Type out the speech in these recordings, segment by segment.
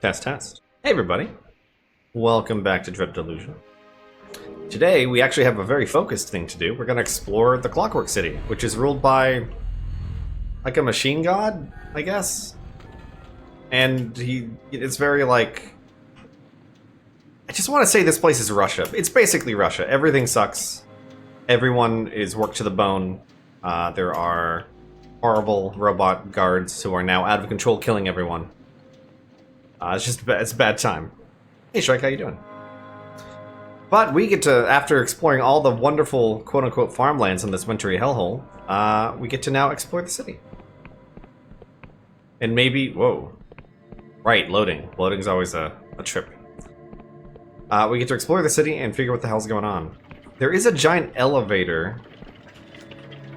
Test, test. Hey everybody. Welcome back to Delusion. Today we actually have a very focused thing to do. We're going to explore the Clockwork City, which is ruled by like a machine god, I guess. And it's very like... I just want to say this place is Russia. It's basically Russia. Everything sucks. Everyone is worked to the bone. There are horrible robot guards who are now out of control killing everyone. It's a bad time. Hey Shrike, how you doing? But we get to, after exploring all the wonderful quote-unquote farmlands in this wintry hellhole, we get to now explore the city. And maybe, whoa. Right, loading. Loading's always a trip. We get to explore the city and figure what the hell's going on. There is a giant elevator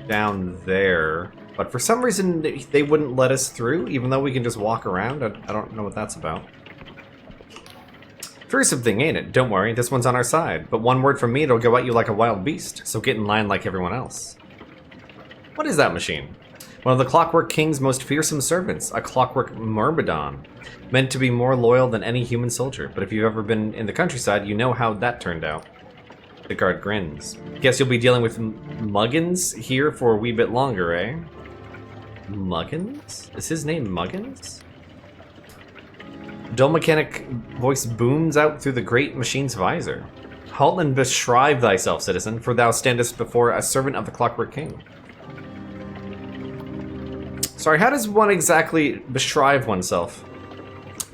down there, but for some reason they wouldn't let us through, even though we can just walk around. I don't know what that's about. Fearsome thing, ain't it? Don't worry, this one's on our side. But one word from me, it'll go at you like a wild beast, so get in line like everyone else. What is that machine? One of the Clockwork King's most fearsome servants, a Clockwork Myrmidon, meant to be more loyal than any human soldier. But if you've ever been in the countryside, you know how that turned out. The guard grins. Guess you'll be dealing with Muggins here for a wee bit longer, eh? Muggins? Is his name Muggins? Dull mechanic voice booms out through the great machine's visor. Halt and beshrive thyself, citizen, for thou standest before a servant of the Clockwork King. Sorry, how does one exactly beshrive oneself?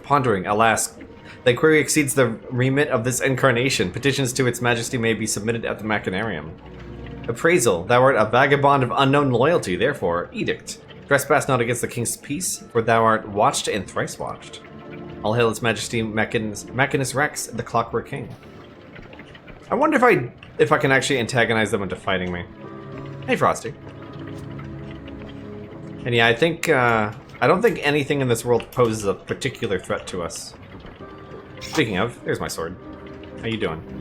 Pondering, alas, thy query exceeds the remit of this incarnation. Petitions to its majesty may be submitted at the Machinarium. Appraisal, thou art a vagabond of unknown loyalty, therefore, edict. Trespass not against the king's peace, for thou art watched and thrice watched. All hail its majesty, Machinus Rex, the Clockwork King. I wonder if I can actually antagonize them into fighting me. Hey, Frosty. And yeah, I don't think anything in this world poses a particular threat to us. Speaking of, there's my sword. How you doing?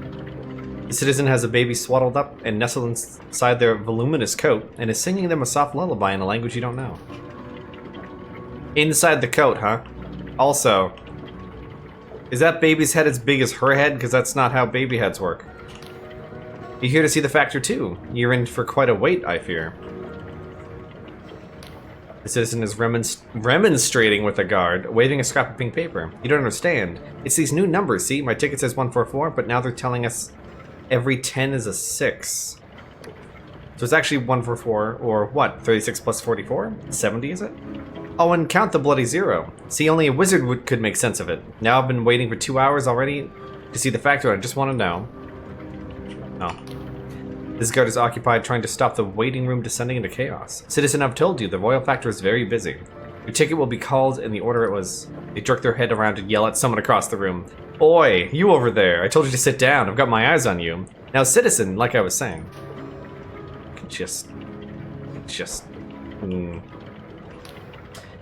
The citizen has a baby swaddled up and nestled inside their voluminous coat and is singing them a soft lullaby in a language you don't know. Inside the coat, huh? Also, is that baby's head as big as her head? Because that's not how baby heads work. You're here to see the factor too. You're in for quite a wait, I fear. The citizen is remonstrating with the guard, waving a scrap of pink paper. You don't understand. It's these new numbers, see? My ticket says 144, but now they're telling us every 10 is a 6. So it's actually 144, or what? 36 plus 44? 70, is it? Oh, and count the bloody 0. See, only a wizard could make sense of it. Now I've been waiting for 2 hours already to see the factor. I just want to know. Oh. This guard is occupied trying to stop the waiting room descending into chaos. Citizen, I've told you, the royal factor is very busy. Your ticket will be called in the order it was. They jerk their head around and yell at someone across the room. Oi, you over there. I told you to sit down. I've got my eyes on you. Now, citizen, like I was saying.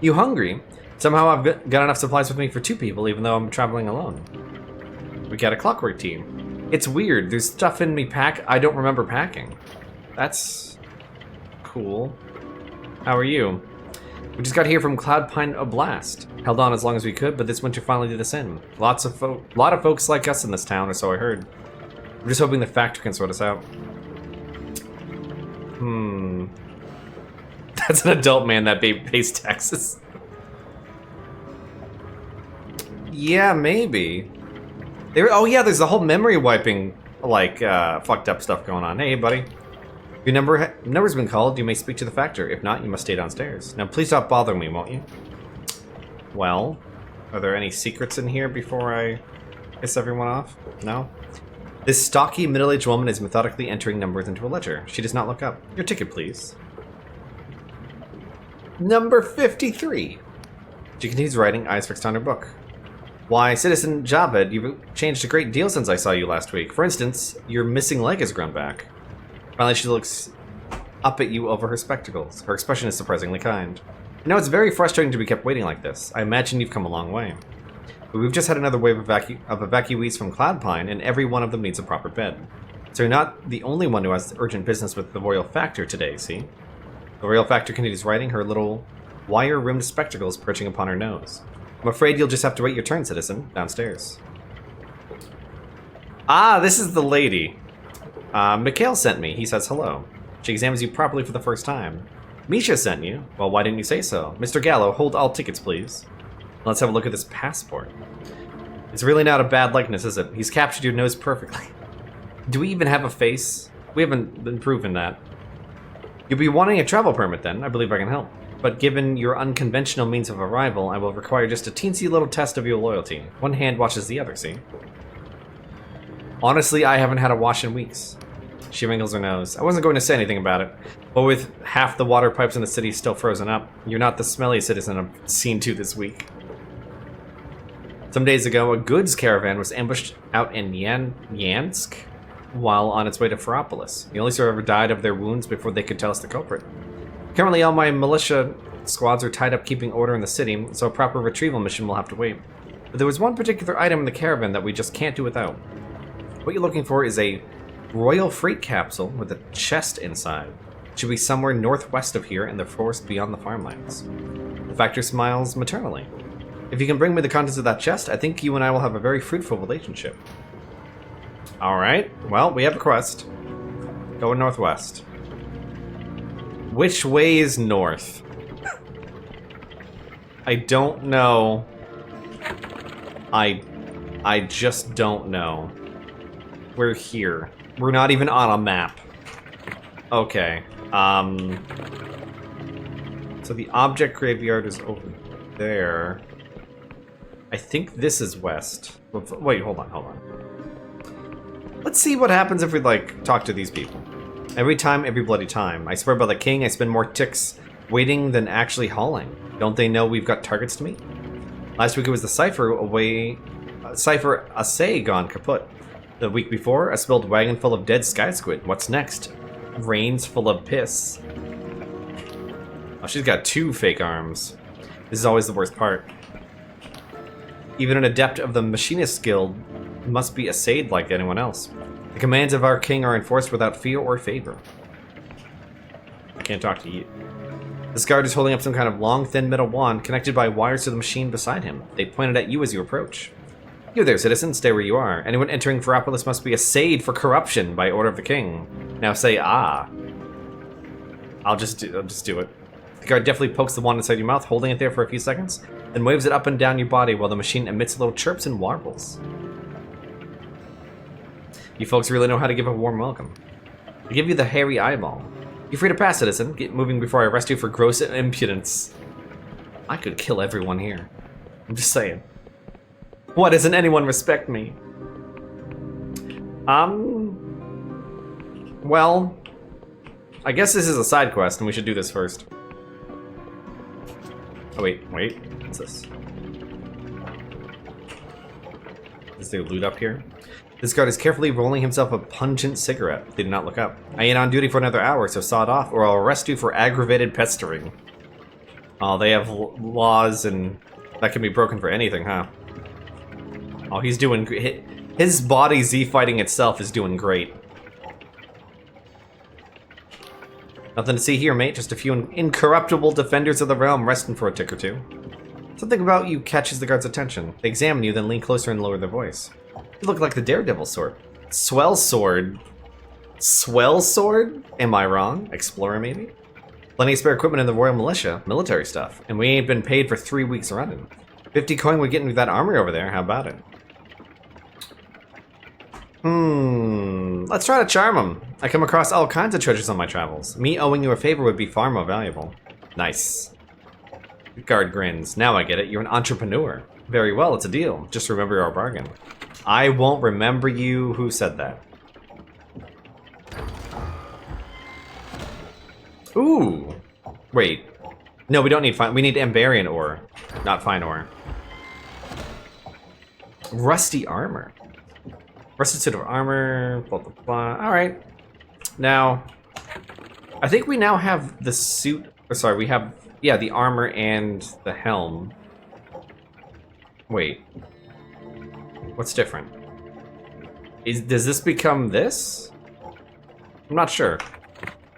You hungry? Somehow I've got enough supplies with me for 2 people, even though I'm traveling alone. We got a clockwork team. It's weird. There's stuff in me pack I don't remember packing. That's cool. How are you? We just got here from Cloudpine Oblast. Held on as long as we could, but this winter finally did us in. Lot of folks like us in this town, or so I heard. We're just hoping the factor can sort us out. That's an adult man that pays taxes. Yeah, maybe. Oh yeah, there's the whole memory wiping, like, fucked up stuff going on. Hey, buddy. Your number's been called. You may speak to the factor. If not, you must stay downstairs. Now, please stop bothering me, won't you? Well, are there any secrets in here before I piss everyone off? No? This stocky, middle-aged woman is methodically entering numbers into a ledger. She does not look up. Your ticket, please. Number 53. She continues writing, eyes fixed on her book. Why, Citizen Javed, you've changed a great deal since I saw you last week. For instance, your missing leg has grown back. Finally, she looks up at you over her spectacles. Her expression is surprisingly kind. You know, it's very frustrating to be kept waiting like this. I imagine you've come a long way. But we've just had another wave of evacuees from Cloudpine, and every one of them needs a proper bed. So you're not the only one who has urgent business with the Royal Factor today, see? The Royal Factor continues writing, her little wire-rimmed spectacles perching upon her nose. I'm afraid you'll just have to wait your turn, citizen. Downstairs. Ah, this is the lady. Mikhail sent me. He says hello. She examines you properly for the first time. Misha sent you. Well, why didn't you say so? Mr. Gallo, hold all tickets, please. Let's have a look at this passport. It's really not a bad likeness, is it? He's captured your nose perfectly. Do we even have a face? We haven't been proven that. You'll be wanting a travel permit then. I believe I can help. But given your unconventional means of arrival, I will require just a teensy little test of your loyalty. One hand washes the other, see? Honestly, I haven't had a wash in weeks. She wrinkles her nose. I wasn't going to say anything about it, but with half the water pipes in the city still frozen up, you're not the smelliest citizen I've seen to this week. Some days ago, a goods caravan was ambushed out in Yansk while on its way to Ferropolis. The only survivor died of their wounds before they could tell us the culprit. Currently, all my militia squads are tied up keeping order in the city, so a proper retrieval mission will have to wait. But there was one particular item in the caravan that we just can't do without. What you're looking for is a royal freight capsule with a chest inside. It should be somewhere northwest of here in the forest beyond the farmlands. The factor smiles maternally. If you can bring me the contents of that chest, I think you and I will have a very fruitful relationship. Alright, well, we have a quest. Going northwest. Which way is north? I don't know. I just don't know. We're here. We're not even on a map. Okay. So the object graveyard is over there. I think this is west. Wait, hold on. Let's see what happens if we, like, talk to these people. Every time, every bloody time. I swear by the king, I spend more ticks waiting than actually hauling. Don't they know we've got targets to meet? Last week it was the Cypher assay gone kaput. The week before, a spilled wagon full of dead sky squid. What's next? Rains full of piss. Oh, she's got 2 fake arms. This is always the worst part. Even an adept of the Machinist Guild must be assayed like anyone else. The commands of our king are enforced without fear or favor. I can't talk to you. This guard is holding up some kind of long, thin metal wand connected by wires to the machine beside him. They pointed at you as you approach. You there, citizen. Stay where you are. Anyone entering Ferropolis must be assayed for corruption by order of the king. Now say, ah. I'll just do it. The guard deftly pokes the wand inside your mouth, holding it there for a few seconds, then waves it up and down your body while the machine emits little chirps and warbles. You folks really know how to give a warm welcome. I give you the hairy eyeball. You're free to pass, citizen. Get moving before I arrest you for gross impudence. I could kill everyone here. I'm just saying. Why doesn't anyone respect me? Well, I guess this is a side quest and we should do this first. Oh, wait. What's this? Is there loot up here? This guard is carefully rolling himself a pungent cigarette. They did not look up. I ain't on duty for another hour, so saw it off, or I'll arrest you for aggravated pestering. Oh, they have laws and that can be broken for anything, huh? Oh, he's doing... His body Z-fighting itself is doing great. Nothing to see here, mate. Just a few incorruptible defenders of the realm resting for a tick or two. Something about you catches the guard's attention. They examine you, then lean closer and lower their voice. You look like the Daredevil sort. Swell sword? Swell sword? Am I wrong? Explorer, maybe? Plenty of spare equipment in the Royal Militia. Military stuff. And we ain't been paid for 3 weeks running. 50 coin would get into that armory over there. How about it? Let's try to charm him. I come across all kinds of treasures on my travels. Me owing you a favor would be far more valuable. Nice. The guard grins. Now I get it. You're an entrepreneur. Very well, it's a deal. Just remember our bargain. I won't remember you. Who said that? Ooh. Wait. No, we don't need fine. We need Ambarian ore, not fine ore. Rusty armor. Rusted suit of armor. Blah, blah, blah. All right. Now, I think we now have the suit. Or sorry, we have, yeah, the armor and the helm. Wait. What's different? Does this become this? I'm not sure.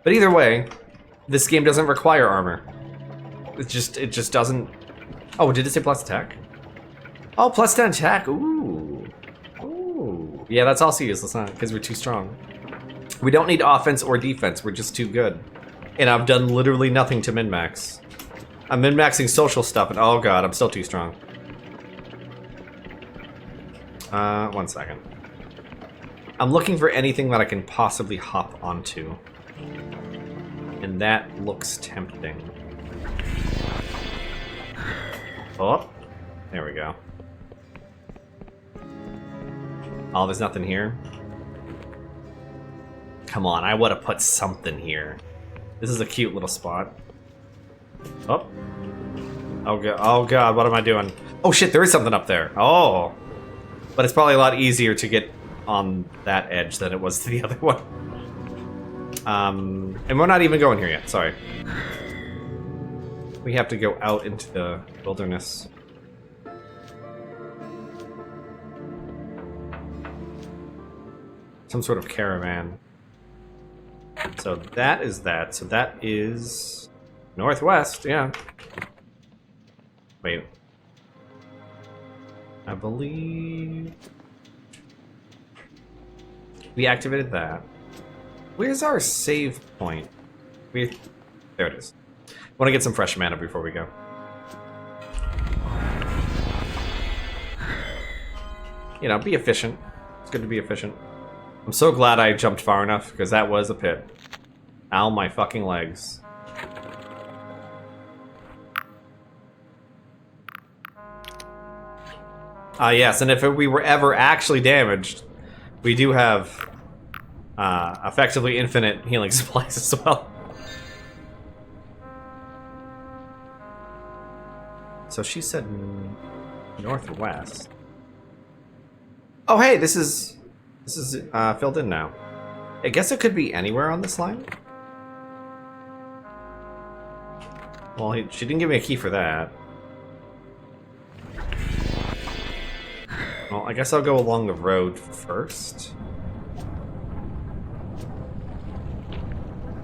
But either way, this game doesn't require armor. It just doesn't... Oh, did it say plus attack? Oh, plus 10 attack. Ooh. Ooh. Yeah, that's also useless, huh? Because we're too strong. We don't need offense or defense. We're just too good. And I've done literally nothing to min-max. I'm min-maxing social stuff, and oh god, I'm still too strong. 1 second. I'm looking for anything that I can possibly hop onto. And that looks tempting. Oh, there we go. Oh, there's nothing here? Come on, I would have put something here. This is a cute little spot. Oh. Oh god, what am I doing? Oh shit, there is something up there. Oh. But it's probably a lot easier to get on that edge than it was to the other one. And we're not even going here yet, sorry. We have to go out into the wilderness. Some sort of caravan. So that is that. So that is northwest, yeah. Wait. I believe we activated that. Where's our save point? There it is. Want to get some fresh mana before we go. You know, be efficient. It's good to be efficient. I'm so glad I jumped far enough, because that was a pit. Ow, my fucking legs. Yes, and if we were ever actually damaged, we do have effectively infinite healing supplies as well. So she said northwest. Oh hey, this is filled in now. I guess it could be anywhere on this line. Well, she didn't give me a key for that. Well, I guess I'll go along the road first.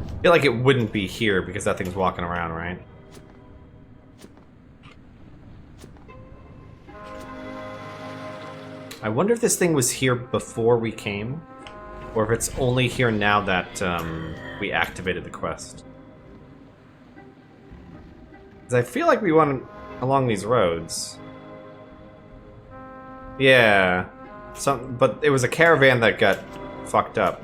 I feel like it wouldn't be here because that thing's walking around, right? I wonder if this thing was here before we came, or if it's only here now that we activated the quest. Because I feel like we went along these roads. Yeah, but it was a caravan that got fucked up.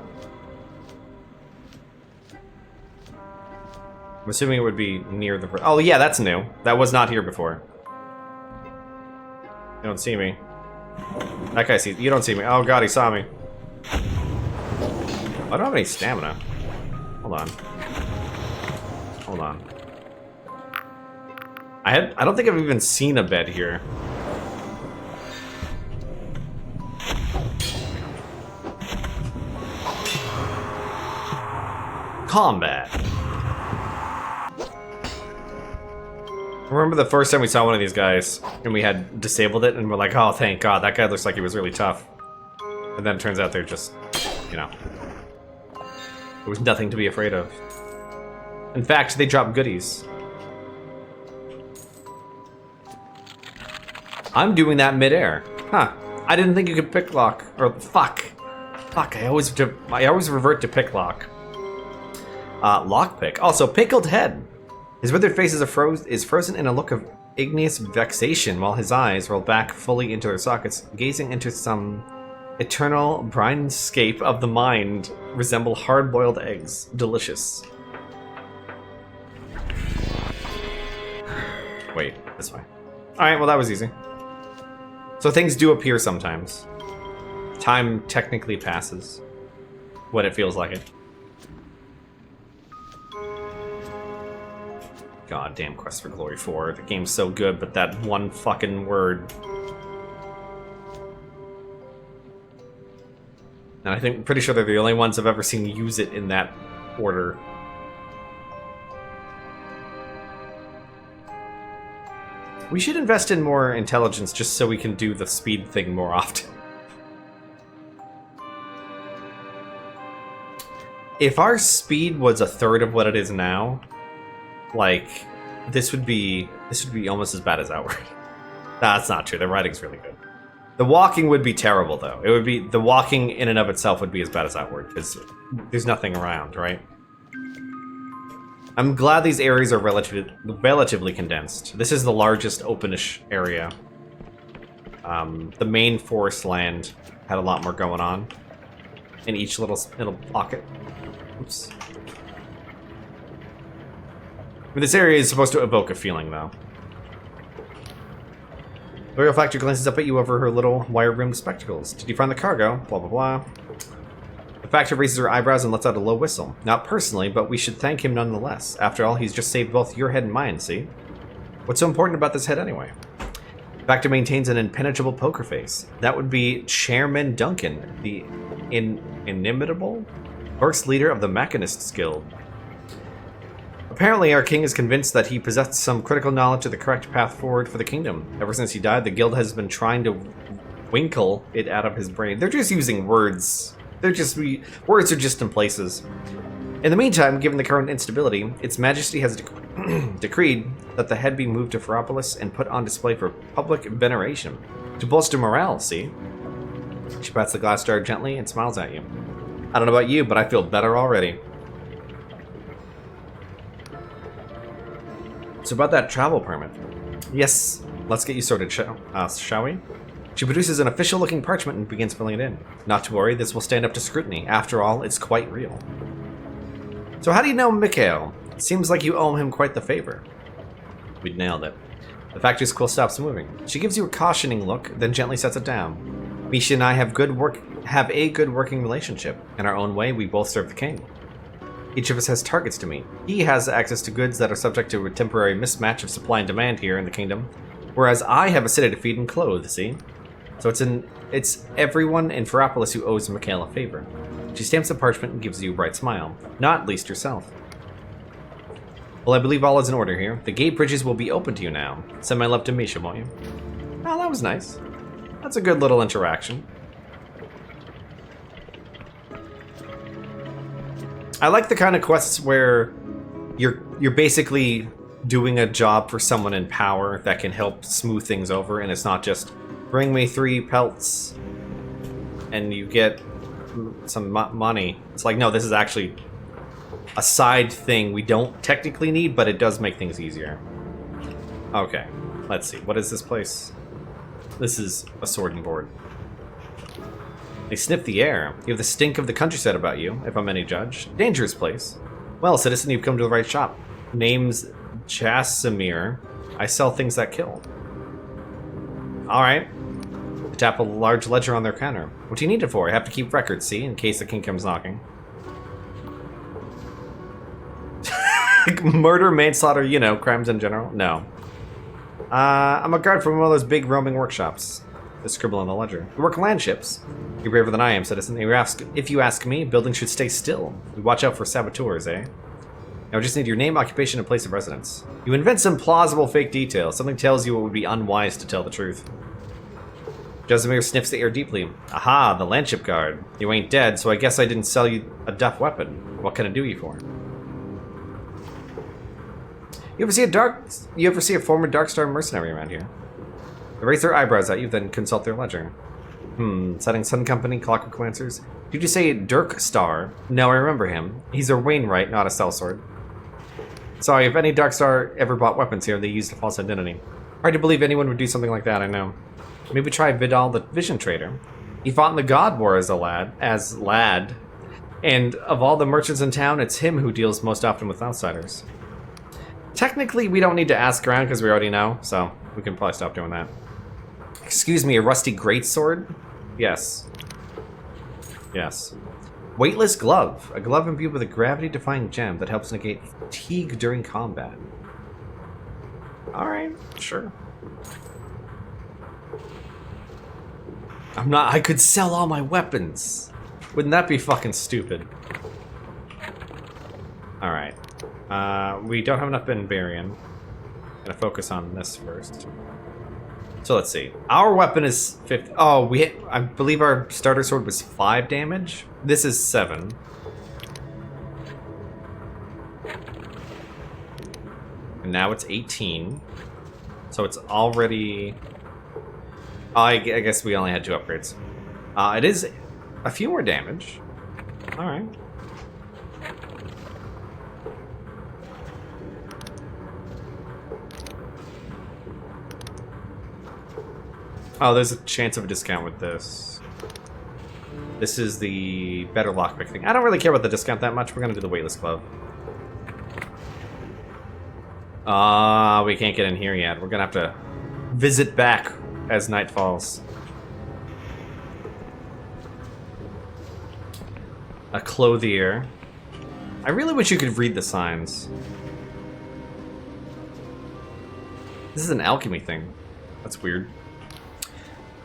I'm assuming it would be near the... Oh yeah, that's new. That was not here before. You don't see me. That guy sees... You don't see me. Oh god, he saw me. I don't have any stamina. Hold on. Hold on. I don't think I've even seen a bed here. Combat. Remember the first time we saw one of these guys and we had disabled it and we're like, oh thank god, that guy looks like he was really tough. And then it turns out they're just, you know, there was nothing to be afraid of. In fact, they drop goodies. I'm doing that midair. Huh. I didn't think you could pick lock. Or fuck. Fuck, I always revert to pick lock. Lockpick. Also, pickled head. His withered face is frozen in a look of igneous vexation, while his eyes roll back fully into their sockets, gazing into some eternal brinescape of the mind, resemble hard-boiled eggs. Delicious. Wait, this way. Alright, well that was easy. So things do appear sometimes. Time technically passes. When it feels like it. God damn Quest for Glory 4. The game's so good, but that one fucking word. And I think, pretty sure they're the only ones I've ever seen use it in that order. We should invest in more intelligence just so we can do the speed thing more often. If our speed was a third of what it is now, like, this would be almost as bad as Outward. Nah, that's not true. The writing's really good. The walking would be terrible, though. It would be... The walking in and of itself would be as bad as that word, because there's nothing around, right? I'm glad these areas are relatively condensed. This is the largest openish area. The main forest land had a lot more going on in each little pocket. Oops. I mean, this area is supposed to evoke a feeling, though. The Royal Factor glances up at you over her little wire-rimmed spectacles. Did you find the cargo? Blah, blah, blah. The Factor raises her eyebrows and lets out a low whistle. Not personally, but we should thank him nonetheless. After all, he's just saved both your head and mine, see? What's so important about this head, anyway? The Factor maintains an impenetrable poker face. That would be Chairman Duncan, the inimitable first leader of the Machinists Guild. Apparently, our king is convinced that he possessed some critical knowledge of the correct path forward for the kingdom. Ever since he died, the guild has been trying to winkle it out of his brain. They're just using words. Words are just in places. In the meantime, given the current instability, Its Majesty has decreed that the head be moved to Ferropolis and put on display for public veneration. To bolster morale, see? She pats the glass jar gently and smiles at you. I don't know about you, but I feel better already. So about that travel permit. Yes, let's get you sorted, shall we? She produces an official-looking parchment and begins filling it in. Not to worry, this will stand up to scrutiny. After all, it's quite real. So how do you know Mikhail? Seems like you owe him quite the favor. We'd nailed it. The Factor's quill stops moving. She gives you a cautioning look, then gently sets it down. Misha and I have a good working relationship. In our own way, we both serve the king. Each of us has targets to meet. He has access to goods that are subject to a temporary mismatch of supply and demand here in the kingdom, whereas I have a city to feed and clothe, see? So it's everyone in Ferropolis who owes Mikhail a favor. She stamps the parchment and gives you a bright smile. Not least herself. Well, I believe all is in order here. The gate bridges will be open to you now. Send my love to Misha, won't you? Oh, that was nice. That's a good little interaction. I like the kind of quests where you're basically doing a job for someone in power that can help smooth things over, and it's not just bring me 3 pelts and you get some money. It's like, no, this is actually a side thing we don't technically need, but it does make things easier. Okay, let's see. What is this place? This is a sorting board. They sniff the air. You have the stink of the countryside about you, if I'm any judge. Dangerous place. Well, citizen, you've come to the right shop. Name's Jasimir. I sell things that kill. Alright. They tap a large ledger on their counter. What do you need it for? I have to keep records, see, in case the king comes knocking. Murder, manslaughter, you know, crimes in general? No. I'm a guard from one of those big roaming workshops. The scribble on the ledger. We work land ships. You're braver than I am, citizen. If you ask me, buildings should stay still. We watch out for saboteurs, eh? Now we just need your name, occupation, and place of residence. You invent some plausible fake details. Something tells you it would be unwise to tell the truth. Jasimir sniffs the air deeply. Aha, the landship guard. You ain't dead, so I guess I didn't sell you a duff weapon. What can I do you for? You ever see a former Darkstar mercenary around here? They raise their eyebrows at you, then consult their ledger. Setting Sun Company, Clockwork Lancers. Did you say Dirk Star? No, I remember him. He's a Wainwright, not a sellsword. Sorry, if any Darkstar ever bought weapons here, they used a false identity. Hard to believe anyone would do something like that, I know. Maybe try Vidal the Vision Trader. He fought in the God War as lad. And of all the merchants in town, it's him who deals most often with outsiders. Technically, we don't need to ask around because we already know, so we can probably stop doing that. Excuse me, a rusty greatsword? Yes. Yes. Weightless glove. A glove imbued with a gravity-defying gem that helps negate fatigue during combat. Alright, sure. I could sell all my weapons. Wouldn't that be fucking stupid? Alright. We don't have enough Benbarian. Gonna focus on this first. So let's see. Our weapon is 50. Oh, I believe our starter sword was 5 damage. This is 7. And now it's 18. So it's already I guess we only had 2 upgrades. It is a few more damage. Alright. Oh, there's a chance of a discount with this. This is the better lockpick thing. I don't really care about the discount that much. We're gonna do the weightless glove. We can't get in here yet. We're gonna have to visit back as night falls. A clothier. I really wish you could read the signs. This is an alchemy thing. That's weird.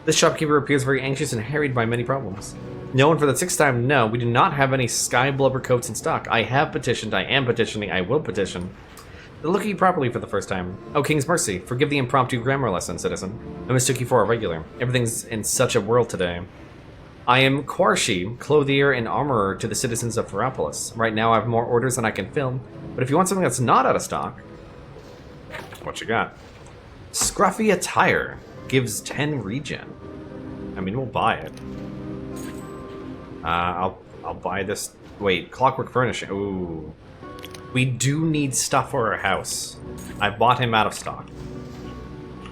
This shopkeeper appears very anxious and harried by many problems. No, and for the 6th time, no, we do not have any sky blubber coats in stock. I have petitioned, I am petitioning, I will petition. They're looking properly for the first time. Oh, King's mercy, forgive the impromptu grammar lesson, citizen. I mistook you for a regular. Everything's in such a whirl today. I am Quarshi, clothier and armorer to the citizens of Ferropolis. Right now I have more orders than I can fill, but if you want something that's not out of stock... What you got? Scruffy attire. Gives 10 regen. I mean, we'll buy it. I'll buy this. Wait, clockwork furnishing. Ooh. We do need stuff for our house. I bought him out of stock.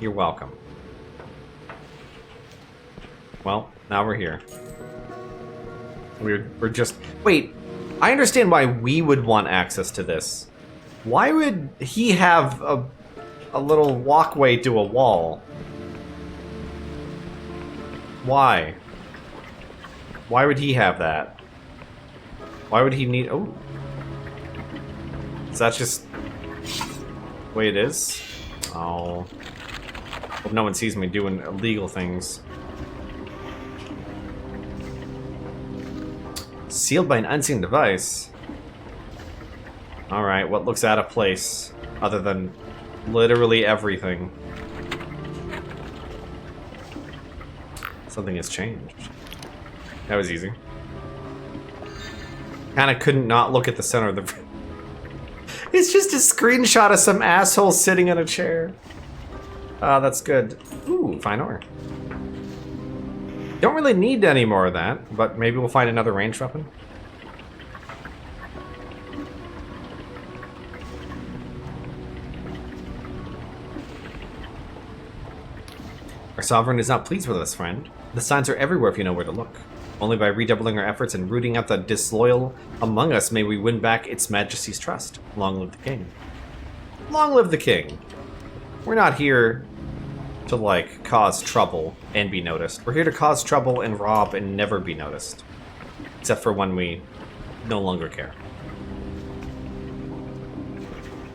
You're welcome. Well, now we're here. We're just... Wait, I understand why we would want access to this. Why would he have a little walkway to a wall? Why? Why would he have that? Why would he need... Oh. Is that just the way it is? Oh. Hope no one sees me doing illegal things. Sealed by an unseen device? Alright, what looks out of place? Other than literally everything. Something has changed. That was easy. Kinda couldn't not look at the center of the... It's just a screenshot of some asshole sitting in a chair. That's good. Ooh, fine ore. Don't really need any more of that, but maybe we'll find another ranged weapon. Our sovereign is not pleased with us, friend. The signs are everywhere if you know where to look. Only by redoubling our efforts and rooting out the disloyal among us may we win back its majesty's trust. Long live the king. Long live the king. We're not here to, like, cause trouble and be noticed. We're here to cause trouble and rob and never be noticed. Except for when we no longer care.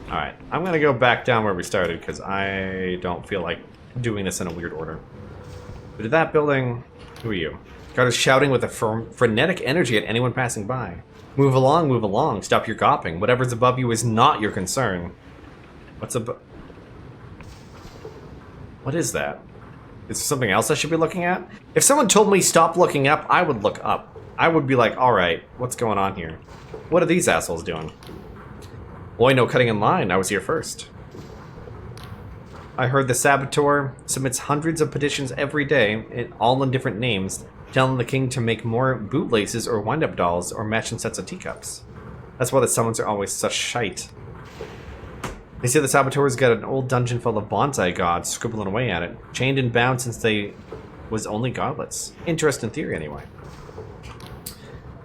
Alright, I'm gonna go back down where we started because I don't feel like doing this in a weird order. But at that building, who are you? God is shouting with a frenetic energy at anyone passing by. Move along, stop your gawping. Whatever's above you is not your concern. What's above? What is that? Is there something else I should be looking at? If someone told me stop looking up, I would look up. I would be like, alright, what's going on here? What are these assholes doing? Boy, no cutting in line, I was here first. I heard the saboteur submits hundreds of petitions every day, all in different names, telling the king to make more bootlaces or wind-up dolls or matching sets of teacups. That's why the summons are always such shite. They say the saboteur's got an old dungeon full of bonsai gods scribbling away at it, chained and bound since they was only godlets. Interesting theory, anyway.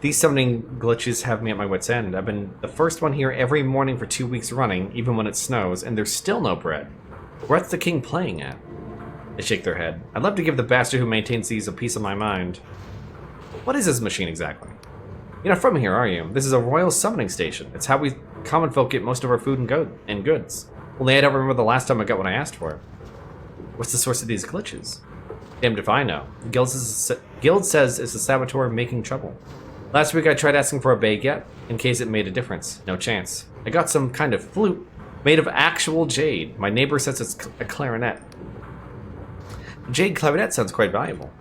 These summoning glitches have me at my wit's end. I've been the first one here every morning for 2 weeks running, even when it snows, and there's still no bread. Where's the king playing at? They shake their head. I'd love to give the bastard who maintains these a piece of my mind. What is this machine exactly? You're not from here, are you? This is a royal summoning station. It's how we common folk get most of our food and goods. Only I don't remember the last time I got what I asked for. What's the source of these glitches? Damned if I know. Guild says it's the saboteur making trouble. Last week I tried asking for a baguette, in case it made a difference. No chance. I got some kind of flute made of actual jade. My neighbor says it's a clarinet. A jade clarinet sounds quite valuable.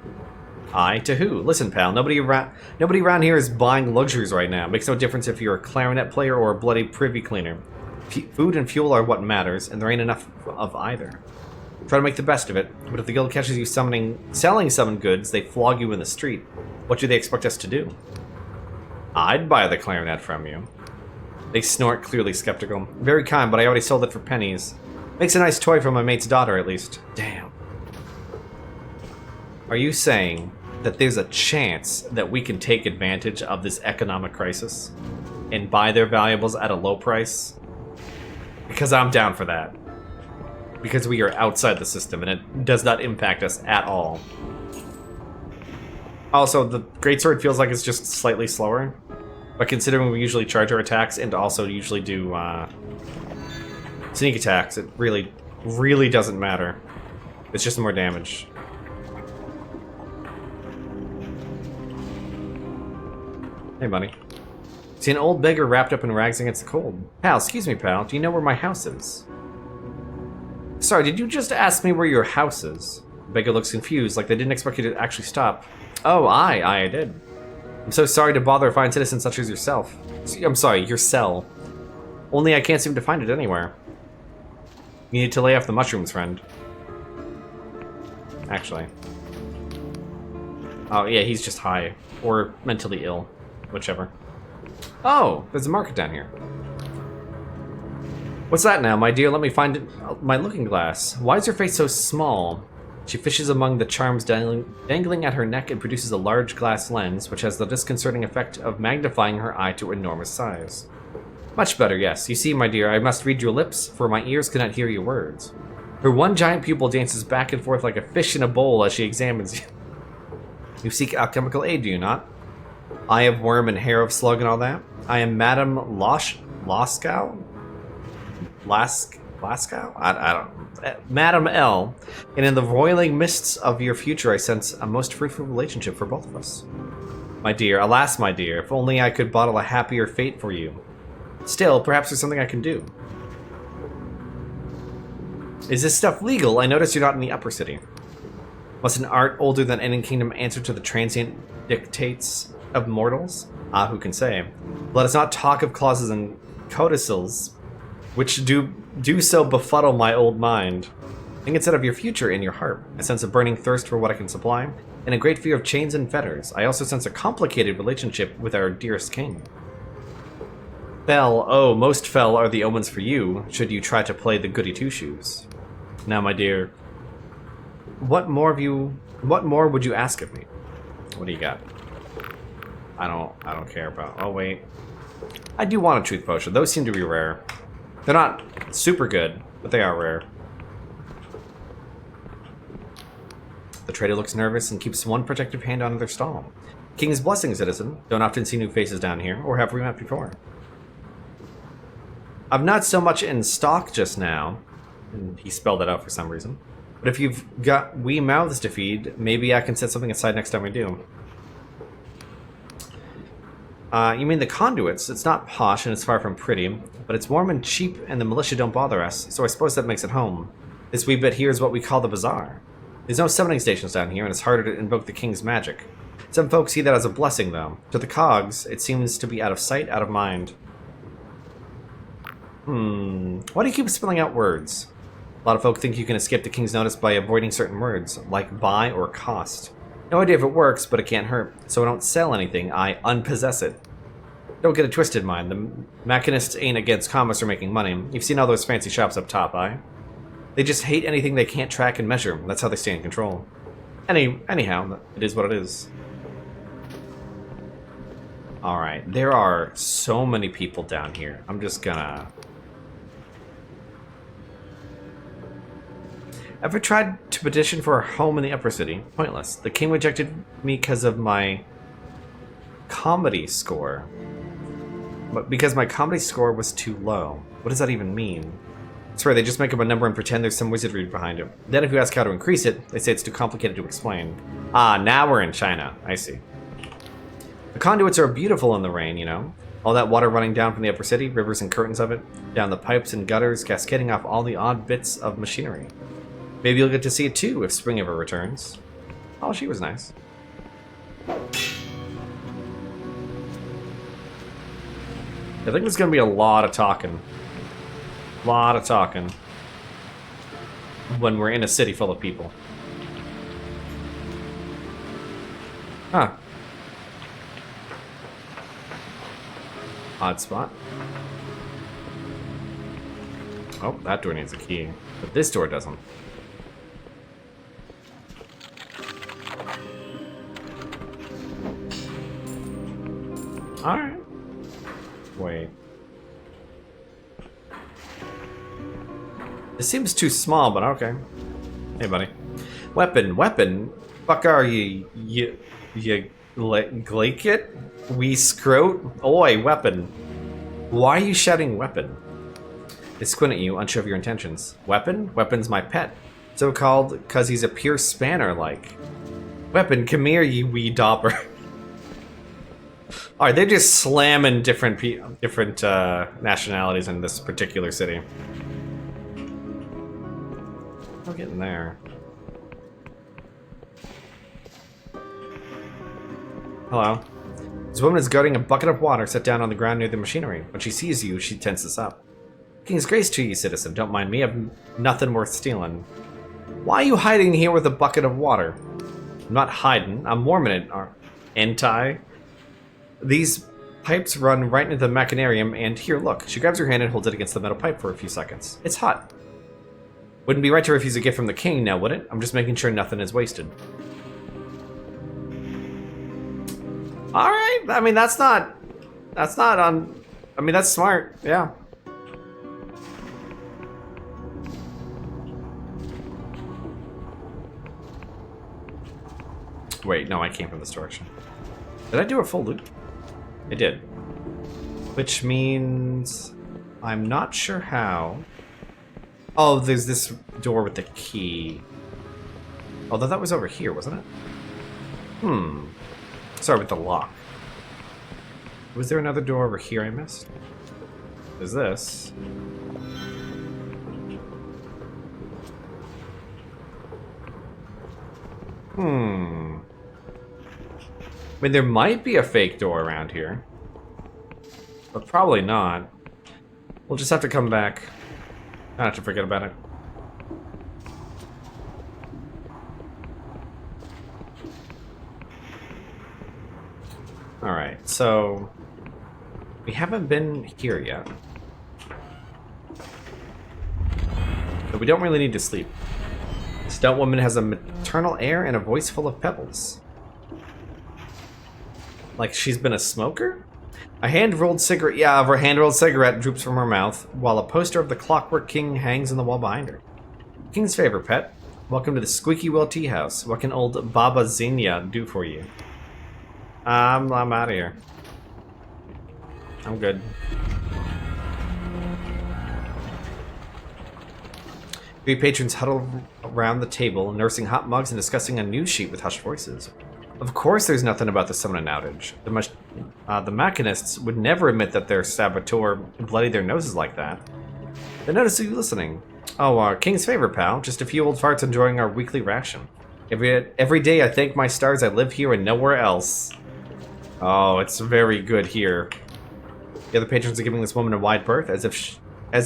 Aye, to who? Listen, pal, nobody around here is buying luxuries right now. Makes no difference if you're a clarinet player or a bloody privy cleaner. Food and fuel are what matters, and there ain't enough of either. Try to make the best of it, but if the guild catches you selling summoned goods, they flog you in the street. What do they expect us to do? I'd buy the clarinet from you. They snort, clearly skeptical. Very kind, but I already sold it for pennies. Makes a nice toy for my mate's daughter, at least. Damn. Are you saying that there's a chance that we can take advantage of this economic crisis and buy their valuables at a low price? Because I'm down for that. Because we are outside the system and it does not impact us at all. Also, the greatsword feels like it's just slightly slower. But considering we usually charge our attacks and also usually do sneak attacks, it really, really doesn't matter. It's just more damage. Hey, buddy. See an old beggar wrapped up in rags against the cold. Pal, excuse me, pal. Do you know where my house is? Sorry, did you just ask me where your house is? The beggar looks confused, like they didn't expect you to actually stop. Oh, I did. I'm so sorry to bother a fine citizen such as yourself. I'm sorry, your cell. Only I can't seem to find it anywhere. You need to lay off the mushrooms, friend. Actually. Oh, yeah, he's just high. Or mentally ill. Whichever. Oh, there's a market down here. What's that now, my dear? Let me find it, my looking glass. Why is your face so small? She fishes among the charms dangling at her neck and produces a large glass lens, which has the disconcerting effect of magnifying her eye to enormous size. Much better, yes. You see, my dear, I must read your lips, for my ears cannot hear your words. Her one giant pupil dances back and forth like a fish in a bowl as she examines you. You seek alchemical aid, do you not? Eye of worm and hair of slug and all that? I am Madame Laskow? Laskow? I don't. Madame L. And in the roiling mists of your future, I sense a most fruitful relationship for both of us. My dear, alas, my dear, if only I could bottle a happier fate for you. Still, perhaps there's something I can do. Is this stuff legal? I notice you're not in the upper city. Must an art older than any kingdom answer to the transient dictates of mortals? Ah, who can say? Let us not talk of clauses and codicils, which do so befuddle my old mind. Think instead of your future in your heart, a sense of burning thirst for what I can supply, and a great fear of chains and fetters. I also sense a complicated relationship with our dearest king. Fell, oh, most fell are the omens for you, should you try to play the goody two-shoes. Now, my dear, what more would you ask of me? What do you got? I don't care about. Oh wait, I do want a truth potion. Those seem to be rare. They're not super good, but they are rare. The trader looks nervous and keeps one protective hand on their stall. King's blessing, citizen. Don't often see new faces down here, or have we met before? I'm not so much in stock just now. And he spelled it out for some reason. But if you've got wee mouths to feed, maybe I can set something aside next time we do. You mean the conduits? It's not posh and it's far from pretty, but it's warm and cheap and the militia don't bother us, so I suppose that makes it home. This wee bit here is what we call the bazaar. There's no summoning stations down here and it's harder to invoke the king's magic. Some folks see that as a blessing though. To the cogs, it seems to be out of sight, out of mind. Why do you keep spelling out words? A lot of folk think you can escape the king's notice by avoiding certain words, like buy or cost. No idea if it works, but it can't hurt, so I don't sell anything, I unpossess it. Don't get it twisted, mind. The machinists ain't against commerce or making money. You've seen all those fancy shops up top, aye? They just hate anything they can't track and measure. That's how they stay in control. Anyhow, it is what it is. Alright, there are so many people down here. I'm just gonna... Ever tried to petition for a home in the upper city? Pointless. The king rejected me because of my comedy score. But because my comedy score was too low. What does that even mean? I swear, they just make up a number and pretend there's some wizardry behind it. Then if you ask how to increase it, they say it's too complicated to explain. Ah, now we're in China. I see. The conduits are beautiful in the rain, you know. All that water running down from the upper city, rivers and curtains of it, down the pipes and gutters, cascading off all the odd bits of machinery. Maybe you'll get to see it too if spring ever returns. Oh, she was nice. I think there's gonna be a lot of talking. A lot of talking. when we're in a city full of people. Huh. Odd spot. Oh, that door needs a key. But this door doesn't. Alright. Wait. This seems too small, but okay. Hey, buddy. Weapon. Fuck are you? You Glakit? We scrote? Oi, weapon. Why are you shouting weapon? They squint at you, unsure of your intentions. Weapon? Weapon's my pet. So called cause he's a pure spanner like. Weapon, come here, you wee dauber. Alright, they're just slamming different nationalities in this particular city. I'll get in there. Hello. This woman is guarding a bucket of water set down on the ground near the machinery. When she sees you, she tenses up. King's grace to you, citizen. Don't mind me. I've nothing worth stealing. Why are you hiding here with a bucket of water? I'm not hiding. I'm warming it. Anti. These pipes run right into the machinarium, and here, look. She grabs her hand and holds it against the metal pipe for a few seconds. It's hot. Wouldn't be right to refuse a gift from the king, now would it? I'm just making sure nothing is wasted. Alright, I mean, that's not on... I mean, that's smart, yeah. Wait, no, I came from this direction. Did I do a full loop? I did. Which means... I'm not sure how... Oh, there's this door with the key. Although that was over here, wasn't it? Sorry, with the lock. Was there another door over here I missed? There's this. I mean, there might be a fake door around here. But probably not. We'll just have to come back. I have to forget about it. Alright, so... we haven't been here yet. But we don't really need to sleep. This stout woman has a maternal air and a voice full of pebbles. Like she's been a smoker? A hand-rolled cigarette, yeah, her hand-rolled cigarette droops from her mouth, while a poster of the Clockwork King hangs on the wall behind her. King's favor, pet. Welcome to the Squeaky Wheel Tea House. What can old Baba Zinnia do for you? I'm out of here. I'm good. Three patrons huddle around the table, nursing hot mugs and discussing a news sheet with hushed voices. Of course there's nothing about the summoning outage. The machinists would never admit that their saboteur bloodied their noses like that. They notice you listening. Oh, King's favor, pal. Just a few old farts enjoying our weekly ration. Every day I thank my stars I live here and nowhere else. Oh, it's very good here. The other patrons are giving this woman a wide berth, as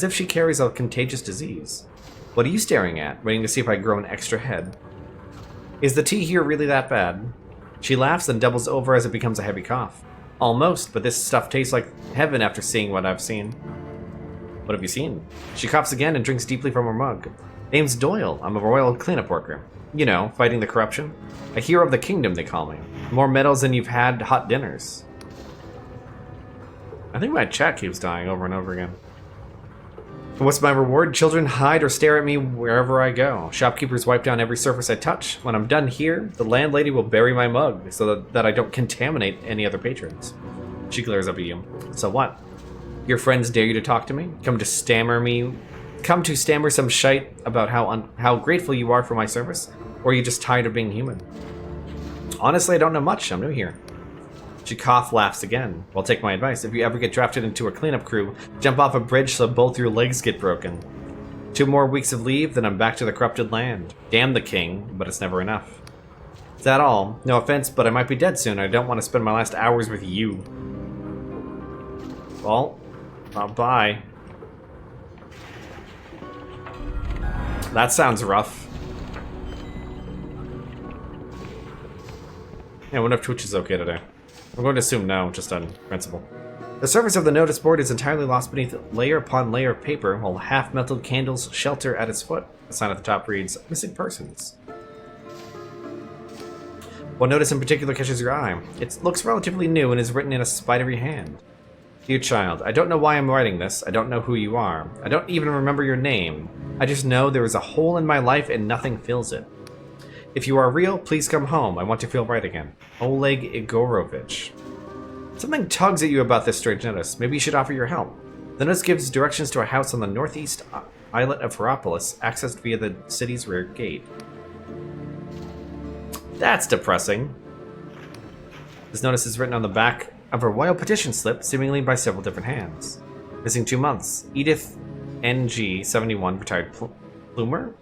if she carries a contagious disease. What are you staring at, waiting to see if I grow an extra head? Is the tea here really that bad? She laughs and doubles over as it becomes a heavy cough. Almost, but this stuff tastes like heaven after seeing what I've seen. What have you seen? She coughs again and drinks deeply from her mug. Name's Doyle. I'm a royal cleanup worker. You know, fighting the corruption. A hero of the kingdom, they call me. More medals than you've had hot dinners. I think my chat keeps dying over and over again. What's my reward? Children hide or stare at me wherever I go. Shopkeepers wipe down every surface I touch. When I'm done here, the landlady will bury my mug so that I don't contaminate any other patrons. She glares up at you. So what? Your friends dare you to talk to me? Come to stammer some shite about how grateful you are for my service? Or are you just tired of being human? Honestly, I don't know much. I'm new here. She laughs again. Well, take my advice. If you ever get drafted into a cleanup crew, jump off a bridge so both your legs get broken. 2 more weeks of leave, then I'm back to the corrupted land. Damn the king, but it's never enough. Is that all? No offense, but I might be dead soon. I don't want to spend my last hours with you. Well, bye. That sounds rough. Yeah, I wonder if Twitch is okay today. I'm going to assume no, just on principle. The surface of the notice board is entirely lost beneath layer upon layer of paper, while half-melted candles shelter at its foot. The sign at the top reads, Missing Persons. One notice in particular catches your eye. It looks relatively new and is written in a spidery hand. Dear child, I don't know why I'm writing this. I don't know who you are. I don't even remember your name. I just know there is a hole in my life and nothing fills it. If you are real, please come home. I want to feel right again. Oleg Igorovich. Something tugs at you about this strange notice. Maybe you should offer your help. The notice gives directions to a house on the northeast islet of Heropolis, accessed via the city's rear gate. That's depressing. This notice is written on the back of a royal petition slip, seemingly by several different hands. Missing 2 months. Edith NG, 71, retired plumer.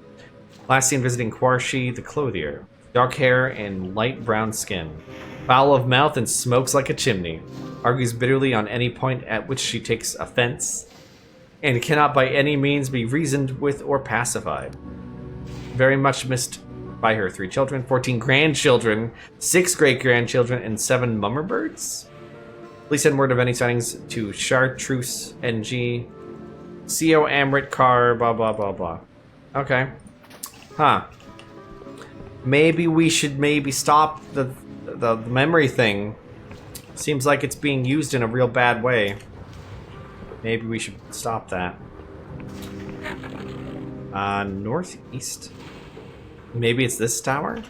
Last seen visiting Quarshi the clothier. Dark hair and light brown skin. Foul of mouth and smokes like a chimney. Argues bitterly on any point at which she takes offense. And cannot by any means be reasoned with or pacified. Very much missed by her 3 children, 14 grandchildren, 6 great-grandchildren, and 7 mummerbirds? Please send word of any sightings to Chartreuse NG. CO Amrit Car, blah blah blah blah. Okay. Huh. Maybe we should stop the memory thing. Seems like it's being used in a real bad way. Maybe we should stop that. Northeast. Maybe it's this tower?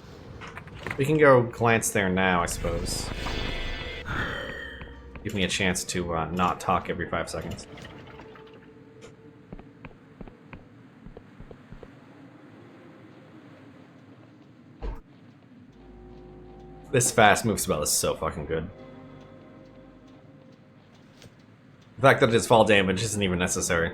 We can go glance there now, I suppose. Give me a chance to not talk every 5 seconds. This fast move spell is so fucking good. The fact that it is fall damage isn't even necessary.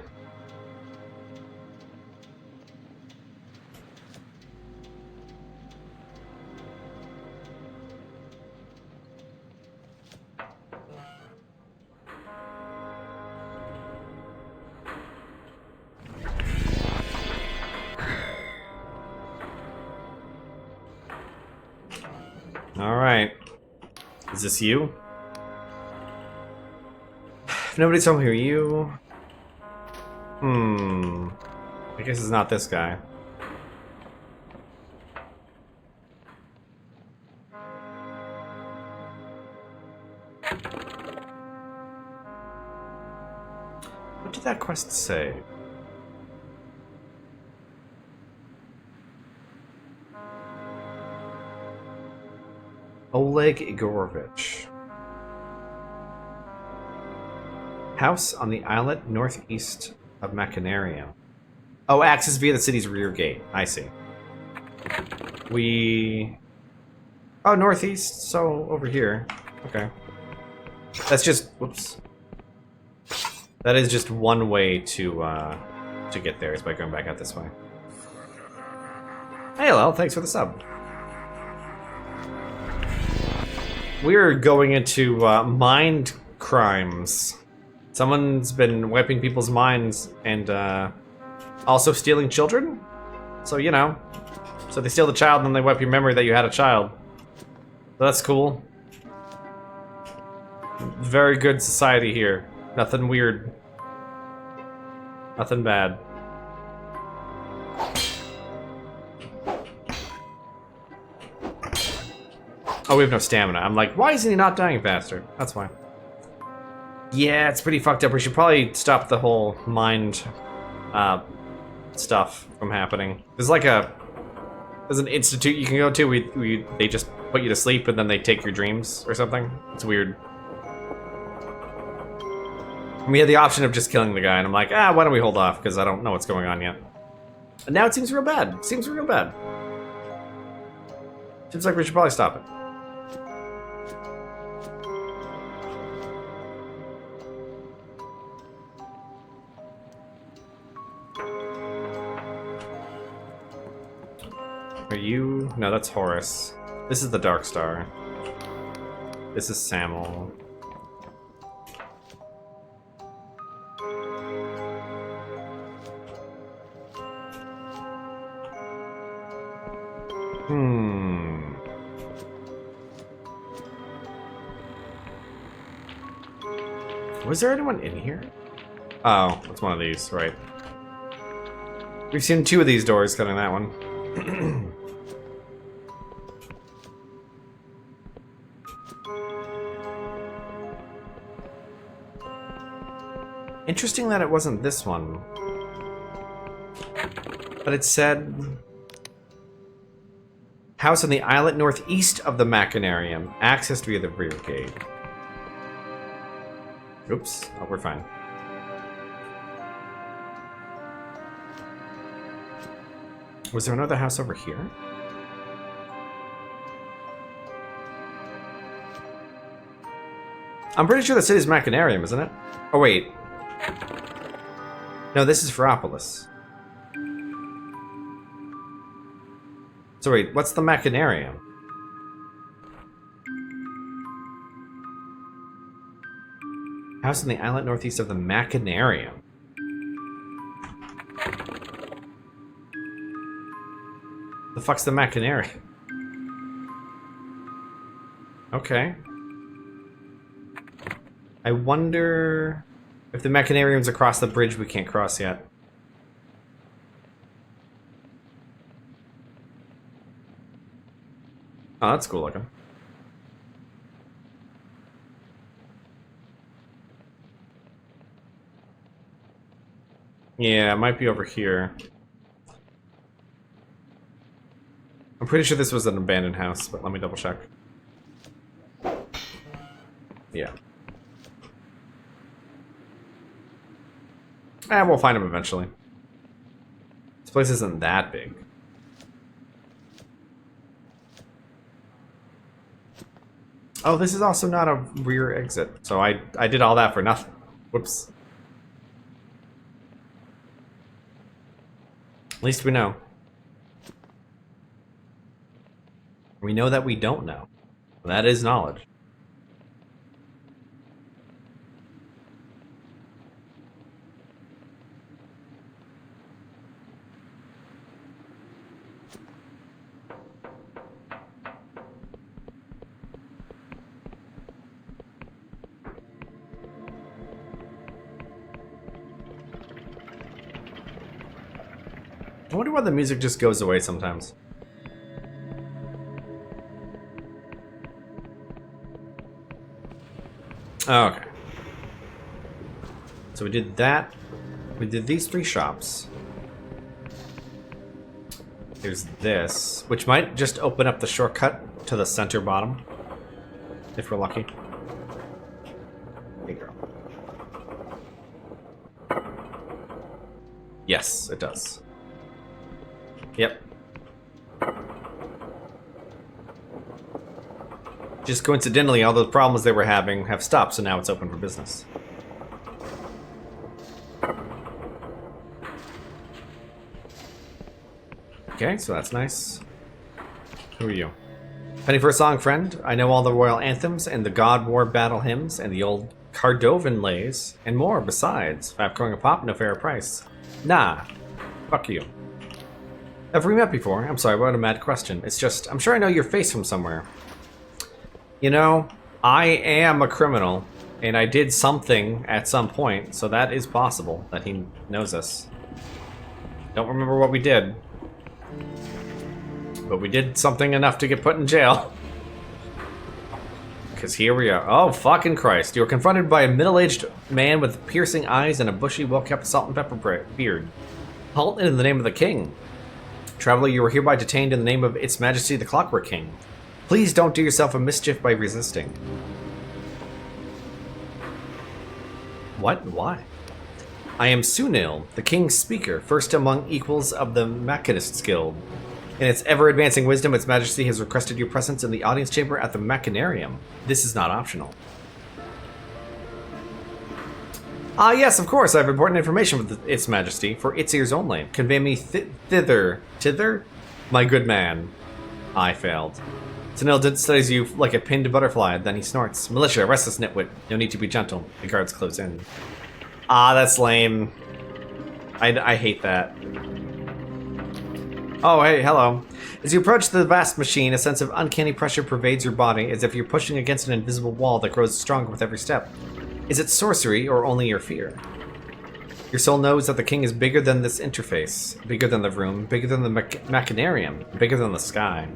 Alright. Is this you? If nobody's home here, you... I guess it's not this guy. What did that quest say? Oleg Igorovich. House on the islet northeast of Machinarium. Oh, access via the city's rear gate. I see. Oh, northeast, so over here. Okay. That's just... Whoops. That is just one way to get there, is by going back out this way. Hey, hello, thanks for the sub. We're going into mind crimes. Someone's been wiping people's minds and also stealing children? So, you know. So they steal the child and then they wipe your memory that you had a child. So that's cool. Very good society here. Nothing weird. Nothing bad. Oh, we have no stamina. I'm like, why isn't he not dying faster? That's why. Yeah, it's pretty fucked up. We should probably stop the whole mind stuff from happening. There's like there's an institute you can go to. They just put you to sleep and then they take your dreams or something. It's weird. We had the option of just killing the guy, and I'm like, why don't we hold off? Because I don't know what's going on yet. And now it seems real bad. It seems real bad. Seems like we should probably stop it. Are you? No, that's Horus. This is the Dark Star. This is Samel. Was there anyone in here? Oh, it's one of these, right. We've seen 2 of these doors, cutting that one. Interesting that it wasn't this one. But it said... House on the islet northeast of the Machinarium. Accessed via the rear gate. Oops. Oh, we're fine. Was there another house over here? I'm pretty sure the city's Machinarium, isn't it? Oh, wait. No, this is Ferropolis. So wait, what's the Machinarium? House on the island northeast of the Machinarium. The fuck's the Machinarium? Okay. I wonder if the Machinarium's across the bridge we can't cross yet. Oh, that's cool looking. Yeah, it might be over here. I'm pretty sure this was an abandoned house, but let me double check. Yeah. And we'll find him eventually. This place isn't that big. Oh, this is also not a rear exit. So I did all that for nothing. Whoops. At least we know. We know that we don't know. That is knowledge. I wonder why the music just goes away sometimes. Oh, okay. So we did that. We did these 3 shops. There's this, which might just open up the shortcut to the center bottom. If we're lucky. Hey, girl. Yes, it does. Yep. Just coincidentally, all the problems they were having have stopped, so now it's open for business. Okay, so that's nice. Who are you? Penny for a song, friend. I know all the royal anthems and the God War battle hymns and the old Cardovan lays and more besides. 5 growing a pop, no fair price. Nah. Fuck you. Have we met before? I'm sorry, what a mad question. It's just, I'm sure I know your face from somewhere. You know, I am a criminal, and I did something at some point, so that is possible that he knows us. Don't remember what we did. But we did something enough to get put in jail. Because here we are. Oh, fucking Christ. You were confronted by a middle-aged man with piercing eyes and a bushy, well-kept salt and pepper beard. Halt in the name of the king. Traveler, you are hereby detained in the name of Its Majesty the Clockwork King. Please don't do yourself a mischief by resisting. What? Why? I am Sunil, the King's Speaker, first among equals of the Machinists Guild. In its ever-advancing wisdom, Its Majesty has requested your presence in the audience chamber at the Machinarium. This is not optional. Ah, yes, of course, I have important information with Its Majesty, for its ears only. Convey me thither. Tither? My good man. I failed. Sunil studies you like a pinned butterfly, then he snorts. Militia, arrest this nitwit. No need to be gentle. The guards close in. Ah, that's lame. I hate that. Oh, hey, hello. As you approach the vast machine, a sense of uncanny pressure pervades your body, as if you're pushing against an invisible wall that grows stronger with every step. Is it sorcery or only your fear? Your soul knows that the king is bigger than this interface, bigger than the room, bigger than the machinarium, bigger than the sky.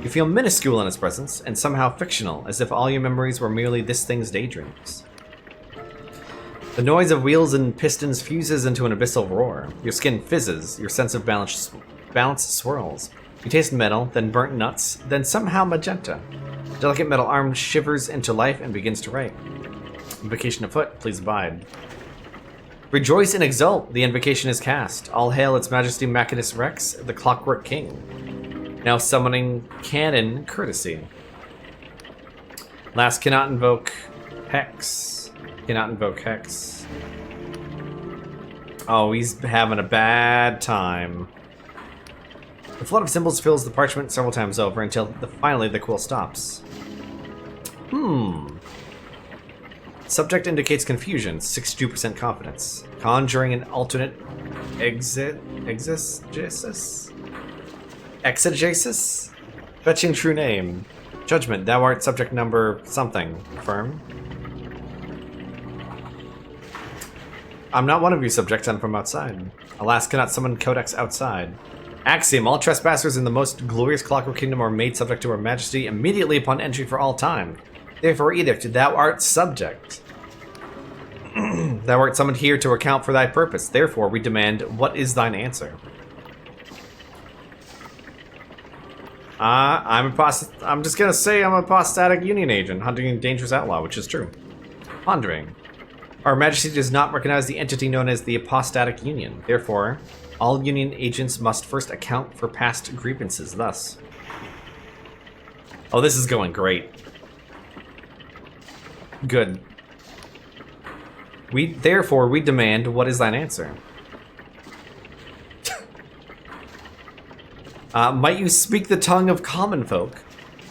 You feel minuscule in his presence, and somehow fictional, as if all your memories were merely this thing's daydreams. The noise of wheels and pistons fuses into an abyssal roar. Your skin fizzes, your sense of balance swirls. You taste metal, then burnt nuts, then somehow magenta. Delicate metal arm shivers into life and begins to write. Invocation afoot, please abide. Rejoice and exult, the invocation is cast. All hail its majesty Machinus Rex, the clockwork king. Now summoning canon courtesy. Last cannot invoke Hex. Cannot invoke Hex. Oh, he's having a bad time. The flood of symbols fills the parchment several times over until finally the quill stops. Subject indicates confusion, 62% confidence. Conjuring an alternate exegesis? Fetching true name. Judgment, thou art subject number something. Firm. I'm not one of you subjects, I'm from outside. Alas, cannot summon codex outside. Axiom, all trespassers in the most glorious clockwork kingdom are made subject to our majesty immediately upon entry for all time. Therefore, edict, thou art subject. Thou art summoned here to account for thy purpose. Therefore, we demand, what is thine answer? I'm just gonna say I'm a apostatic union agent, hunting a dangerous outlaw, which is true. Pondering. Our majesty does not recognize the entity known as the apostatic union. Therefore, all union agents must first account for past grievances, thus. Oh, this is going great. Good. Therefore, we demand, what is thine answer? Might you speak the tongue of common folk?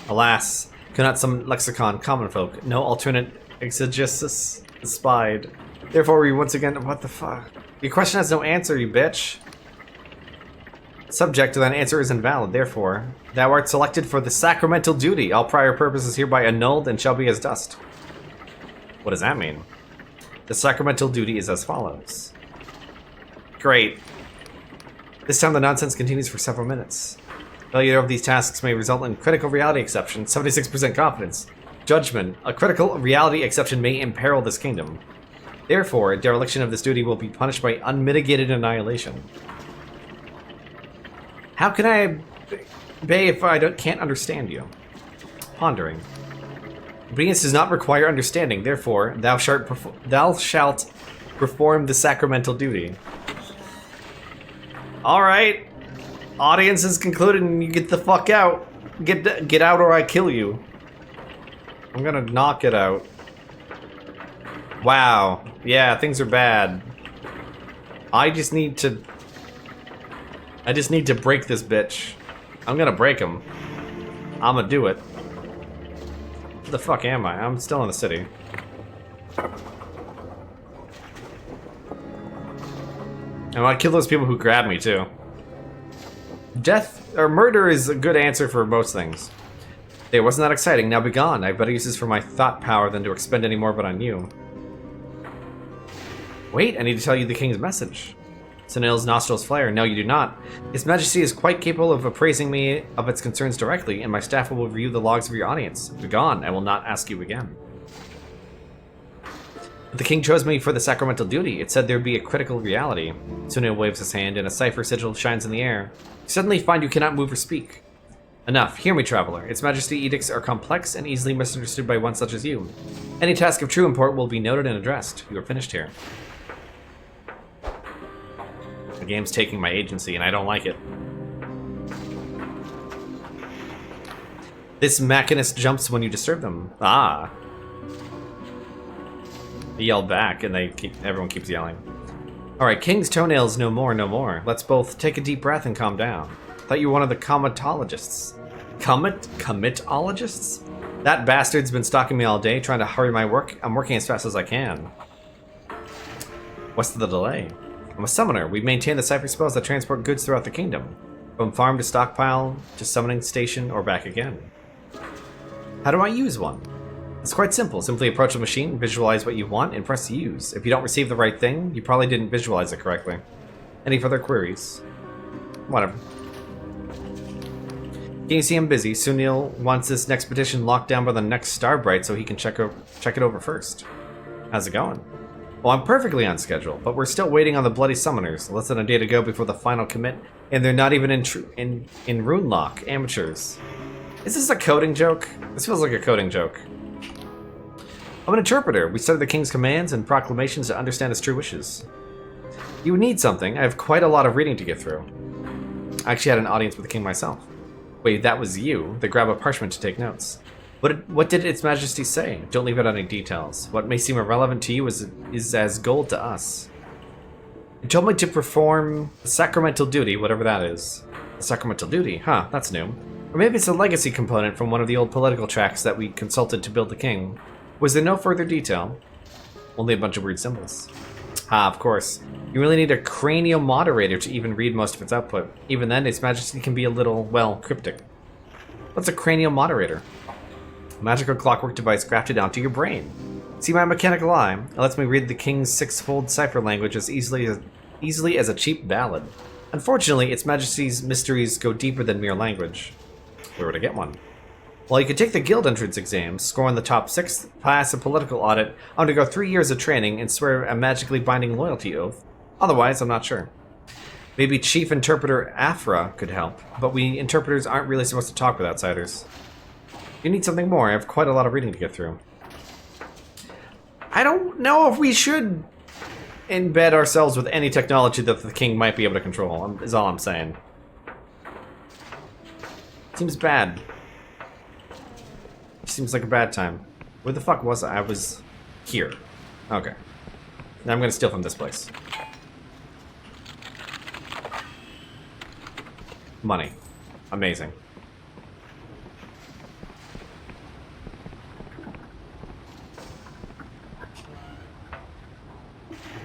Alas, cannot summon lexicon common folk. No alternate exegesis spied. Therefore, we once again, what the fuck? Your question has no answer, you bitch. Subject to thine answer is invalid. Therefore, thou art selected for the sacramental duty. All prior purposes hereby annulled and shall be as dust. What does that mean? The sacramental duty is as follows. Great. This time the nonsense continues for several minutes. Failure of these tasks may result in critical reality exception, 76% confidence. Judgment. A critical reality exception may imperil this kingdom. Therefore, dereliction of this duty will be punished by unmitigated annihilation. How can I obey if I can't understand you? Pondering. Obedience does not require understanding, therefore, thou shalt perform the sacramental duty. Alright. Audience is concluded and you get the fuck out. Get out or I kill you. I'm gonna knock it out. Wow. Yeah, things are bad. I just need to break this bitch. I'm gonna break him. I'm gonna do it. Where the fuck am I? I'm still in the city. And I kill those people who grab me too. Death or murder is a good answer for most things. Hey, wasn't that exciting? Now be gone. I have better uses for my thought power than to expend any more of it on you. Wait, I need to tell you the king's message. Sunil's nostrils flare. No, you do not. His Majesty is quite capable of appraising me of its concerns directly, and my staff will review the logs of your audience. Begone, I will not ask you again. But the king chose me for the sacramental duty. It said there would be a critical reality. Sunil waves his hand, and a cipher sigil shines in the air. You suddenly find you cannot move or speak. Enough. Hear me, traveler. Its Majesty edicts are complex and easily misunderstood by one such as you. Any task of true import will be noted and addressed. You are finished here. The game's taking my agency, and I don't like it. This machinist jumps when you disturb them. Ah. They yell back, and everyone keeps yelling. Alright, King's toenails no more, no more. Let's both take a deep breath and calm down. Thought you were one of the cometologists. Cometologists? That bastard's been stalking me all day, trying to hurry my work. I'm working as fast as I can. What's the delay? I'm a summoner. We maintain the cipher spells that transport goods throughout the kingdom. From farm to stockpile, to summoning station, or back again. How do I use one? It's quite simple. Simply approach the machine, visualize what you want, and press use. If you don't receive the right thing, you probably didn't visualize it correctly. Any further queries? Whatever. Can you see I'm busy? Sunil wants this next petition locked down by the next Starbright so he can check it over first. How's it going? Well, I'm perfectly on schedule, but we're still waiting on the bloody summoners. Less than a day to go before the final commit, and they're not even in rune lock. Amateurs. Is this a coding joke? This feels like a coding joke. I'm an interpreter. We study the king's commands and proclamations to understand his true wishes. You need something. I have quite a lot of reading to get through. I actually had an audience with the king myself. Wait, that was you? They grab a parchment to take notes. What did Its Majesty say? Don't leave out any details. What may seem irrelevant to you is as gold to us. It told me to perform a sacramental duty, whatever that is. A sacramental duty? Huh, that's new. Or maybe it's a legacy component from one of the old political tracts that we consulted to build the king. Was there no further detail? Only a bunch of weird symbols. Ah, of course. You really need a cranial moderator to even read most of its output. Even then, Its Majesty can be a little, well, cryptic. What's a cranial moderator? A magical clockwork device grafted onto your brain. See my mechanical eye? It lets me read the king's six-fold cipher language as easily as a cheap ballad. Unfortunately, Its Majesty's mysteries go deeper than mere language. Where would I get one? Well, you could take the guild entrance exams, score in the top 6, pass a political audit, undergo 3 years of training, and swear a magically binding loyalty oath. Otherwise, I'm not sure. Maybe Chief Interpreter Afra could help, but we interpreters aren't really supposed to talk with outsiders. You need something more. I have quite a lot of reading to get through. I don't know if we should embed ourselves with any technology that the king might be able to control, is all I'm saying. Seems bad. Seems like a bad time. Where the fuck was I? I was here. Okay. Now I'm gonna steal from this place. Money. Amazing.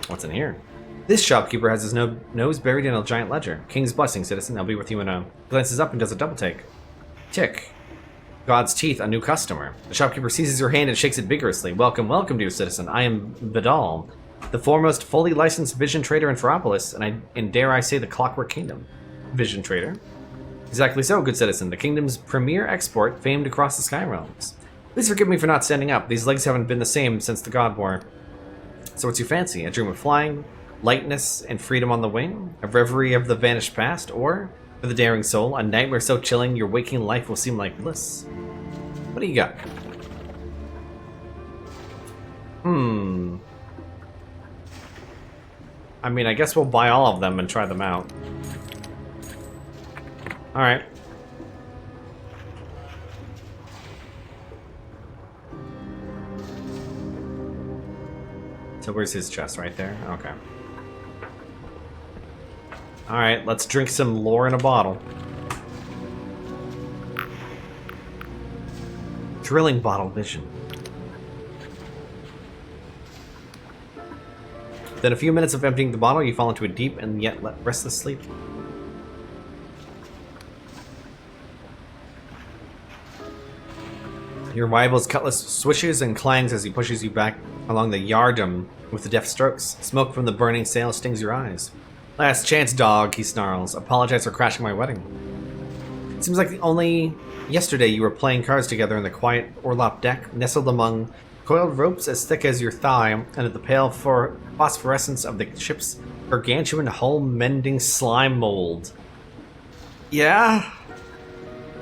What's in here? This shopkeeper has his nose buried in a giant ledger. King's blessing, citizen. I'll be with you in a... Glances up and does a double take. Tick. God's teeth, a new customer. The shopkeeper seizes your hand and shakes it vigorously. Welcome, welcome, dear citizen. I am Vidal, the foremost fully licensed vision trader in Ferropolis, and dare I say the Clockwork Kingdom. Vision trader? Exactly so, good citizen. The kingdom's premier export, famed across the sky realms. Please forgive me for not standing up. These legs haven't been the same since the God War. So what's your fancy? A dream of flying, lightness, and freedom on the wing? A reverie of the vanished past? Or, for the daring soul, a nightmare so chilling your waking life will seem like bliss? What do you got? I mean, I guess we'll buy all of them and try them out. Alright. So where's his chest? Right there? Okay. Alright, let's drink some lore in a bottle. Thrilling bottle vision. Then a few minutes of emptying the bottle, you fall into a deep and yet restless sleep. Your rival's cutlass swishes and clangs as he pushes you back along the yardum with the deft strokes. Smoke from the burning sail stings your eyes. Last chance, dog, he snarls. Apologize for crashing my wedding. It seems like only yesterday you were playing cards together in the quiet Orlop deck, nestled among coiled ropes as thick as your thigh, and at the pale phosphorescence of the ship's gargantuan hull-mending slime mold. Yeah?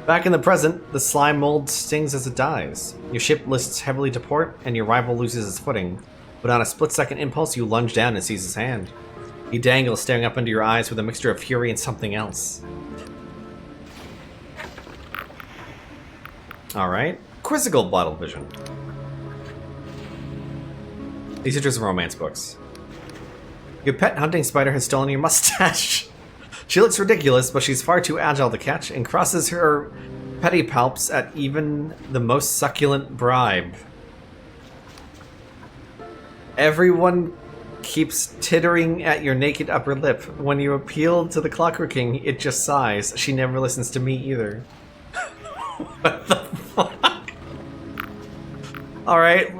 Back in the present, the slime mold stings as it dies. Your ship lists heavily to port, and your rival loses his footing. But on a split-second impulse, you lunge down and seize his hand. He dangles, staring up into your eyes with a mixture of fury and something else. Alright. Quizzical bottle vision. These are just romance books. Your pet hunting spider has stolen your mustache. She looks ridiculous, but she's far too agile to catch and crosses her pedipalps at even the most succulent bribe. Everyone keeps tittering at your naked upper lip. When you appeal to the Clockwork King, it just sighs. She never listens to me either. What the fuck? Alright.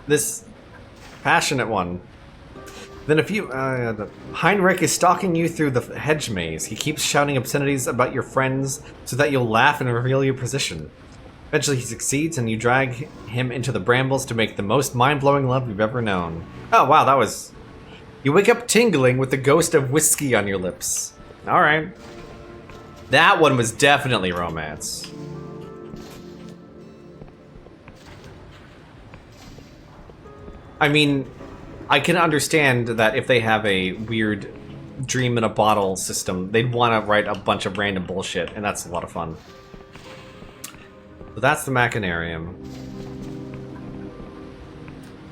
This passionate one. Then a few... Heinrich is stalking you through the hedge maze. He keeps shouting obscenities about your friends so that you'll laugh and reveal your position. Eventually he succeeds and you drag him into the brambles to make the most mind-blowing love you've ever known. Oh wow, that was... You wake up tingling with the ghost of whiskey on your lips. Alright. That one was definitely romance. I mean, I can understand that if they have a weird dream in a bottle system, they'd want to write a bunch of random bullshit, and that's a lot of fun. So that's the Machinarium.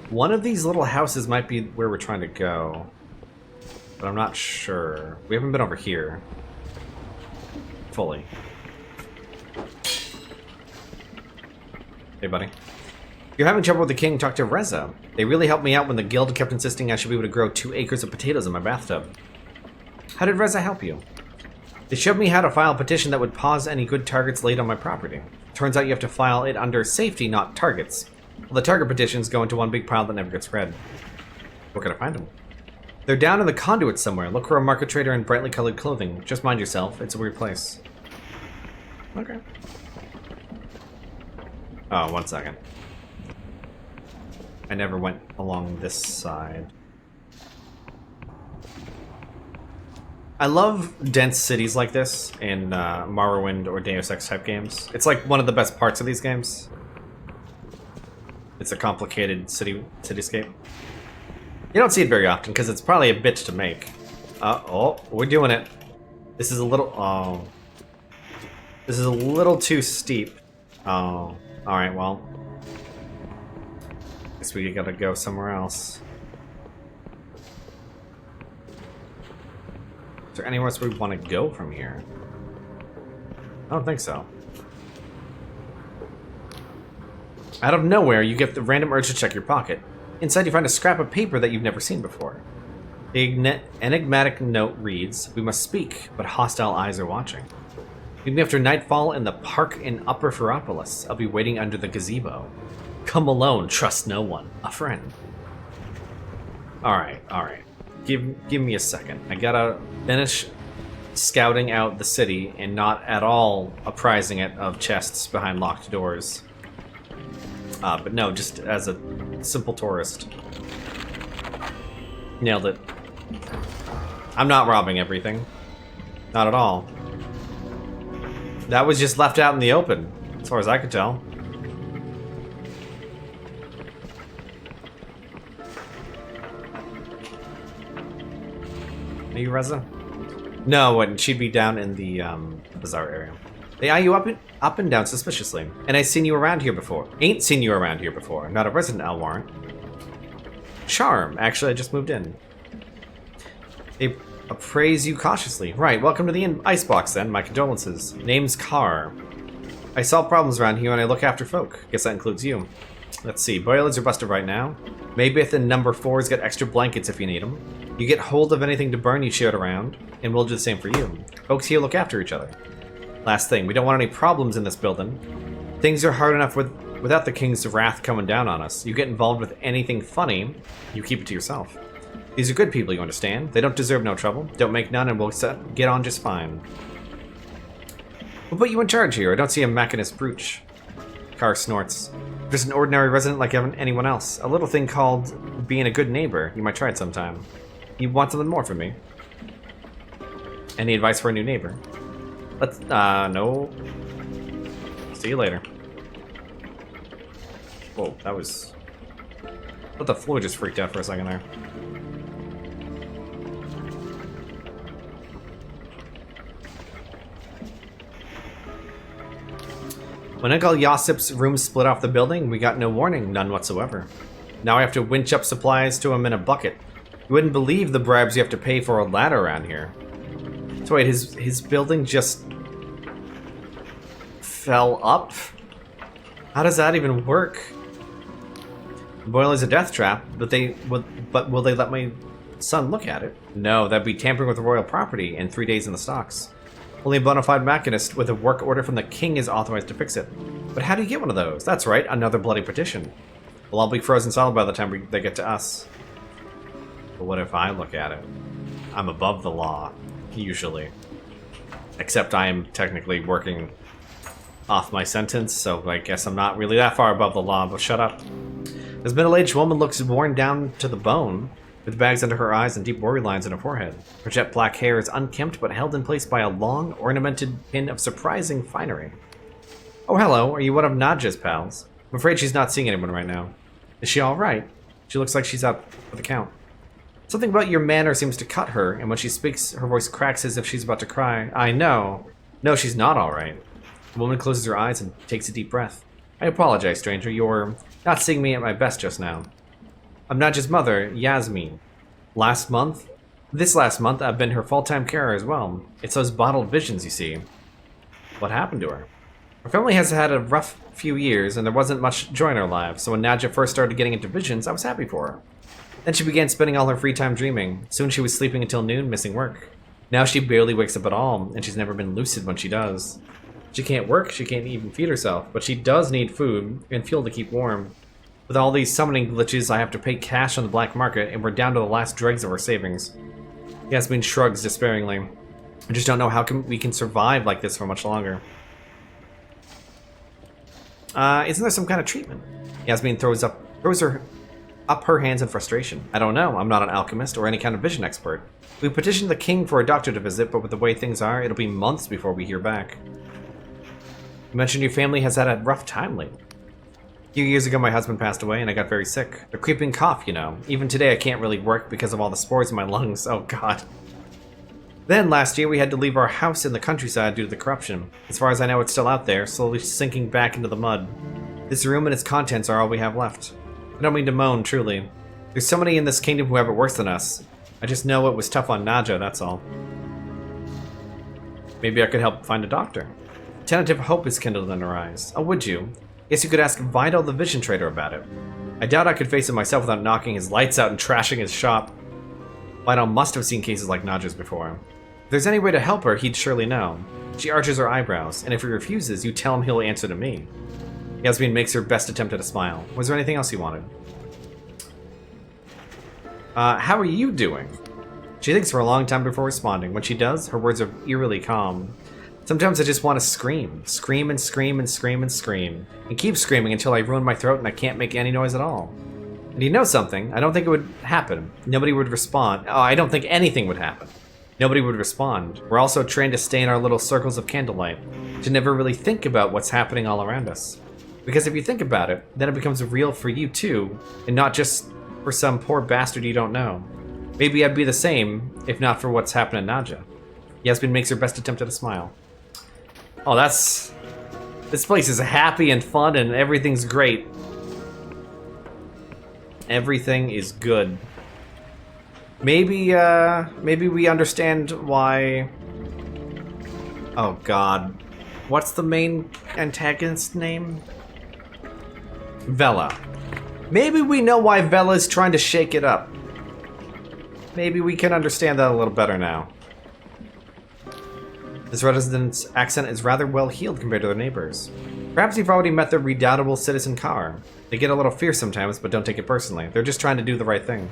One of these little houses might be where we're trying to go, but I'm not sure. We haven't been over here fully. Hey, buddy. If you're having trouble with the king, talk to Reza. They really helped me out when the guild kept insisting I should be able to grow 2 acres of potatoes in my bathtub. How did Reza help you? They showed me how to file a petition that would pause any good targets laid on my property. Turns out you have to file it under safety, not targets. Well, the target petitions go into one big pile that never gets read. Where can I find them? They're down in the conduit somewhere. Look for a market trader in brightly colored clothing. Just mind yourself. It's a weird place. Okay. Oh, 1 second. I never went along this side. I love dense cities like this in Morrowind or Deus Ex type games. It's like one of the best parts of these games. It's a complicated cityscape. You don't see it very often because it's probably a bitch to make. Oh, we're doing it. This is a little... Oh. This is a little too steep. Oh. Alright, well... Guess we gotta go somewhere else. Is there anywhere else we want to go from here? I don't think so. Out of nowhere, you get the random urge to check your pocket. Inside, you find a scrap of paper that you've never seen before. The enigmatic note reads, "We must speak, but hostile eyes are watching. Meet me after nightfall in the park in Upper Ferropolis. I'll be waiting under the gazebo. Come alone, trust no one. A friend." Alright, alright. Give me a second. I gotta finish scouting out the city and not at all apprising it of chests behind locked doors. But no, just as a simple tourist. Nailed it. I'm not robbing everything. Not at all. That was just left out in the open, as far as I could tell. Are you Reza? No, and she'd be down in the bazaar area. They eye you up and down suspiciously. And I've seen you around here before. Ain't seen you around here before. Not a resident, I'll warrant. Charm. Actually, I just moved in. They appraise you cautiously. Right, welcome to the icebox then. My condolences. Name's Carr. I solve problems around here and I look after folk. Guess that includes you. Let's see. Boilers are busted right now. Maybeth and number 4's got extra blankets if you need them. You get hold of anything to burn, you share it around. And we'll do the same for you. Folks here look after each other. Last thing, we don't want any problems in this building. Things are hard enough without the king's wrath coming down on us. You get involved with anything funny, you keep it to yourself. These are good people, you understand? They don't deserve no trouble. Don't make none and we'll get on just fine. We'll put you in charge here. I don't see a machinist brooch. Carr snorts. Just an ordinary resident like anyone else. A little thing called being a good neighbor. You might try it sometime. You want something more from me? Any advice for a new neighbor? Let's, no. See you later. Whoa, that was... I thought the floor just freaked out for a second there. When Uncle Yosip's room split off the building, we got no warning, none whatsoever. Now I have to winch up supplies to him in a bucket. You wouldn't believe the bribes you have to pay for a ladder around here. So wait, his building just fell up? How does that even work? The boiler's a death trap, but will they let my son look at it? No, that'd be tampering with royal property and 3 days in the stocks. Only a bona fide machinist with a work order from the king is authorized to fix it. But how do you get one of those? That's right, another bloody petition. Well, I'll be frozen solid by the time they get to us. But what if I look at it? I'm above the law, usually. Except I am technically working off my sentence, so I guess I'm not really that far above the law, but shut up. This middle-aged woman looks worn down to the bone, with bags under her eyes and deep worry lines in her forehead. Her jet black hair is unkempt but held in place by a long, ornamented pin of surprising finery. Oh, hello. Are you one of Nadja's pals? I'm afraid she's not seeing anyone right now. Is she alright? She looks like she's out for the count. Something about your manner seems to cut her, and when she speaks, her voice cracks as if she's about to cry. I know. No, she's not alright. The woman closes her eyes and takes a deep breath. I apologize, stranger. You're not seeing me at my best just now. I'm Nadja's mother, Yasmin. This last month, I've been her full-time carer as well. It's those bottled visions, you see. What happened to her? Her family has had a rough few years, and there wasn't much joy in her life, so when Nadja first started getting into visions, I was happy for her. Then she began spending all her free time dreaming. Soon she was sleeping until noon, missing work. Now she barely wakes up at all, and she's never been lucid when she does. She can't work, she can't even feed herself, but she does need food and fuel to keep warm. With all these summoning glitches, I have to pay cash on the black market, and we're down to the last dregs of our savings. Yasmin shrugs despairingly. I just don't know how we can survive like this for much longer. Isn't there some kind of treatment? Yasmin throws her hands in frustration. I don't know. I'm not an alchemist or any kind of vision expert. We petitioned the king for a doctor to visit, but with the way things are, it'll be months before we hear back. You mentioned your family has had a rough time lately. A few years ago, my husband passed away, and I got very sick. A creeping cough, you know. Even today, I can't really work because of all the spores in my lungs. Oh, God. Then, last year, we had to leave our house in the countryside due to the corruption. As far as I know, it's still out there, slowly sinking back into the mud. This room and its contents are all we have left. I don't mean to moan, truly. There's so many in this kingdom who have it worse than us. I just know it was tough on Nadja, that's all. Maybe I could help find a doctor. Tentative hope is kindled in her eyes. Oh, would you? Guess you could ask Vidal the Vision Trader about it. I doubt I could face it myself without knocking his lights out and trashing his shop. Vidal must have seen cases like Nadja's before. If there's any way to help her, he'd surely know. She arches her eyebrows, and if he refuses, you tell him he'll answer to me. Yasmin makes her best attempt at a smile. Was there anything else you wanted? How are you doing? She thinks for a long time before responding. When she does, her words are eerily calm. Sometimes I just want to scream. Scream and scream and scream and scream. And keep screaming until I ruin my throat and I can't make any noise at all. And you know something? I don't think it would happen. Nobody would respond. Oh, I don't think anything would happen. Nobody would respond. We're also trained to stay in our little circles of candlelight. To never really think about what's happening all around us. Because if you think about it, then it becomes real for you too. And not just for some poor bastard you don't know. Maybe I'd be the same, if not for what's happened to Nadja. Yasmin makes her best attempt at a smile. Oh, this place is happy and fun and everything's great. Everything is good. Maybe we understand why... Oh, God. What's the main antagonist's name? Vela. Maybe we know why Vela's trying to shake it up. Maybe we can understand that a little better now. This resident's accent is rather well heeled compared to their neighbors. Perhaps you've already met the redoubtable Citizen Carr. They get a little fierce sometimes, but don't take it personally. They're just trying to do the right thing.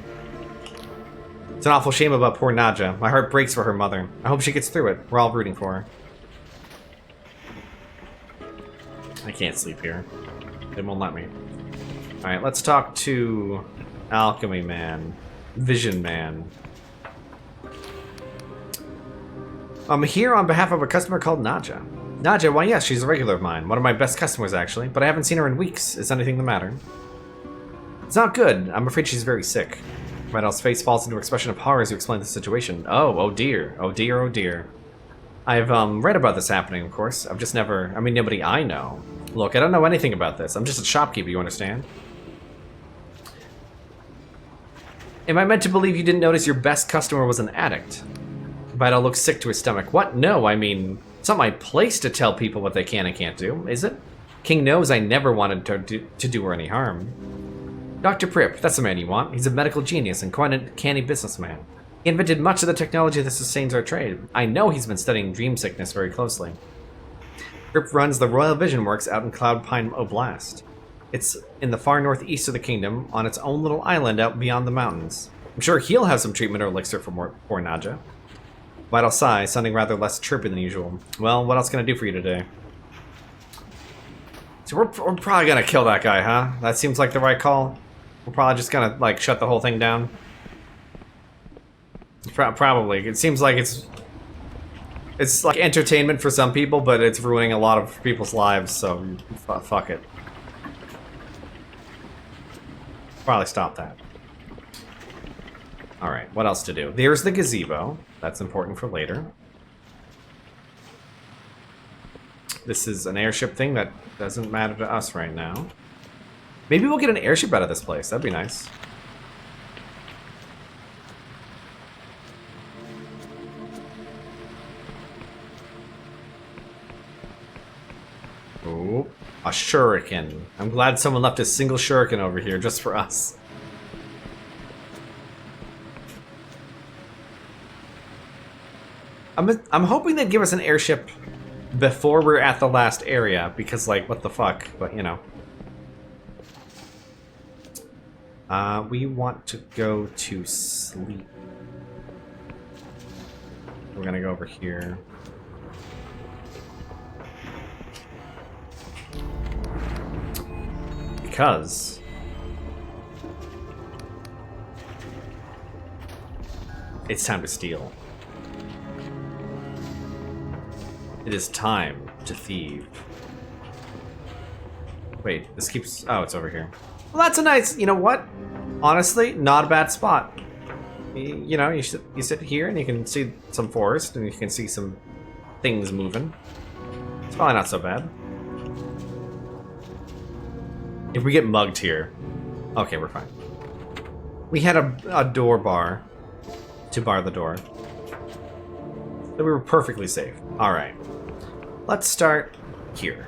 It's an awful shame about poor Nadja. My heart breaks for her mother. I hope she gets through it. We're all rooting for her. I can't sleep here. They won't let me. Alright, let's talk to Alchemy Man. Vision Man. I'm here on behalf of a customer called Nadja. Nadja, why yes, she's a regular of mine. One of my best customers, actually. But I haven't seen her in weeks. Is anything the matter? It's not good. I'm afraid she's very sick. Vidal's face falls into an expression of horror as you explain the situation. Oh dear. Oh dear, oh dear. I've read about this happening, of course. I've just never... I mean, nobody I know. Look, I don't know anything about this. I'm just a shopkeeper, you understand? Am I meant to believe you didn't notice your best customer was an addict? Vidal looks sick to his stomach. What? No, I mean, it's not my place to tell people what they can and can't do, is it? King knows I never wanted to do her any harm. Dr. Prip, that's the man you want. He's a medical genius and quite a canny businessman. He invented much of the technology that sustains our trade. I know he's been studying dream sickness very closely. Grip runs the Royal Vision Works out in Cloudpine Oblast. It's in the far northeast of the kingdom, on its own little island out beyond the mountains. I'm sure he'll have some treatment or elixir for poor Nadja. Vital sigh, sounding rather less chirpy than usual. Well, what else can I do for you today? So we're probably gonna kill that guy, huh? That seems like the right call. We're probably just gonna, like, shut the whole thing down. Probably. It seems like it's like entertainment for some people, but it's ruining a lot of people's lives, so fuck it. Probably stop that. Alright, what else to do? There's the gazebo. That's important for later. This is an airship thing that doesn't matter to us right now. Maybe we'll get an airship out of this place. That'd be nice. Oh, a shuriken. I'm glad someone left a single shuriken over here just for us. I'm hoping they'd give us an airship before we're at the last area, because, like, what the fuck, but, you know. We want to go to sleep. We're gonna go over here. Because it's time to steal. It is time to thieve. Wait, this keeps... Oh, it's over here. Well, that's a nice... You know what? Honestly, not a bad spot. You know, you sit here and you can see some forest and you can see some things moving. It's probably not so bad. If we get mugged here... Okay, we're fine. We had a door bar to bar the door. So we were perfectly safe. Alright. Let's start here.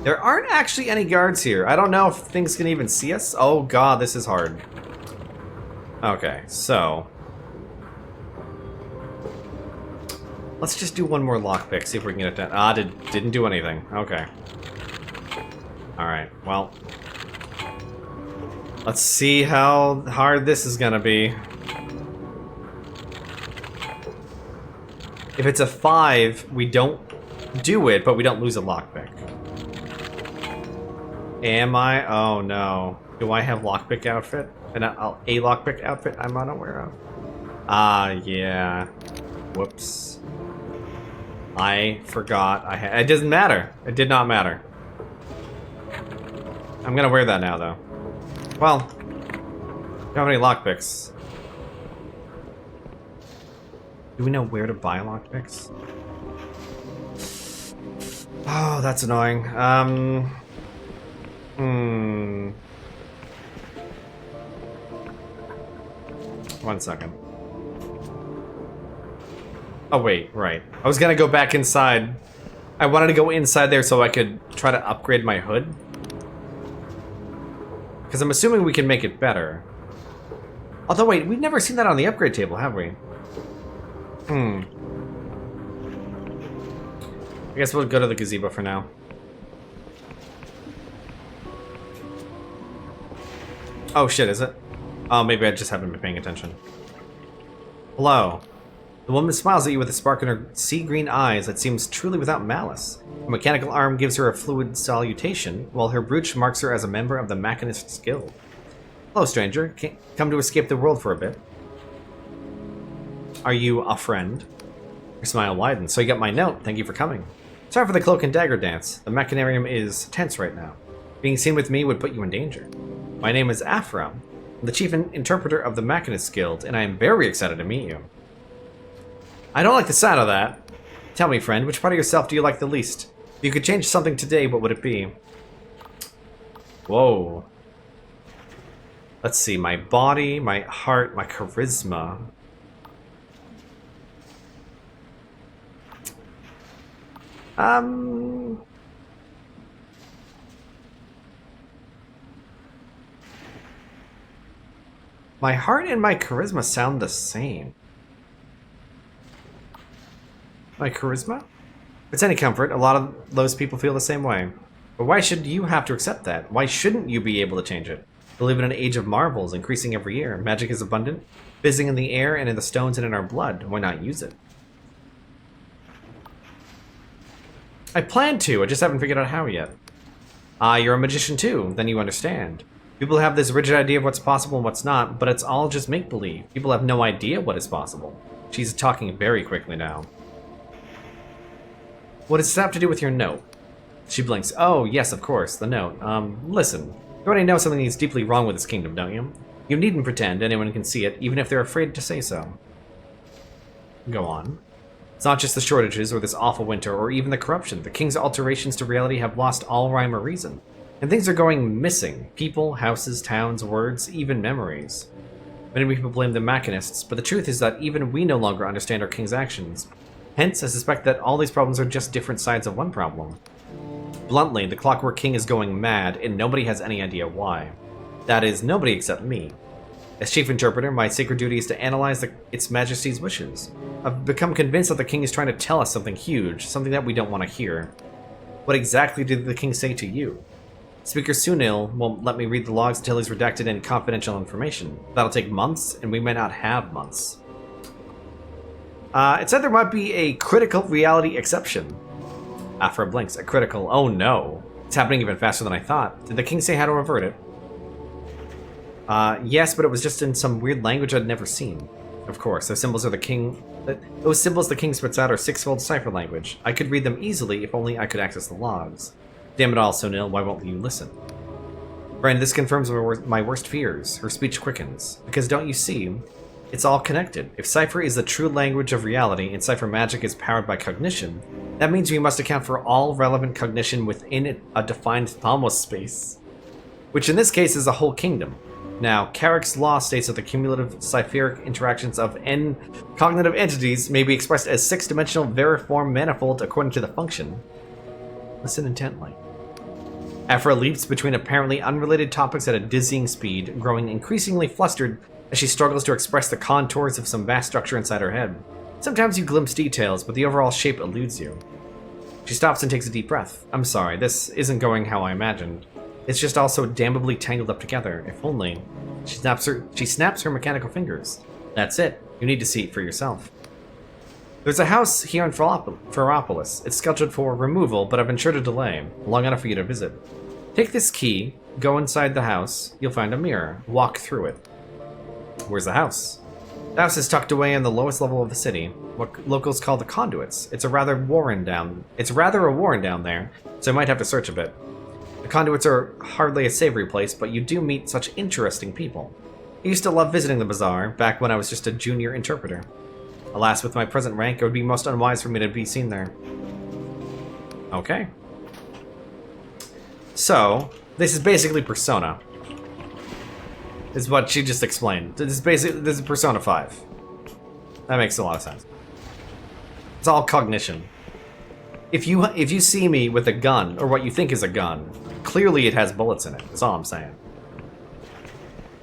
There aren't actually any guards here. I don't know if things can even see us. Oh god, this is hard. Okay, so... let's just do one more lockpick, see if we can get it done. Ah, didn't do anything. Okay. Alright, well... let's see how hard this is gonna be. If it's a 5, we don't do it, but we don't lose a lockpick. Am I? Oh no. Do I have lockpick outfit? A lockpick outfit I'm unaware of? Ah, yeah. Whoops. I forgot. It doesn't matter. It did not matter. I'm gonna wear that now, though. Well, don't have any lockpicks. Do we know where to buy lockpicks? Oh, that's annoying. One second. Oh, wait, right. I was gonna go back inside. I wanted to go inside there so I could try to upgrade my hood. Because I'm assuming we can make it better. Although, wait, we've never seen that on the upgrade table, have we? I guess we'll go to the gazebo for now. Oh shit, is it? Oh, maybe I just haven't been paying attention. Hello. The woman smiles at you with a spark in her sea green eyes that seems truly without malice. Her mechanical arm gives her a fluid salutation, while her brooch marks her as a member of the Machinist's Guild. Hello, stranger. Come to escape the world for a bit. Are you a friend? Her smile widens. So you got my note. Thank you for coming. Sorry for the cloak and dagger dance. The Machinarium is tense right now. Being seen with me would put you in danger. My name is Afra. I'm the chief interpreter of the Machinist's Guild, and I am very excited to meet you. I don't like the sound of that. Tell me, friend, which part of yourself do you like the least? If you could change something today, what would it be? Whoa. Let's see, my body, my heart, my charisma. My heart and my charisma sound the same. My charisma? If it's any comfort, a lot of those people feel the same way. But why should you have to accept that? Why shouldn't you be able to change it? We live in an age of marvels, increasing every year. Magic is abundant, fizzing in the air and in the stones and in our blood. Why not use it? I plan to, I just haven't figured out how yet. Ah, you're a magician too, then you understand. People have this rigid idea of what's possible and what's not, but it's all just make-believe. People have no idea what is possible. She's talking very quickly now. What does this have to do with your note? She blinks. Oh, yes, of course, the note. Listen. You already know something is deeply wrong with this kingdom, don't you? You needn't pretend anyone can see it, even if they're afraid to say so. Go on. It's not just the shortages, or this awful winter, or even the corruption. The king's alterations to reality have lost all rhyme or reason. And things are going missing. People, houses, towns, words, even memories. Many people blame the machinists, but the truth is that even we no longer understand our king's actions. Hence, I suspect that all these problems are just different sides of one problem. Bluntly, the Clockwork King is going mad, and nobody has any idea why. That is, nobody except me. As Chief Interpreter, my sacred duty is to analyze its Majesty's wishes. I've become convinced that the King is trying to tell us something huge, something that we don't want to hear. What exactly did the King say to you? Speaker Sunil won't let me read the logs until he's redacted any confidential information. That'll take months, and we may not have months. It said there might be a critical reality exception. Afra blinks. A critical. Oh no. It's happening even faster than I thought. Did the king say how to avert it? Yes, but it was just in some weird language I'd never seen. Of course, those symbols are the king. Those symbols the king spits out are six-fold cipher language. I could read them easily if only I could access the logs. Damn it all, Sunil, why won't you listen? Friend, this confirms my worst fears. Her speech quickens. Because don't you see? It's all connected. If cipher is the true language of reality and cipher magic is powered by cognition, that means we must account for all relevant cognition within a defined thamos space. Which in this case is a whole kingdom. Now, Carrick's law states that the cumulative cipheric interactions of n cognitive entities may be expressed as six-dimensional veriform manifold according to the function. Listen intently. Afra leaps between apparently unrelated topics at a dizzying speed, growing increasingly flustered as she struggles to express the contours of some vast structure inside her head. Sometimes you glimpse details, but the overall shape eludes you. She stops and takes a deep breath. I'm sorry, this isn't going how I imagined. It's just all so damnably tangled up together. If only. She snaps her mechanical fingers. That's it. You need to see it for yourself. There's a house here in Ferropolis. It's scheduled for removal, but I've ensured a delay, long enough for you to visit. Take this key, go inside the house, you'll find a mirror. Walk through it. Where's the house? The house is tucked away in the lowest level of the city, what locals call the conduits. It's rather a warren down there, so I might have to search a bit. The conduits are hardly a savory place, but you do meet such interesting people. I used to love visiting the bazaar, back when I was just a junior interpreter. Alas, with my present rank, it would be most unwise for me to be seen there. Okay. So, this is basically Persona. Is what she just explained. This is Persona 5. That makes a lot of sense. It's all cognition. If you see me with a gun, or what you think is a gun, clearly it has bullets in it. That's all I'm saying.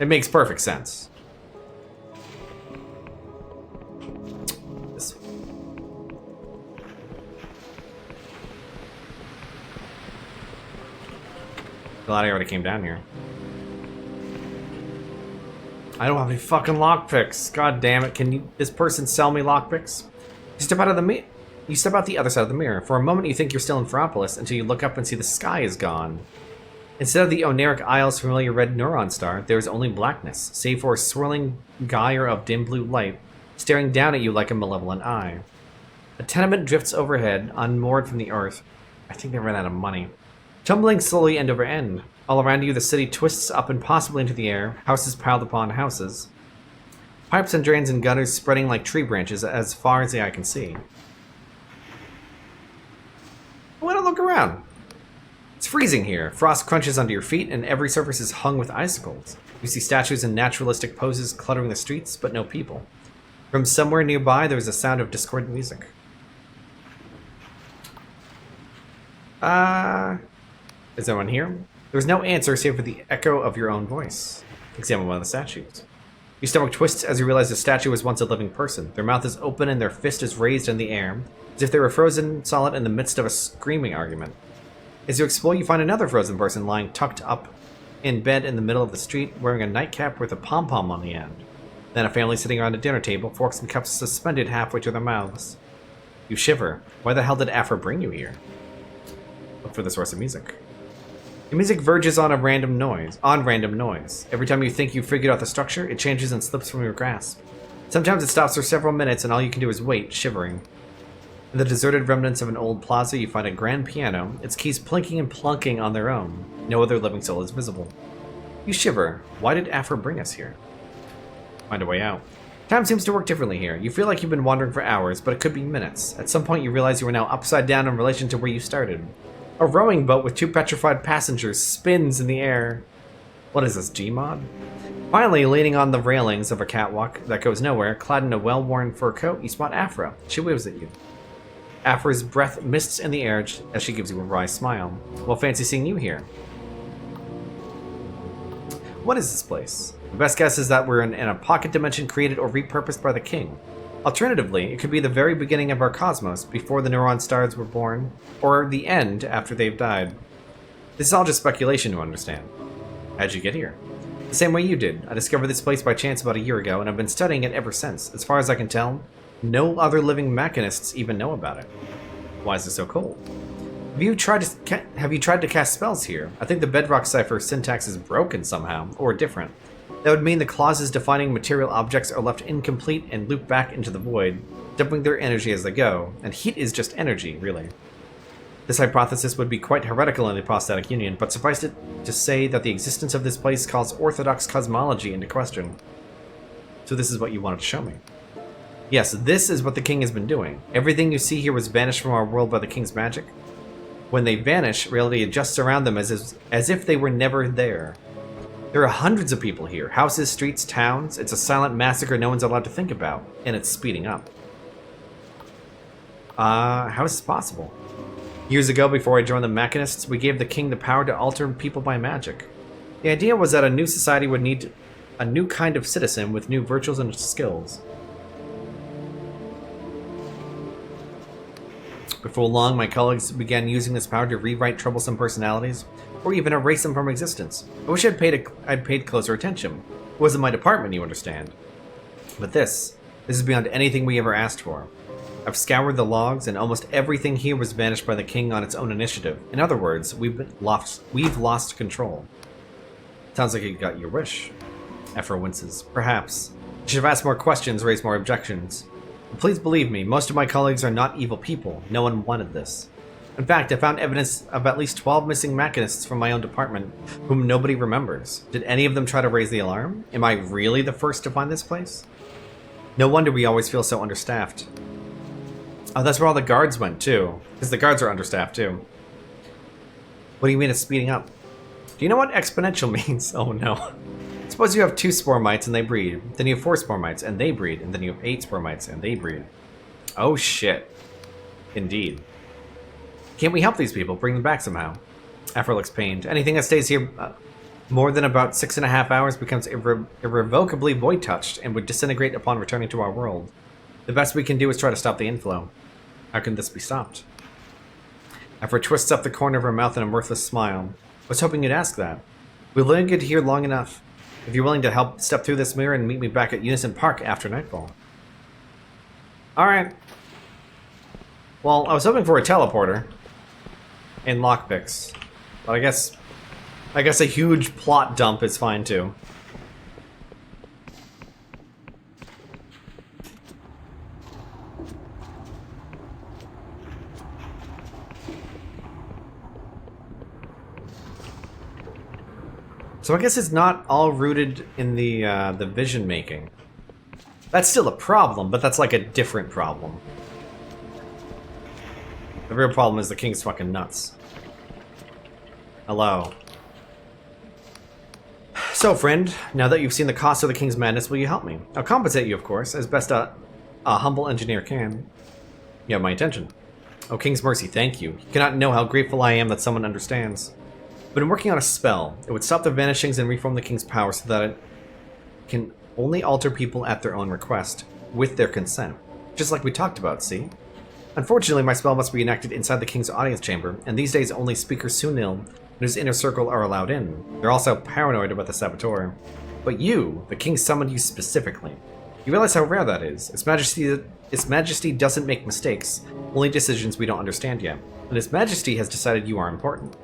It makes perfect sense. This way. Glad I already came down here. I don't have any fucking lockpicks. God damn it! Can this person sell me lockpicks? You step out the other side of the mirror. For a moment, you think you're still in Ferropolis until you look up and see the sky is gone. Instead of the Oneric Isle's familiar red neuron star, there is only blackness, save for a swirling gyre of dim blue light staring down at you like a malevolent eye. A tenement drifts overhead, unmoored from the earth. I think they ran out of money. Tumbling slowly end over end. All around you, the city twists up impossibly into the air, houses piled upon houses. Pipes and drains and gutters spreading like tree branches as far as the eye can see. I want to look around. It's freezing here. Frost crunches under your feet, and every surface is hung with icicles. You see statues in naturalistic poses cluttering the streets, but no people. From somewhere nearby, there is a sound of discordant music. Is anyone here? There is no answer save for the echo of your own voice. Examine one of the statues. Your stomach twists as you realize the statue was once a living person. Their mouth is open and their fist is raised in the air, as if they were frozen solid in the midst of a screaming argument. As you explore, you find another frozen person lying tucked up in bed in the middle of the street, wearing a nightcap with a pom-pom on the end. Then a family sitting around a dinner table, forks and cups suspended halfway to their mouths. You shiver. Why the hell did Afra bring you here? Look for the source of music. The music verges on random noise. Every time you think you've figured out the structure, it changes and slips from your grasp. Sometimes it stops for several minutes and all you can do is wait, shivering. In the deserted remnants of an old plaza, you find a grand piano, its keys plinking and plunking on their own. No other living soul is visible. You shiver. Why did Afra bring us here? Find a way out. Time seems to work differently here. You feel like you've been wandering for hours, but it could be minutes. At some point you realize you are now upside down in relation to where you started. A rowing boat with 2 petrified passengers spins in the air. What is this, Gmod? Finally, leaning on the railings of a catwalk that goes nowhere, clad in a well-worn fur coat, you spot Afra. She waves at you. Afra's breath mists in the air as she gives you a wry smile. Well, fancy seeing you here. What is this place? The best guess is that we're in a pocket dimension created or repurposed by the king. Alternatively, it could be the very beginning of our cosmos, before the neuron stars were born, or the end after they've died. This is all just speculation to understand. How'd you get here? The same way you did. I discovered this place by chance about a year ago, and I've been studying it ever since. As far as I can tell, no other living mechanists even know about it. Why is it so cold? Have you tried to cast spells here? I think the bedrock cipher syntax is broken somehow, or different. That would mean the clauses defining material objects are left incomplete and loop back into the void, dumping their energy as they go, and heat is just energy, really. This hypothesis would be quite heretical in the Prostatic Union, but suffice it to say that the existence of this place calls orthodox cosmology into question. So this is what you wanted to show me. Yes, this is what the king has been doing. Everything you see here was banished from our world by the king's magic. When they vanish, reality adjusts around them as if they were never there. There are hundreds of people here. Houses, streets, towns. It's a silent massacre no one's allowed to think about. And it's speeding up. How is this possible? Years ago, before I joined the Mechanists, we gave the king the power to alter people by magic. The idea was that a new society would need a new kind of citizen with new virtues and skills. Before long, my colleagues began using this power to rewrite troublesome personalities, or even erase them from existence. I wish I'd paid closer attention. It wasn't my department, you understand. But this is beyond anything we ever asked for. I've scoured the logs, and almost everything here was banished by the king on its own initiative. In other words, we've lost control. Sounds like you got your wish. Afra winces. Perhaps. You should have asked more questions, raised more objections. But please believe me, most of my colleagues are not evil people. No one wanted this. In fact, I found evidence of at least 12 missing mechanists from my own department, whom nobody remembers. Did any of them try to raise the alarm? Am I really the first to find this place? No wonder we always feel so understaffed. Oh, that's where all the guards went, too. Because the guards are understaffed, too. What do you mean it's speeding up? Do you know what exponential means? Oh, no. Suppose you have 2 spore mites and they breed. Then you have 4 spore mites and they breed. And then you have 8 spore mites and they breed. Oh, shit. Indeed. Can't we help these people? Bring them back somehow. Afra looks pained. Anything that stays here more than about 6.5 hours becomes irrevocably void-touched and would disintegrate upon returning to our world. The best we can do is try to stop the inflow. How can this be stopped? Afra twists up the corner of her mouth in a mirthless smile. I was hoping you'd ask that. We've lingered here long enough. If you're willing to help step through this mirror and meet me back at Unison Park after nightfall. Alright. Well, I was hoping for a teleporter. And lockpicks. But I guess a huge plot dump is fine too. So I guess it's not all rooted in the vision making. That's still a problem, but that's like a different problem. The real problem is the king's fucking nuts. Hello. So, friend, now that you've seen the cost of the king's madness, will you help me? I'll compensate you, of course, as best a humble engineer can. You have my attention. Oh, king's mercy, thank you. You cannot know how grateful I am that someone understands. I've been working on a spell. It would stop the vanishings and reform the king's power so that it can Only alter people at their own request, with their consent. Just like we talked about, see? Unfortunately, my spell must be enacted inside the king's audience chamber, and these days only Speaker Sunil and his inner circle are allowed in. They're also paranoid about the saboteur. But you, the king summoned you specifically. You realize how rare that is. His Majesty doesn't make mistakes, only decisions we don't understand yet. And His Majesty has decided you are important.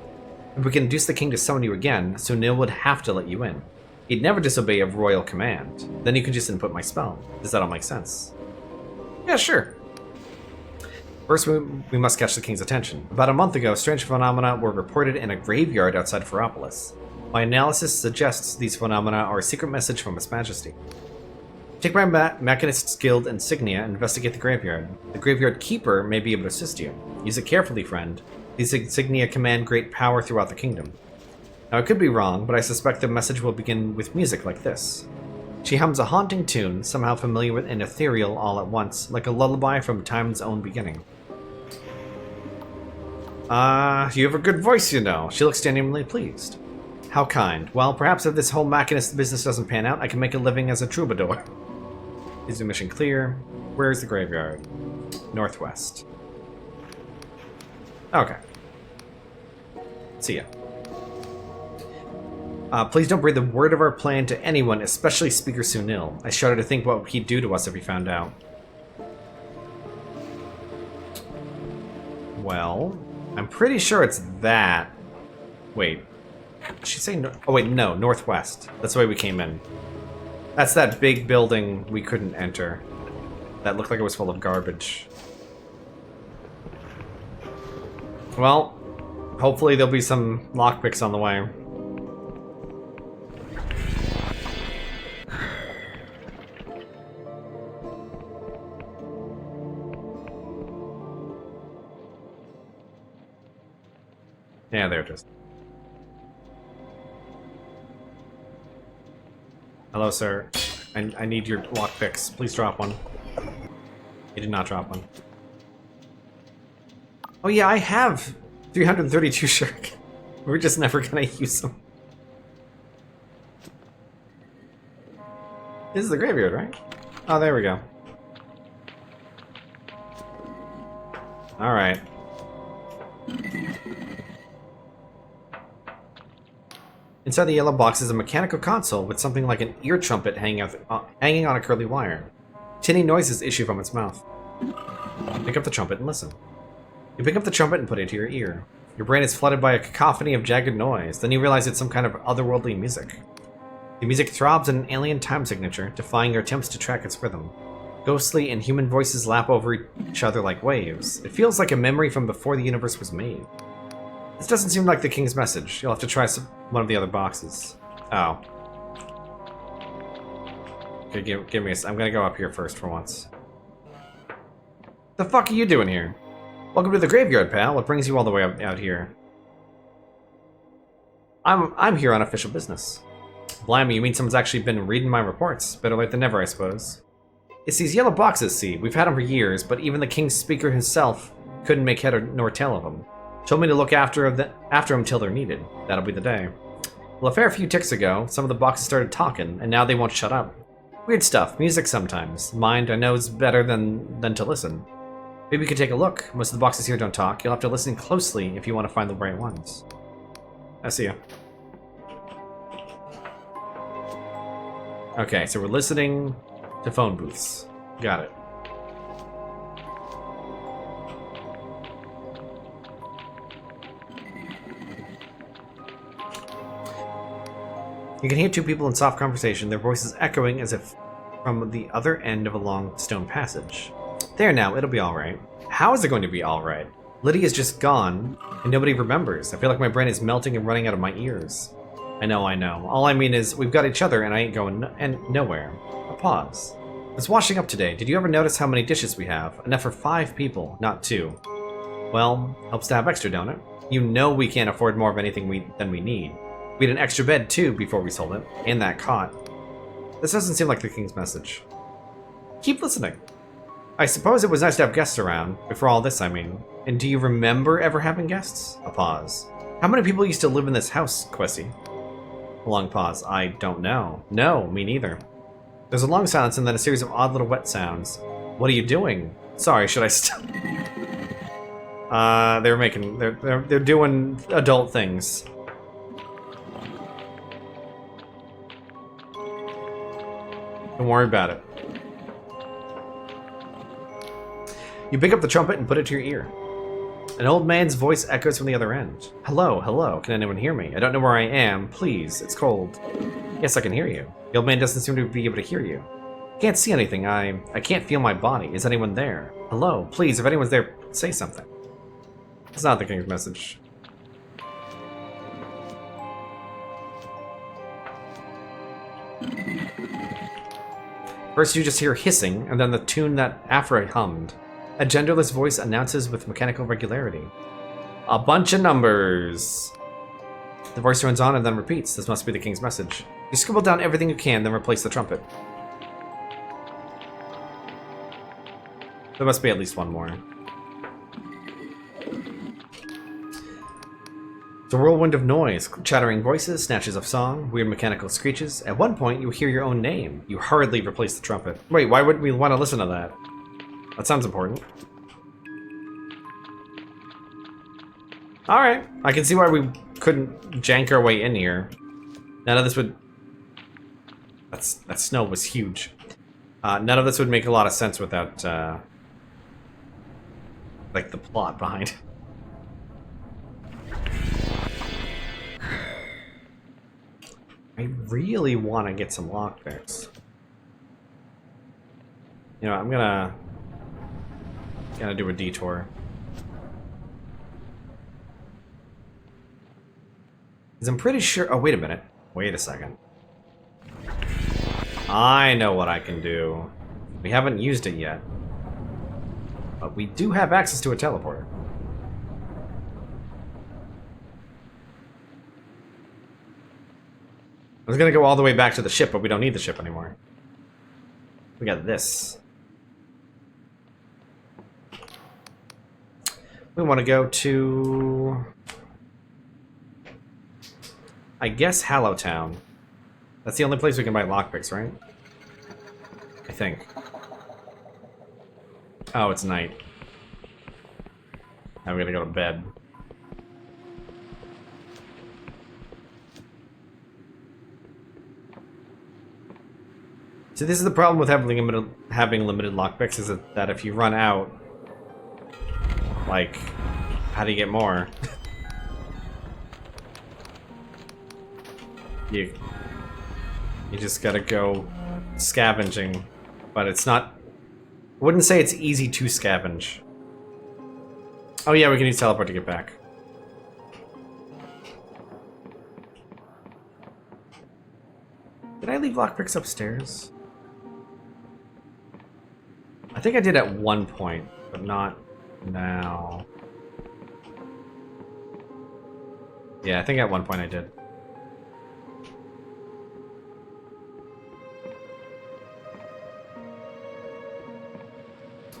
If we can induce the king to summon you again, Sunil would have to let you in. He'd never disobey a royal command. Then you can just input my spell. Does that all make sense? Yeah, sure. First, we must catch the king's attention. About a month ago, strange phenomena were reported in a graveyard outside Ferropolis. My analysis suggests these phenomena are a secret message from His Majesty. Take my Machinist's Guild insignia and investigate the graveyard. The graveyard keeper may be able to assist you. Use it carefully, friend. These insignia command great power throughout the kingdom. Now, I could be wrong, but I suspect the message will begin with music like this. She hums a haunting tune, somehow familiar and ethereal all at once, like a lullaby from time's own beginning. You have a good voice, you know. She looks genuinely pleased. How kind. Well, perhaps if this whole machinist business doesn't pan out, I can make a living as a troubadour. Is the mission clear? Where is the graveyard? Northwest. Okay. See ya. Please don't breathe a word of our plan to anyone, especially Speaker Sunil. I shudder to think what he'd do to us if he found out. Well, I'm pretty sure it's that. Wait. Did she say no? Oh wait, no, northwest. That's the way we came in. That's that big building we couldn't enter. That looked like it was full of garbage. Well, hopefully there'll be some lockpicks on the way. Yeah, there it is. Hello, sir. I need your lockpicks. Please drop one. You did not drop one. Oh yeah, I have 332 shuriken. We're just never gonna use them. This is the graveyard, right? Oh, there we go. Alright. Inside the yellow box is a mechanical console with something like an ear trumpet hanging on a curly wire. Tinny noises issue from its mouth. Pick up the trumpet and listen. You pick up the trumpet and put it to your ear. Your brain is flooded by a cacophony of jagged noise. Then you realize it's some kind of otherworldly music. The music throbs in an alien time signature, defying your attempts to track its rhythm. Ghostly and human voices lap over each other like waves. It feels like a memory from before the universe was made. This doesn't seem like the king's message. You'll have to try one of the other boxes. Oh. Okay, give me a... I'm gonna go up here first for once. The fuck are you doing here? Welcome to the graveyard, pal. What brings you all the way out here? I'm here on official business. Blimey, you mean someone's actually been reading my reports? Better late than never, I suppose. It's these yellow boxes, see. We've had them for years, but even the king's speaker himself couldn't make head nor tail of them. Told me to look after them till they're needed. That'll be the day. Well, a fair few ticks ago, some of the boxes started talking, and now they won't shut up. Weird stuff. Music sometimes. Mind, I know, is better than to listen. Maybe you could take a look. Most of the boxes here don't talk. You'll have to listen closely if you want to find the right ones. I see you. Okay, so we're listening to phone booths. Got it. You can hear two people in soft conversation, their voices echoing as if from the other end of a long stone passage. There now, it'll be alright. How is it going to be alright? Lydia's just gone, and nobody remembers. I feel like my brain is melting and running out of my ears. I know. All I mean is, we've got each other and I ain't going nowhere. A pause. I was washing up today. Did you ever notice how many dishes we have? Enough for 5 people, not 2. Well, helps to have extra, don't it? You know we can't afford more of anything than we need. We had an extra bed, too, before we sold it. And that cot. This doesn't seem like the king's message. Keep listening. I suppose it was nice to have guests around. Before all this, I mean. And do you remember ever having guests? A pause. How many people used to live in this house, Quessy? A long pause. I don't know. No, me neither. There's a long silence and then a series of odd little wet sounds. What are you doing? Sorry, should I stop? They're doing adult things. Don't worry about it. You pick up the trumpet and put it to your ear. An old man's voice echoes from the other end. Hello, hello, can anyone hear me? I don't know where I am. Please, it's cold. Yes, I can hear you. The old man doesn't seem to be able to hear you. I can't see anything. I can't feel my body. Is anyone there? Hello, please, if anyone's there, say something. It's not the king's message. First you just hear hissing, and then the tune that Afra hummed. A genderless voice announces with mechanical regularity. A bunch of numbers. The voice runs on and then repeats. This must be the king's message. You scribble down everything you can, then replace the trumpet. There must be at least one more. The whirlwind of noise, chattering voices, snatches of song, weird mechanical screeches. At one point, you hear your own name. You hurriedly replace the trumpet. Wait, why wouldn't we want to listen to that? That sounds important. Alright, I can see why we couldn't jank our way in here. None of this would... That snow was huge. None of this would make a lot of sense without, like, the plot behind it. I really want to get some lockpicks. You know, I'm gonna do a detour. Because I'm pretty sure... Oh, wait a minute. Wait a second. I know what I can do. We haven't used it yet. But we do have access to a teleporter. I was gonna go all the way back to the ship, but we don't need the ship anymore. We got this. We want to go to... I guess Hallowtown. That's the only place we can buy lockpicks, right? I think. Oh, it's night. Now we're gonna go to bed. So this is the problem with having limited lockpicks, is that if you run out, like, how do you get more? you just gotta go scavenging, but it's not... I wouldn't say it's easy to scavenge. Oh yeah, we can use teleport to get back. Did I leave lockpicks upstairs? I think I did at one point, but not now. Yeah, I think at one point I did.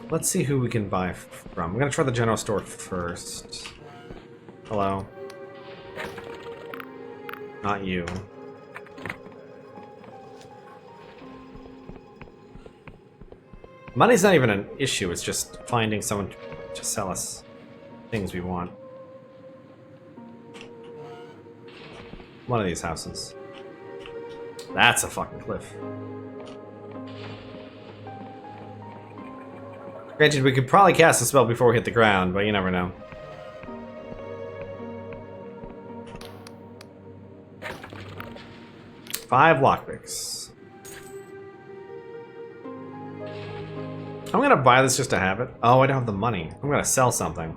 Let's see who we can buy from. I'm gonna try the general store first. Hello. Not you. Money's not even an issue, it's just finding someone to sell us things we want. One of these houses. That's a fucking cliff. Granted, we could probably cast a spell before we hit the ground, but you never know. Five lockpicks. I'm gonna buy this just to have it. Oh, I don't have the money. I'm gonna sell something.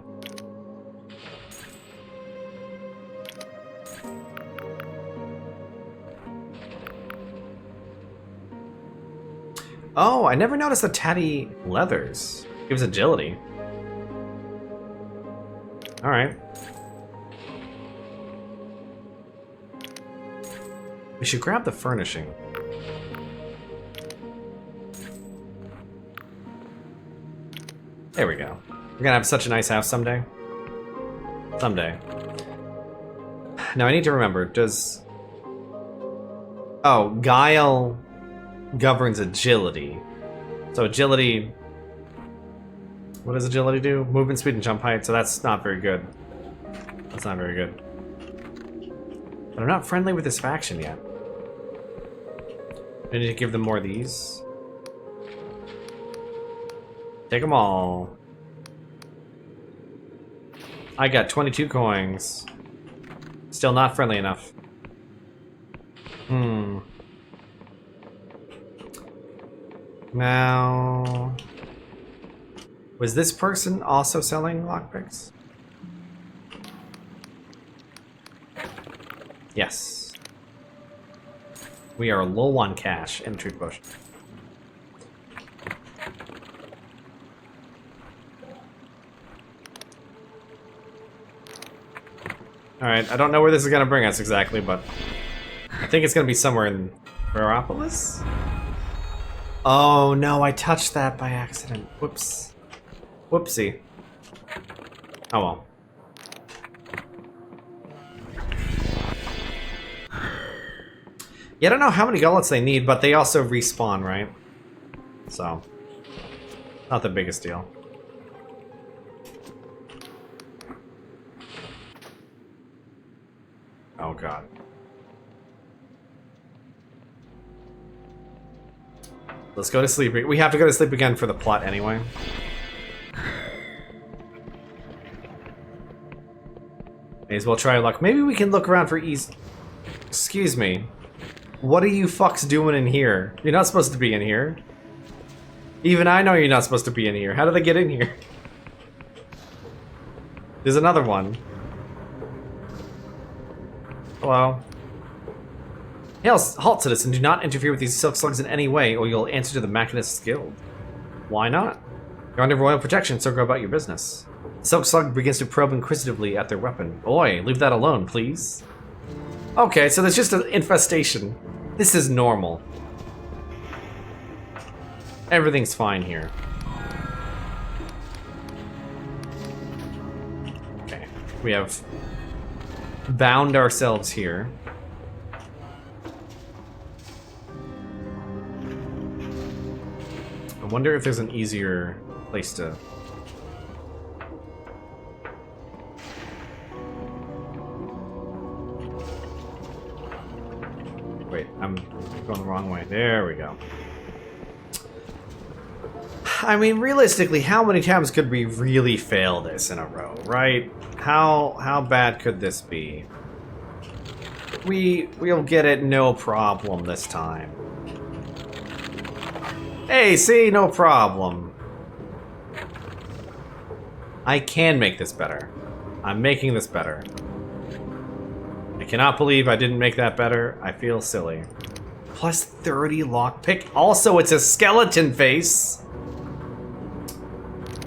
Oh, I never noticed the tatty leathers. Gives agility. Alright. We should grab the furnishing. There we go. We're gonna have such a nice house someday. Someday. Now I need to remember, does... Oh, Guile governs agility. So agility... What does agility do? Movement speed and jump height, so that's not very good. That's not very good. But I'm not friendly with this faction yet. I need to give them more of these. Take them all. I got 22 coins. Still not friendly enough. Now... Was this person also selling lockpicks? Yes. We are low on cash in the truth bush. Alright, I don't know where this is going to bring us exactly, but I think it's going to be somewhere in Veropolis? Oh no, I touched that by accident. Whoops. Whoopsie. Oh well. Yeah, I don't know how many gullets they need, but they also respawn, right? So, not the biggest deal. Oh god. Let's go to sleep. We have to go to sleep again for the plot anyway. May as well try luck. Maybe we can look around for ease. Excuse me. What are you fucks doing in here? You're not supposed to be in here. Even I know you're not supposed to be in here. How did they get in here? There's another one. Hello. Hail, halt, citizen. Do not interfere with these silk slugs in any way, or you'll answer to the Machinist's Guild. Why not? You're under royal protection, so go about your business. Silk slug begins to probe inquisitively at their weapon. Oi, leave that alone, please. Okay, so there's just an infestation. This is normal. Everything's fine here. Okay, we have bound ourselves here. I wonder if there's an easier place to... Wait, I'm going the wrong way. There we go. I mean, realistically, how many times could we really fail this in a row, right? How bad could this be? We'll get it no problem this time. Hey, see, no problem. I can make this better. I'm making this better. I cannot believe I didn't make that better. I feel silly. Plus 30 lockpick. Also, it's a skeleton face.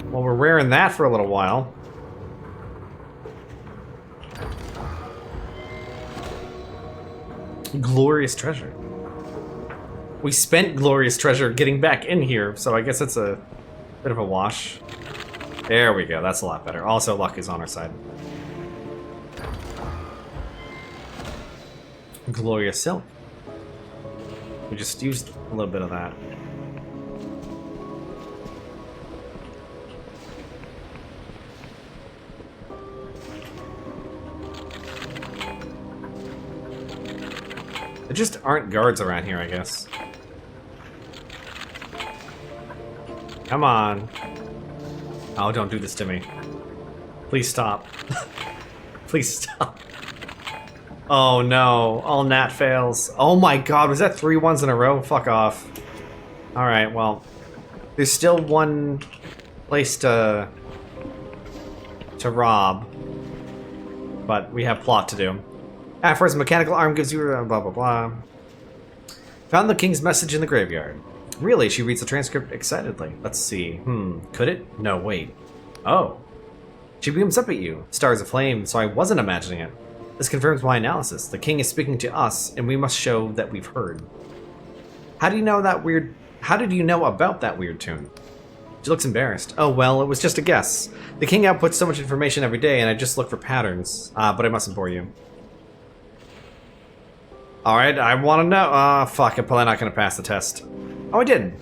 Well, we're wearing that for a little while. Glorious treasure. We spent glorious treasure getting back in here, so I guess it's a bit of a wash. There we go, that's a lot better. Also, luck is on our side. Glorious silk. We just used a little bit of that. There just aren't guards around here, I guess. Come on. Oh, don't do this to me. Please stop. Please stop. Oh no, all nat fails. Oh my god, was that 3 ones in a row? Fuck off. Alright, well. There's still one place to rob. But we have plot to do. Afra's mechanical arm gives you blah blah blah. Found the king's message in the graveyard. Really? She reads the transcript excitedly. Let's see. Could it? No, wait. Oh. She beams up at you. Stars aflame, so I wasn't imagining it. This confirms my analysis. The king is speaking to us, and we must show that we've heard. How do you know that weird... How did you know about that weird tune? She looks embarrassed. Oh, well, it was just a guess. The king outputs so much information every day, and I just look for patterns. But I mustn't bore you. Alright, I want to know. Fuck, I'm probably not going to pass the test. Oh, I did.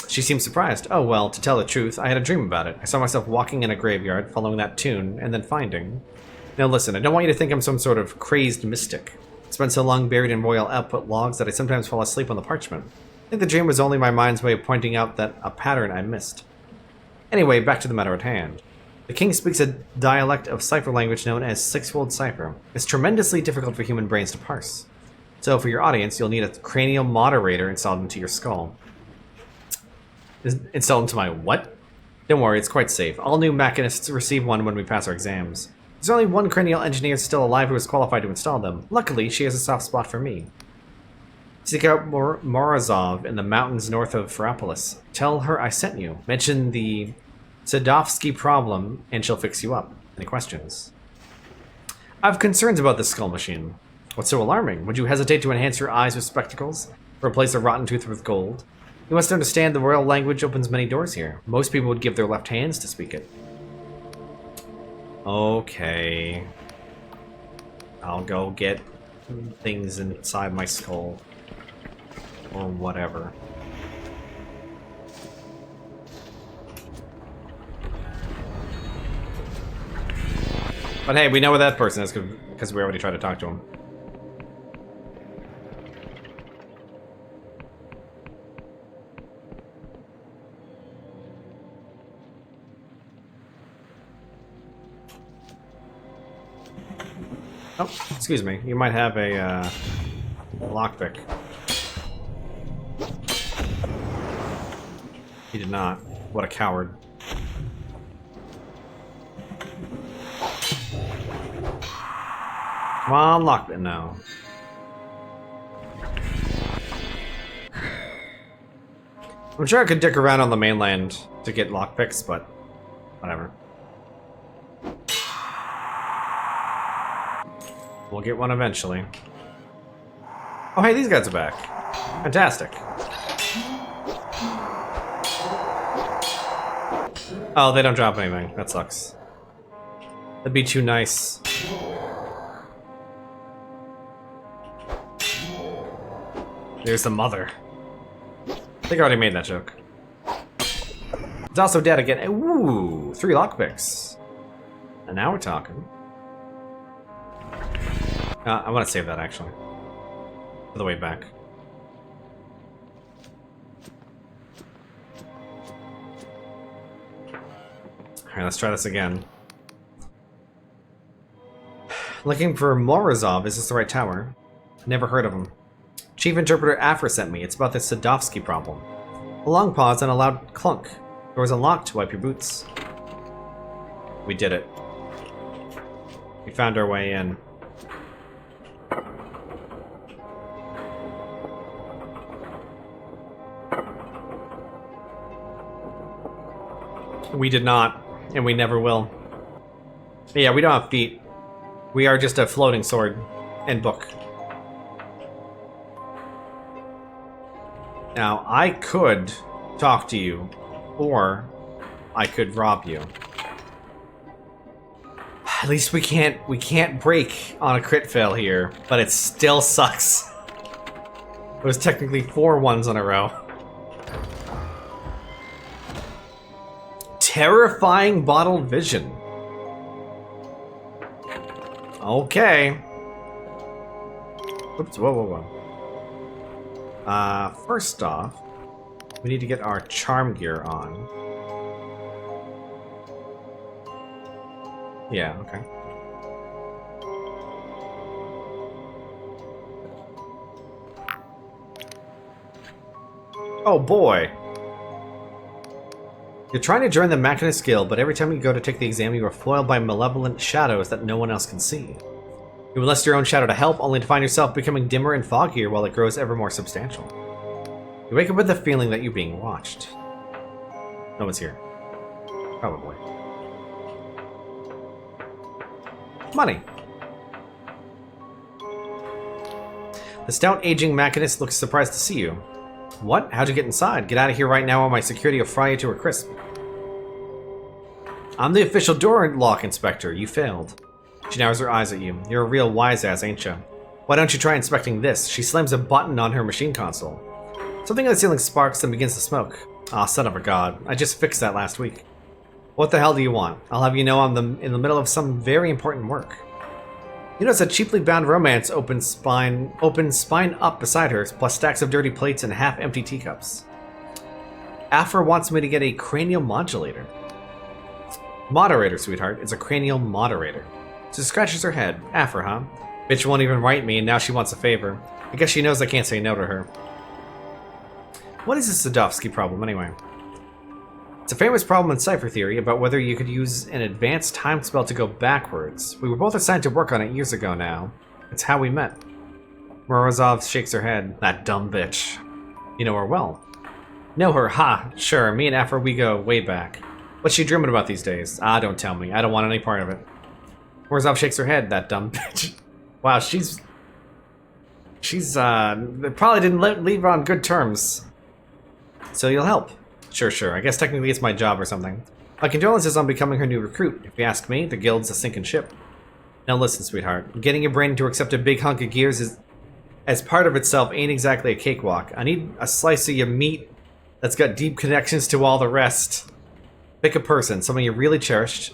She seemed surprised. Oh, well, to tell the truth, I had a dream about it. I saw myself walking in a graveyard, following that tune, and then finding... Now listen, I don't want you to think I'm some sort of crazed mystic. I spent so long buried in royal output logs that I sometimes fall asleep on the parchment. I think the dream was only my mind's way of pointing out that a pattern I missed. Anyway, back to the matter at hand. The king speaks a dialect of cipher language known as six-fold cipher. It's tremendously difficult for human brains to parse. So for your audience, you'll need a cranial moderator installed into your skull. Installed into my what? Don't worry, it's quite safe. All new machinists receive one when we pass our exams. There's only one cranial engineer still alive who is qualified to install them. Luckily, she has a soft spot for me. Seek out Morozov in the mountains north of Farapolis. Tell her I sent you. Mention the Sadovsky problem, and she'll fix you up. Any questions? I have concerns about this skull machine. What's so alarming? Would you hesitate to enhance your eyes with spectacles? Replace a rotten tooth with gold? You must understand the royal language opens many doors here. Most people would give their left hands to speak it. Okay. I'll go get things inside my skull. Or whatever. But hey, we know where that person is because we already tried to talk to him. Oh, excuse me. You might have a lockpick. He did not. What a coward. Come on, lock it now. I'm sure I could dick around on the mainland to get lockpicks, but whatever. We'll get one eventually. Oh, hey, these guys are back. Fantastic. Oh, they don't drop anything. That sucks. That'd be too nice. There's the mother. I think I already made that joke. It's also dead again. Ooh, 3 lockpicks. And now we're talking. I want to save that, actually. For the way back. Alright, let's try this again. Looking for Morozov. Is this the right tower? Never heard of him. Chief Interpreter Afra sent me. It's about the Sadovsky problem. A long pause and a loud clunk. Doors unlocked. Wipe your boots. We did it. We found our way in. We did not, and we never will. But yeah, we don't have feet. We are just a floating sword and book. Now, I could talk to you, or I could rob you. At least we can't break on a crit fail here, but it still sucks. It was technically 4 ones in a row. Terrifying bottled vision. Okay. Oops, whoa. First off, we need to get our charm gear on. Yeah, okay. Oh boy. You're trying to join the Machinist Guild, but every time you go to take the exam, you are foiled by malevolent shadows that no one else can see. You enlist your own shadow to help, only to find yourself becoming dimmer and foggier while it grows ever more substantial. You wake up with the feeling that you're being watched. No one's here. Probably. Money. The stout, aging Machinist looks surprised to see you. What? How'd you get inside? Get out of here right now or my security will fry you to a crisp. I'm the official door lock inspector. You failed. She narrows her eyes at you. You're a real wise ass, ain't you? Why don't you try inspecting this? She slams a button on her machine console. Something on the ceiling sparks and begins to smoke. Ah, son of a god. I just fixed that last week. What the hell do you want? I'll have you know I'm in the middle of some very important work. You notice a cheaply bound romance open spine up beside her, plus stacks of dirty plates and half-empty teacups. Afra wants me to get a cranial modulator. Moderator, sweetheart. It's a cranial moderator. She scratches her head. Afra, huh? Bitch won't even write me, and now she wants a favor. I guess she knows I can't say no to her. What is this Sadovsky problem, anyway? It's a famous problem in cipher theory about whether you could use an advanced time spell to go backwards. We were both assigned to work on it years ago now. It's how we met. Morozov shakes her head. That dumb bitch. You know her well. Know her, ha! Sure, me and Afra, we go way back. What's she dreaming about these days? Ah, don't tell me. I don't want any part of it. Morozov shakes her head. That dumb bitch. Wow, she's probably didn't leave on good terms. So you'll help. Sure. I guess technically it's my job or something. My condolences on becoming her new recruit. If you ask me, the guild's a sinking ship. Now listen, sweetheart. Getting your brain to accept a big hunk of gears as part of itself ain't exactly a cakewalk. I need a slice of your meat that's got deep connections to all the rest. Pick a person, someone you really cherished.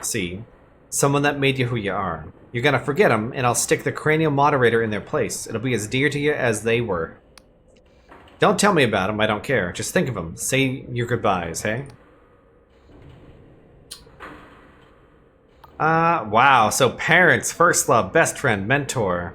See, someone that made you who you are. You're gonna forget them, and I'll stick the cranial moderator in their place. It'll be as dear to you as they were. Don't tell me about them, I don't care. Just think of them. Say your goodbyes, hey? Wow. So parents, first love, best friend, mentor.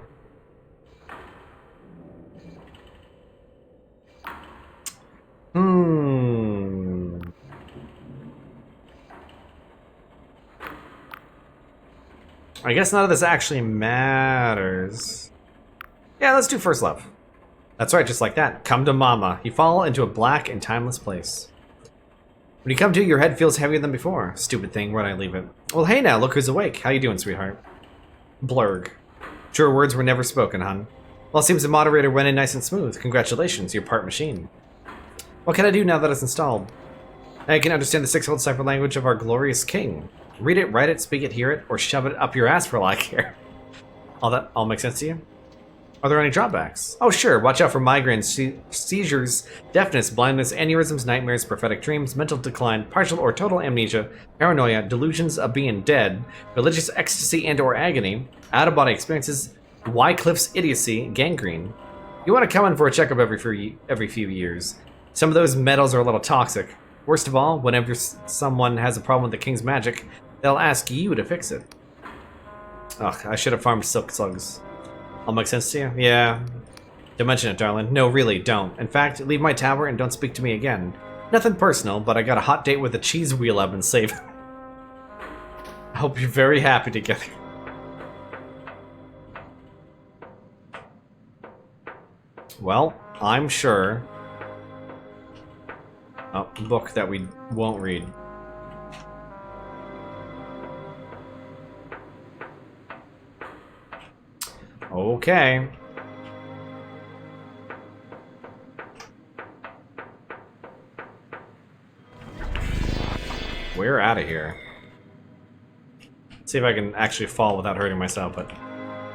I guess none of this actually matters. Yeah, let's do first love. That's right, just like that. Come to mama. You fall into a black and timeless place. When you come to, your head feels heavier than before. Stupid thing, where'd I leave it? Well, hey now, look who's awake. How you doing, sweetheart? Blurg. Truer words were never spoken, hun. Well, it seems the moderator went in nice and smooth. Congratulations, you're part machine. What can I do now that it's installed? I can understand the six-fold cipher language of our glorious king. Read it, write it, speak it, hear it, or shove it up your ass for all I care. All makes sense to you? Are there any drawbacks? Oh sure, watch out for migraines, seizures, deafness, blindness, aneurysms, nightmares, prophetic dreams, mental decline, partial or total amnesia, paranoia, delusions of being dead, religious ecstasy and or agony, out-of-body experiences, Wycliffe's idiocy, gangrene. You want to come in for a checkup every few years. Some of those metals are a little toxic. Worst of all, whenever someone has a problem with the king's magic, they'll ask you to fix it. Ugh, I should have farmed silk slugs. All make sense to you? Yeah. Don't mention it, darling. No, really, don't. In fact, leave my tower and don't speak to me again. Nothing personal, but I got a hot date with a cheese wheel I've been saving. I hope you're very happy together. Well, I'm sure. Oh, book that we won't read. Okay. We're out of here. See if I can actually fall without hurting myself, but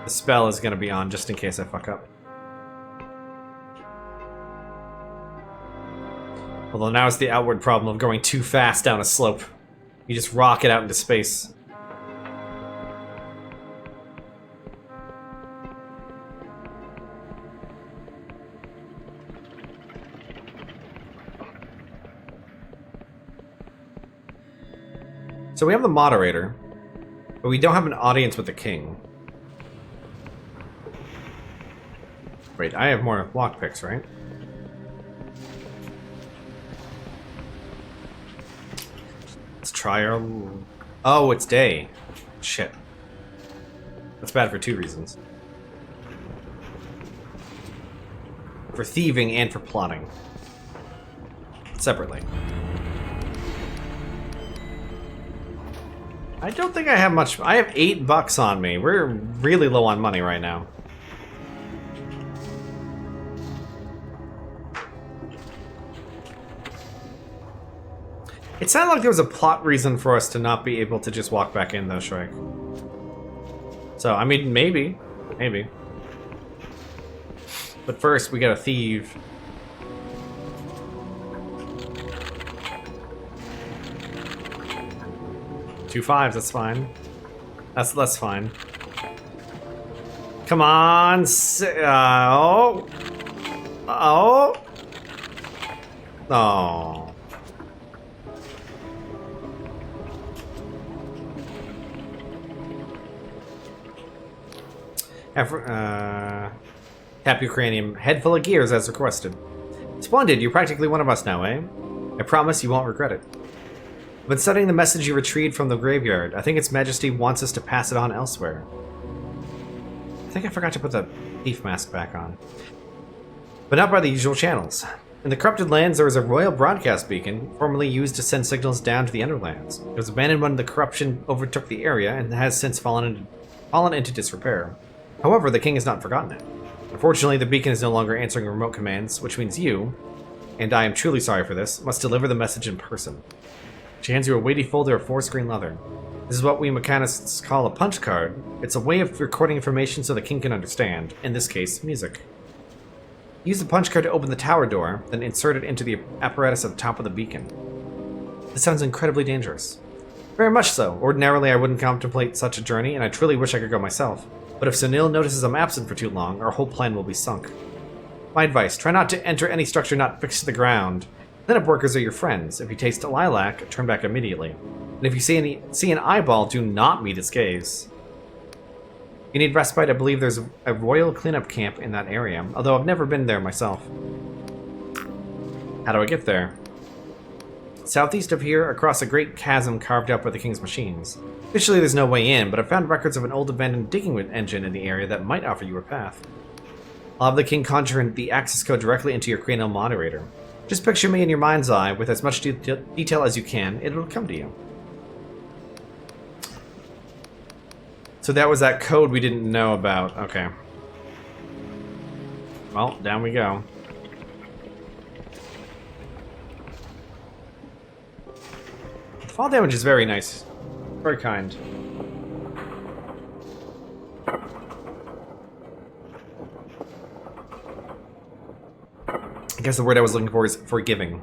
the spell is going to be on just in case I fuck up. Although now it's the outward problem of going too fast down a slope. You just rocket out into space. So we have the moderator, but we don't have an audience with the king. Wait, I have more lockpicks, right? Let's try our... Oh, it's day. Shit. That's bad for two reasons. For thieving and for plotting. Separately. I don't think I have much. I have $8 on me. We're really low on money right now. It sounded like there was a plot reason for us to not be able to just walk back in, though, Shrike. So, I mean, maybe. Maybe. But first, we gotta thieve. Two fives, that's fine. That's fine. Come on, oh. Oh. Oh. Tap your cranium. Head full of gears as requested. Splendid, you're practically one of us now, eh? I promise you won't regret it. I've been studying the message you retrieved from the graveyard. I think Its Majesty wants us to pass it on elsewhere. I think I forgot to put the thief mask back on. But not by the usual channels. In the corrupted lands, there was a royal broadcast beacon, formerly used to send signals down to the Underlands. It was abandoned when the corruption overtook the area and has since fallen into disrepair. However, the king has not forgotten it. Unfortunately, the beacon is no longer answering remote commands, which means you, and I am truly sorry for this, must deliver the message in person. She hands you a weighty folder of four-screen leather. This is what we mechanists call a punch card. It's a way of recording information so the king can understand, in this case, music. Use the punch card to open the tower door, then insert it into the apparatus at the top of the beacon. This sounds incredibly dangerous. Very much so. Ordinarily, I wouldn't contemplate such a journey, and I truly wish I could go myself. But if Sunil notices I'm absent for too long, our whole plan will be sunk. My advice, try not to enter any structure not fixed to the ground. Lineup workers are your friends. If you taste a lilac, turn back immediately. And if you see an eyeball, do not meet its gaze. If you need respite, I believe there's a royal cleanup camp in that area, although I've never been there myself. How do I get there? Southeast of here, across a great chasm carved out by the king's machines. Officially, there's no way in, but I've found records of an old abandoned digging engine in the area that might offer you a path. I'll have the king conjure the access code directly into your cranial moderator. Just picture me in your mind's eye with as much detail as you can, it'll come to you. So that was that code we didn't know about. Okay. Well, down we go. Fall damage is very nice. Very kind. I guess the word I was looking for is forgiving.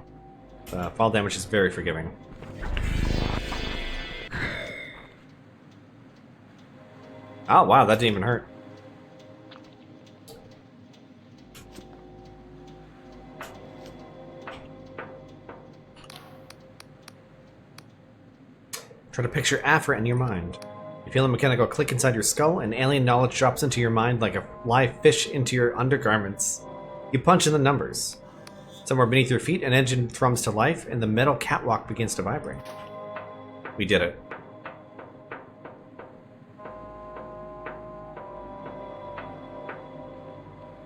Fall damage is very forgiving. Oh, wow, that didn't even hurt. Try to picture Afra in your mind. You feel a mechanical click inside your skull, and alien knowledge drops into your mind like a live fish into your undergarments. You punch in the numbers. Somewhere beneath your feet, an engine thrums to life, and the metal catwalk begins to vibrate. We did it.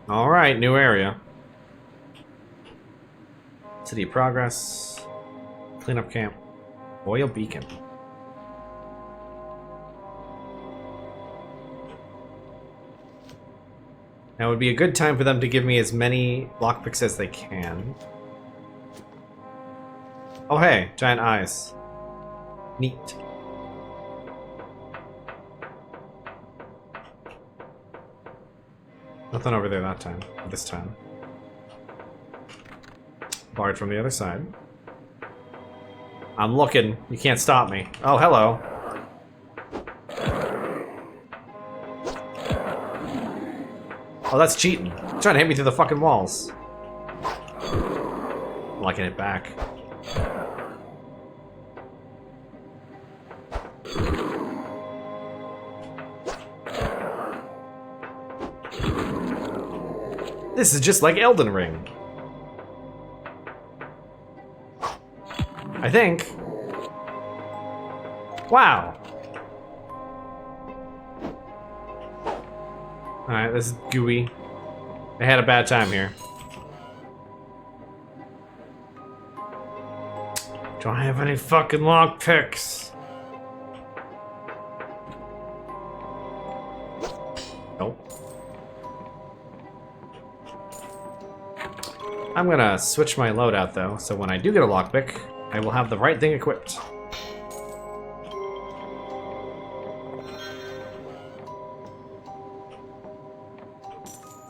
Alright, new area. City of Progress. Cleanup camp. Oil beacon. Now would be a good time for them to give me as many lockpicks as they can. Oh hey, giant eyes. Neat. Nothing over there that time, this time. Barred from the other side. I'm looking, you can't stop me. Oh, hello. Oh, that's cheating. He's trying to hit me through the fucking walls. I'm liking it back. This is just like Elden Ring. I think. Wow. Alright, this is gooey. I had a bad time here. Do I have any fucking lockpicks? Nope. I'm gonna switch my loadout though, so when I do get a lockpick, I will have the right thing equipped.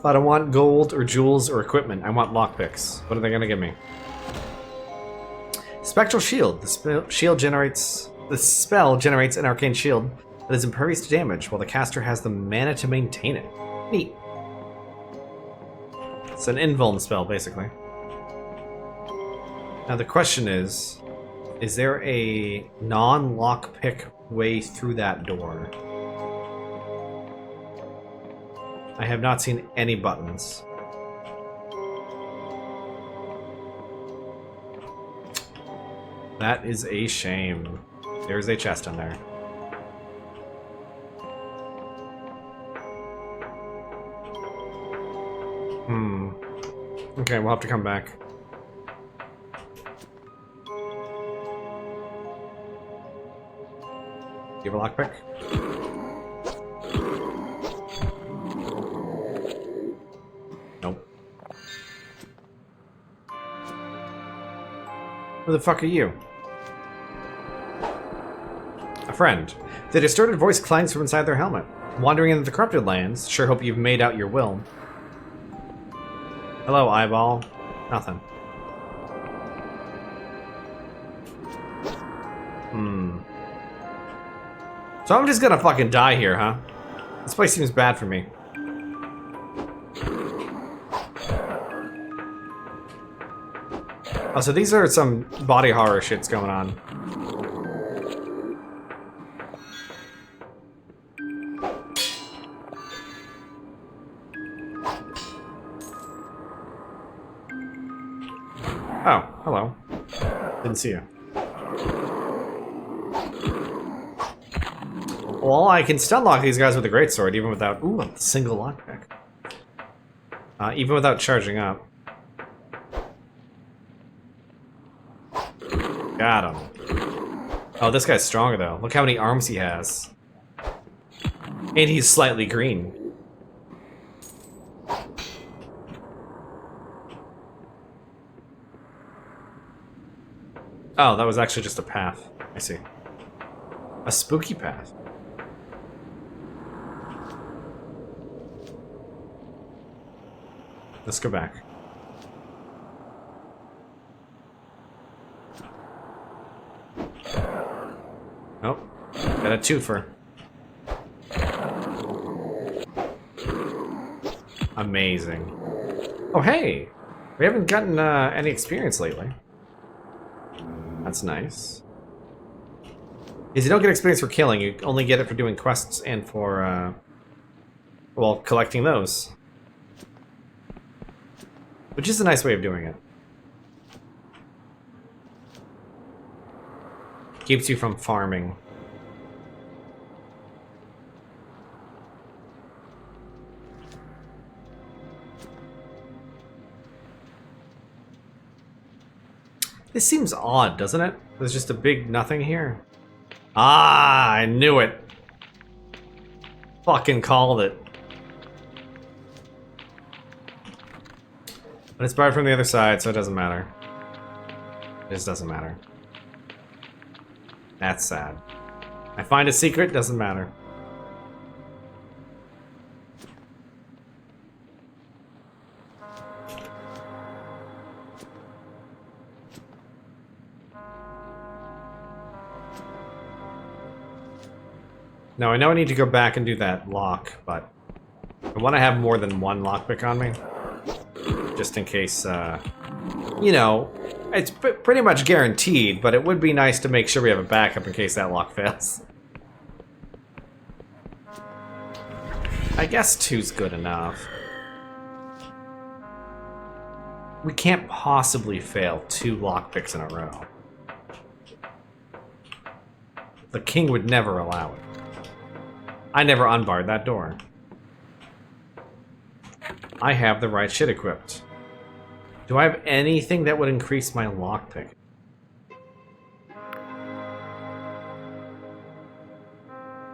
I don't want gold or jewels or equipment. I want lockpicks. What are they gonna give me? Spectral shield. The spell generates an arcane shield that is impervious to damage, while the caster has the mana to maintain it. Neat. It's an invuln spell, basically. Now the question is there a non-lockpick way through that door? I have not seen any buttons. That is a shame. There's a chest in there. Okay, we'll have to come back. Do you have a lockpick? Nope. Who the fuck are you? A friend. The distorted voice clangs from inside their helmet. Wandering into the corrupted lands. Sure hope you've made out your will. Hello, eyeball. Nothing. So I'm just gonna fucking die here, huh? This place seems bad for me. Oh, so these are some body horror shits going on. Oh, hello. Didn't see you. Well, I can stun lock these guys with a greatsword, even without... Ooh, a single lockpick. Even without charging up. Got him. Oh, this guy's stronger, though. Look how many arms he has. And he's slightly green. Oh, that was actually just a path. I see. A spooky path. Let's go back. Oh, got a twofer. Amazing. Oh, hey! We haven't gotten any experience lately. That's nice. Because you don't get experience for killing, you only get it for doing quests and for, well, collecting those. Which is a nice way of doing it. Keeps you from farming. This seems odd, doesn't it? There's just a big nothing here. Ah, I knew it. Fucking called it. But it's barred from the other side, so it doesn't matter. It just doesn't matter. That's sad. I find a secret, doesn't matter. Now, I know I need to go back and do that lock, but I want to have more than one lockpick on me. Just in case, you know, it's pretty much guaranteed, but it would be nice to make sure we have a backup in case that lock fails. I guess 2's good enough. We can't possibly fail 2 lockpicks in a row. The king would never allow it. I never unbarred that door. I have the right shit equipped. Do I have anything that would increase my lockpick?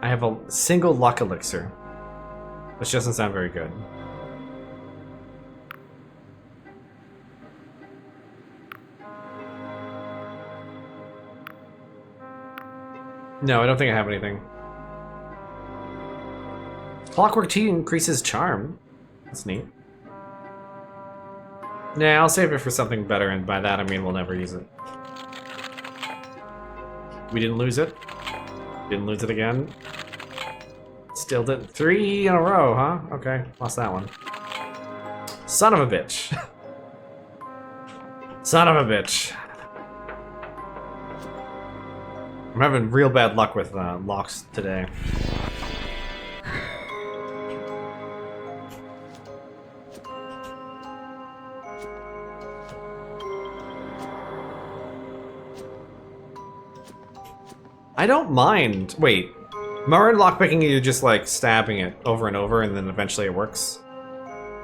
I have a single luck elixir, which doesn't sound very good. No, I don't think I have anything. Clockwork tea increases charm. That's neat. Nah, I'll save it for something better, and by that I mean we'll never use it. We didn't lose it. Didn't lose it again. Still did 3 in a row, huh? Okay, lost that one. Son of a bitch. Son of a bitch. I'm having real bad luck with locks today. I don't mind. Wait. Morrowind lockpicking, you're just like stabbing it over and over and then eventually it works.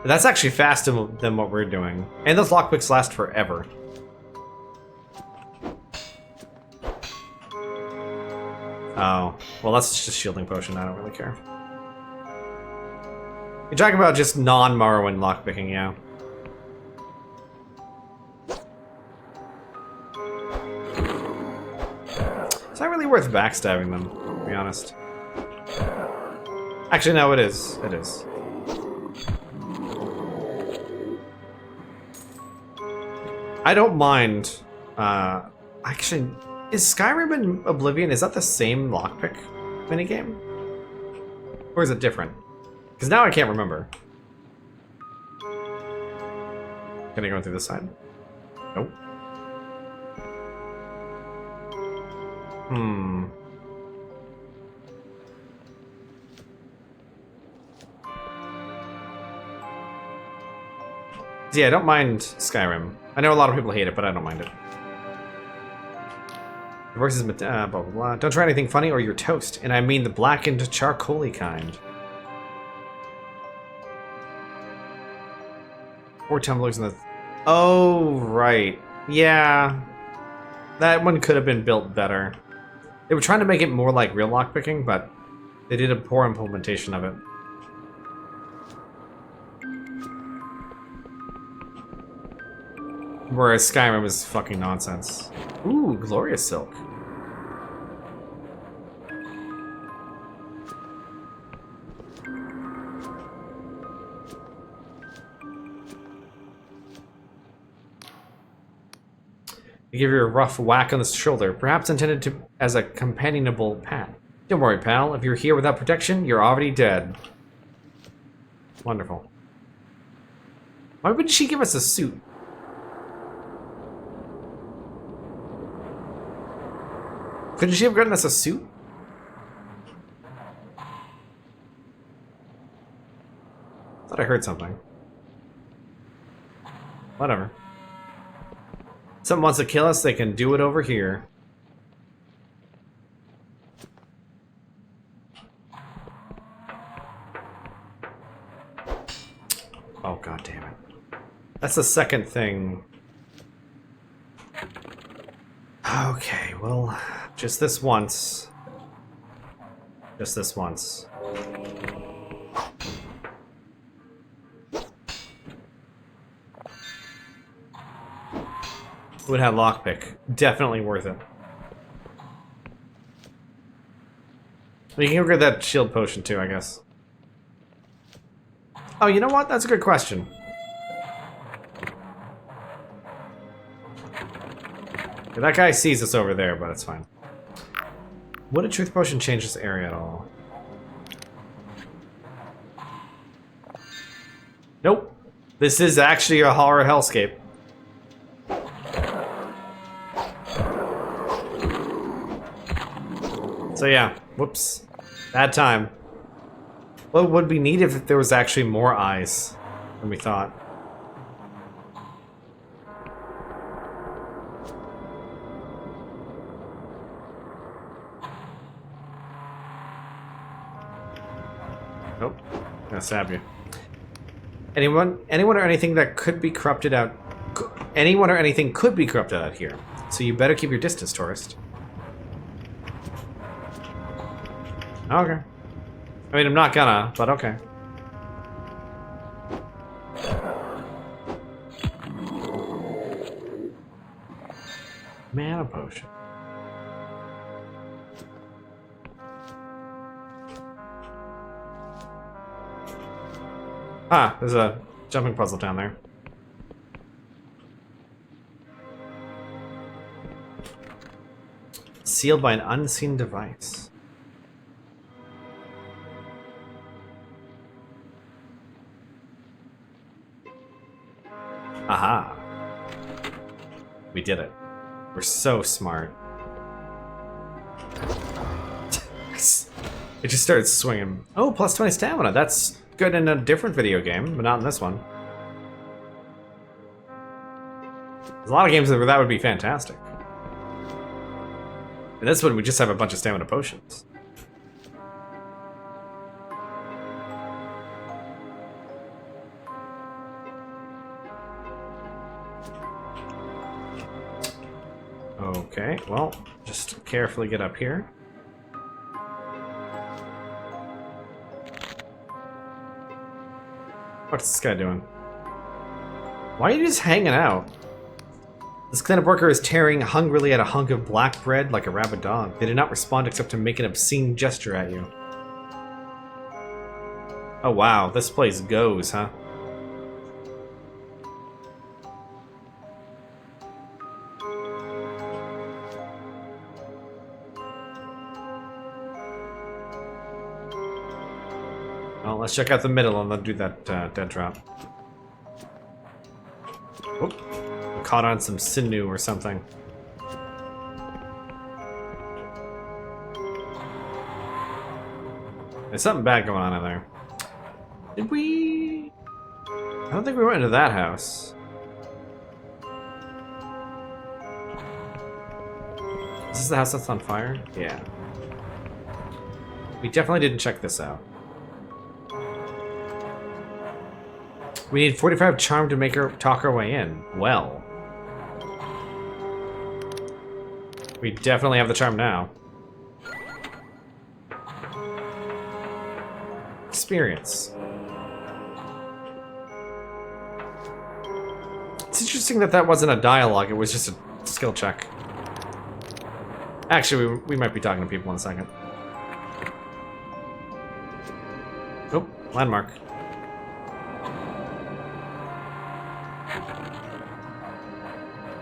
That's actually faster than what we're doing. And those lockpicks last forever. Oh. Well, that's just shielding potion. I don't really care. You're talking about just non-Morrowind lockpicking, yeah. It's not really worth backstabbing them, to be honest. Actually, no, it is. It is. I don't mind. Actually, is Skyrim and Oblivion, is that the same lockpick minigame? Or is it different? Because now I can't remember. Can I go through this side? Nope. Hmm. Yeah, I don't mind Skyrim. I know a lot of people hate it, but I don't mind it. The voice is blah, blah, blah. Don't try anything funny or you're toast. And I mean the blackened, charcoaly kind. 4 tumblers in the... Oh, right. Yeah. That one could have been built better. They were trying to make it more like real lockpicking, but they did a poor implementation of it. Whereas Skyrim is fucking nonsense. Ooh, glorious silk. They give you a rough whack on the shoulder, perhaps intended to as a companionable pat. Don't worry, pal. If you're here without protection, you're already dead. Wonderful. Why wouldn't she give us a suit? Couldn't she have gotten us a suit? Thought I heard something. Whatever. Someone wants to kill us, they can do it over here. Oh, god damn it. That's the second thing. Okay, well, just this once. Just this once. Would have lockpick. Definitely worth it. We can get that shield potion too, I guess. Oh, you know what? That's a good question. That guy sees us over there, but it's fine. Would a truth potion change this area at all? Nope. This is actually a horror hellscape. So yeah, whoops. Bad time. What would we need if there was actually more eyes than we thought? Nope. Gonna stab you. Anyone or anything that could be corrupted out. Anyone or anything could be corrupted out here. So you better keep your distance, tourist. Okay. I mean, I'm not gonna, but okay. Mana potion. Ah, there's a jumping puzzle down there. Sealed by an unseen device. Aha. We did it. We're so smart. It just started swinging. Oh, plus 20 stamina. That's good in a different video game, but not in this one. There's a lot of games where that would be fantastic. In this one, we just have a bunch of stamina potions. Okay, well, just carefully get up here. What's this guy doing? Why are you just hanging out? This cleanup worker is tearing hungrily at a hunk of black bread like a rabid dog. They did not respond except to make an obscene gesture at you. Oh wow, this place goes, huh? Well, let's check out the middle and then do that dead drop. Oop. Caught on some sinew or something. There's something bad going on in there. Did we? I don't think we went into that house. Is this the house that's on fire? Yeah. We definitely didn't check this out. We need 45 charm to make her talk our way in. Well. We definitely have the charm now. Experience. It's interesting that that wasn't a dialogue, it was just a skill check. Actually, we might be talking to people in a second. Oh, landmark.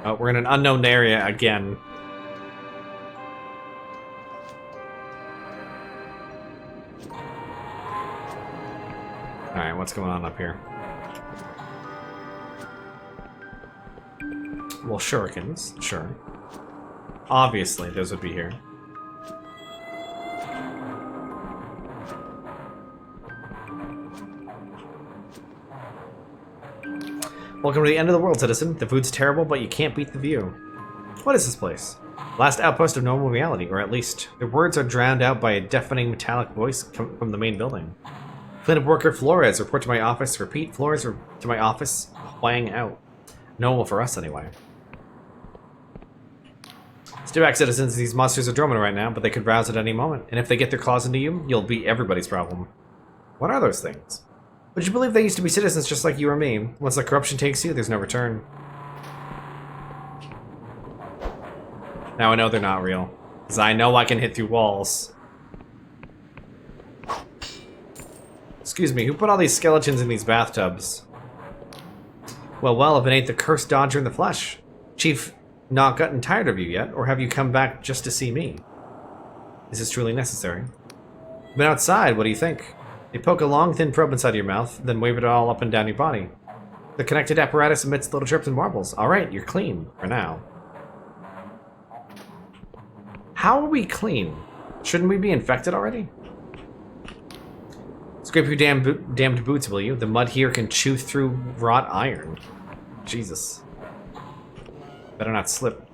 Oh, we're in an unknown area again. Alright, what's going on up here? Well, shurikens, sure. Obviously, those would be here. Welcome to the end of the world, citizen. The food's terrible, but you can't beat the view. What is this place? Last outpost of normal reality, or at least, their words are drowned out by a deafening metallic voice from the main building. Cleanup worker Flores, report to my office. Repeat, Flores, to my office. Hwang out. Normal for us, anyway. Stay back, citizens. These monsters are dormant right now, but they could rouse at any moment. And if they get their claws into you, you'll be everybody's problem. What are those things? Would you believe they used to be citizens just like you or me? Once the corruption takes you, there's no return. Now I know they're not real. Because I know I can hit through walls. Excuse me, who put all these skeletons in these bathtubs? Well, if it ain't the cursed Dodger in the flesh. Chief, not gotten tired of you yet? Or have you come back just to see me? Is this truly necessary? You've been outside, what do you think? They poke a long, thin probe inside your mouth, then wave it all up and down your body. The connected apparatus emits little drips and warbles. Alright, you're clean. For now. How are we clean? Shouldn't we be infected already? Scrape your damned boots, will you? The mud here can chew through wrought iron. Jesus. Better not slip.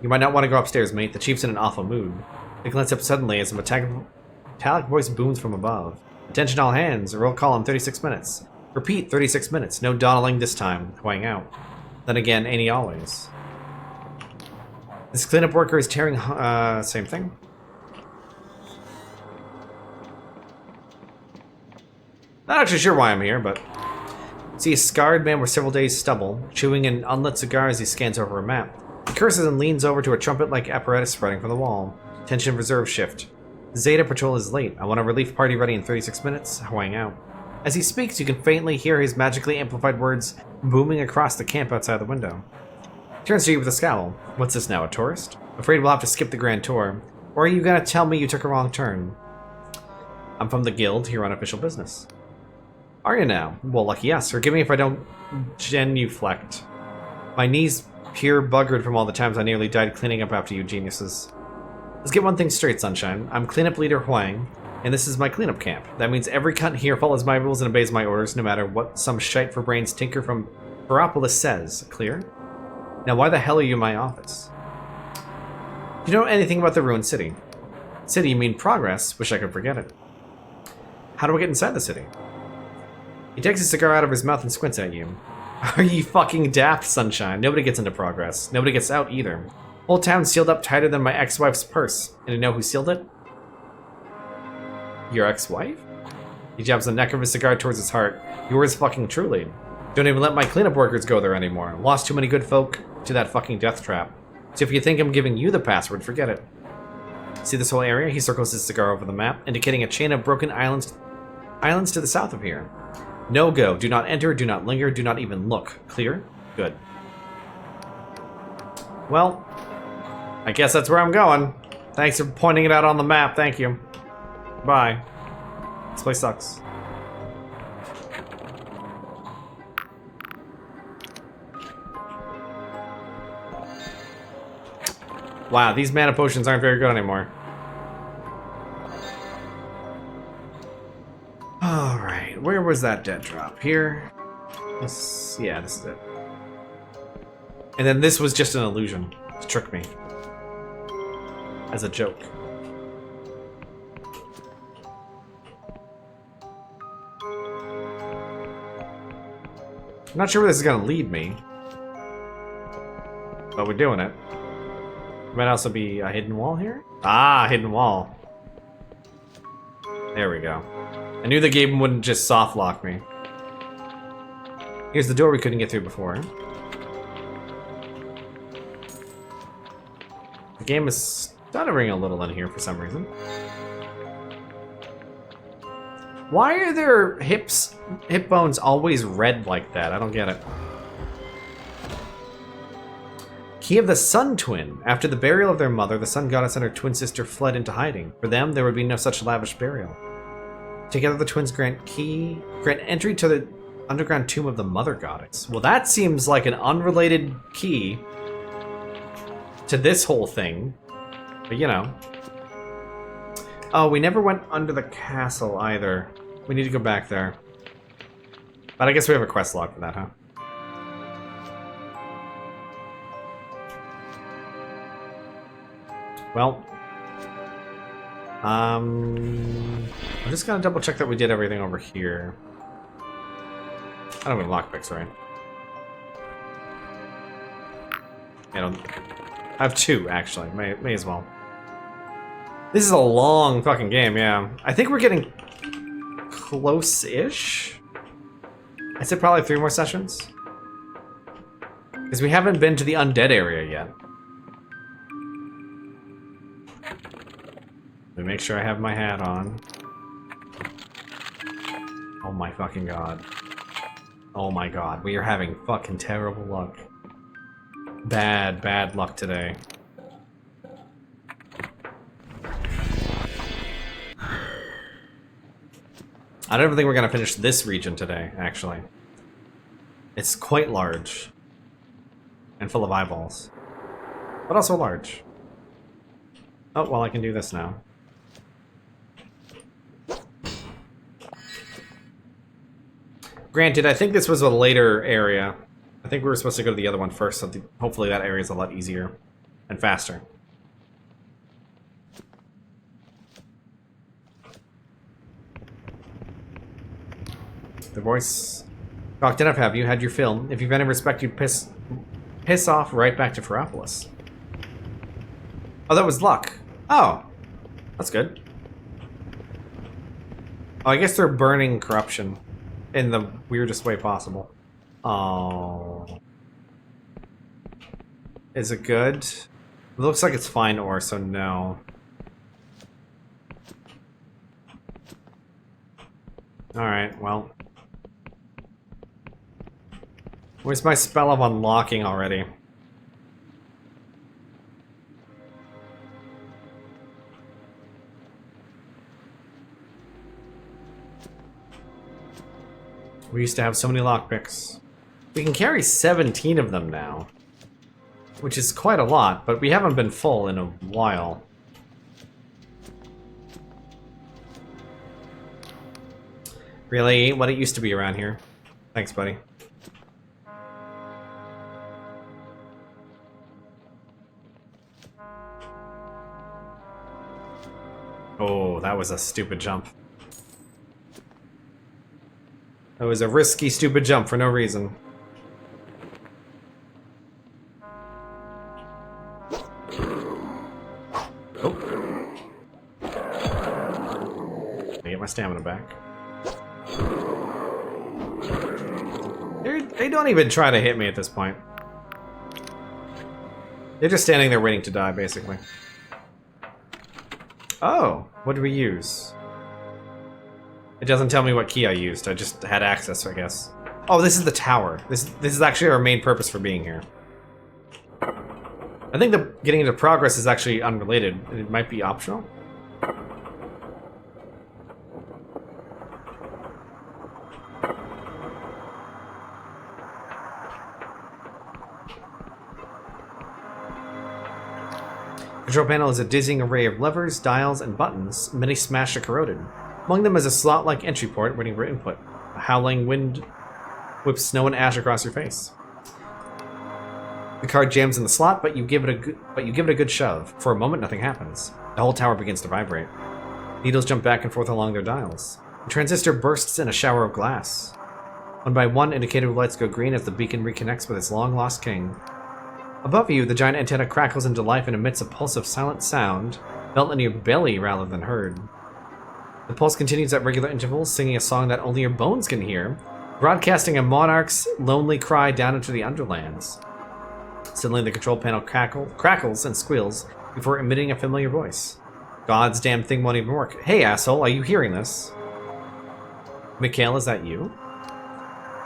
You might not want to go upstairs, mate. The chief's in an awful mood. They glance up suddenly as a metallic voice booms from above. Attention all hands. Roll call in 36 minutes. Repeat, 36 minutes. No dawdling this time. Hwang out. Then again, ain't he always? This cleanup worker is tearing... same thing. Not actually sure why I'm here, but... See a scarred man with several days' stubble, chewing an unlit cigar as he scans over a map. He curses and leans over to a trumpet-like apparatus spreading from the wall. Tension reserve shift. Zeta patrol is late. I want a relief party ready in 36 minutes. Hwang out. As he speaks, you can faintly hear his magically amplified words booming across the camp outside the window. Turns to you with a scowl. What's this now, a tourist? Afraid we'll have to skip the grand tour. Or are you gonna tell me you took a wrong turn? I'm from the guild, here on official business. Are you now? Well, lucky yes. Forgive me if I don't genuflect. My knees pure buggered from all the times I nearly died cleaning up after you geniuses. Let's get one thing straight, Sunshine. I'm cleanup leader Huang, and this is my cleanup camp. That means every cunt here follows my rules and obeys my orders, no matter what some shite for brains tinker from Veropolis says. Clear? Now why the hell are you in my office? You don't know anything about the ruined city. City, you mean progress? Wish I could forget it. How do I get inside the city? He takes a cigar out of his mouth and squints at you. Are you fucking daft, Sunshine? Nobody gets into progress. Nobody gets out either. Whole town sealed up tighter than my ex-wife's purse. And you know who sealed it? Your ex-wife? He jabs the neck of his cigar towards his heart. Yours fucking truly. Don't even let my cleanup workers go there anymore. Lost too many good folk to that fucking death trap. So if you think I'm giving you the password, forget it. See this whole area? He circles his cigar over the map, indicating a chain of broken islands to the south of here. No go. Do not enter, do not linger, do not even look. Clear? Good. Well, I guess that's where I'm going. Thanks for pointing it out on the map, thank you. Bye. This place sucks. Wow, these mana potions aren't very good anymore. Alright, where was that dead drop? Here? Yeah, this is it. And then this was just an illusion to trick me. As a joke. I'm not sure where this is gonna lead me. But we're doing it. Might also be a hidden wall here? Ah, hidden wall. There we go. I knew the game wouldn't just soft lock me. Here's the door we couldn't get through before. The game is stuttering a little in here for some reason. Why are their hip bones always red like that? I don't get it. Key of the Sun Twin. After the burial of their mother, the Sun Goddess and her twin sister fled into hiding. For them, there would be no such lavish burial. Together, the twins grant entry to the underground tomb of the Mother Goddess. Well, that seems like an unrelated key to this whole thing. But, you know. Oh, we never went under the castle either. We need to go back there. But I guess we have a quest log for that, huh? Well, I'm just gonna double check that we did everything over here. I don't have lockpicks, right? I have two, actually. May as well. This is a long fucking game, yeah. I think we're getting close-ish. I said probably 3 more sessions. Because we haven't been to the undead area yet. Let me make sure I have my hat on. Oh my fucking god. Oh my god, we are having fucking terrible luck. Bad luck today. I don't even think we're gonna finish this region today, actually. It's quite large. And full of eyeballs. But also large. Oh, well, I can do this now. Granted, I think this was a later area. I think we were supposed to go to the other one first, so hopefully that area is a lot easier and faster. The voice... Talked enough, have you? Had your fill. If you've any respect, you'd piss off right back to Veropolis. Oh, that was luck. Oh. That's good. Oh, I guess they're burning corruption. In the weirdest way possible. Oh. Is it good? It looks like it's fine ore, so no. Alright, well. Where's my spell of unlocking already? We used to have so many lockpicks. We can carry 17 of them now, which is quite a lot, but we haven't been full in a while. Really ain't what it used to be around here. Thanks, buddy. Oh, that was a stupid jump. That was a risky, stupid jump for no reason. Oh. I get my stamina back. They don't even try to hit me at this point. They're just standing there waiting to die, basically. Oh, what did we use? It doesn't tell me what key I used. I just had access, I guess. Oh, this is the tower. This is actually our main purpose for being here. I think the getting into progress is actually unrelated. It might be optional. Control panel is a dizzying array of levers, dials, and buttons, many smashed or corroded. Among them is a slot-like entry port waiting for input. A howling wind whips snow and ash across your face. The card jams in the slot, but you give it a good shove. For a moment, nothing happens. The whole tower begins to vibrate. Needles jump back and forth along their dials. The transistor bursts in a shower of glass. One by one, indicator lights go green as the beacon reconnects with its long-lost king. Above you, the giant antenna crackles into life and emits a pulse of silent sound, felt in your belly rather than heard. The pulse continues at regular intervals, singing a song that only your bones can hear, broadcasting a monarch's lonely cry down into the underlands. Suddenly, the control panel crackles and squeals before emitting a familiar voice. God's damn thing won't even work. Hey, asshole, are you hearing this? Mikhail, is that you?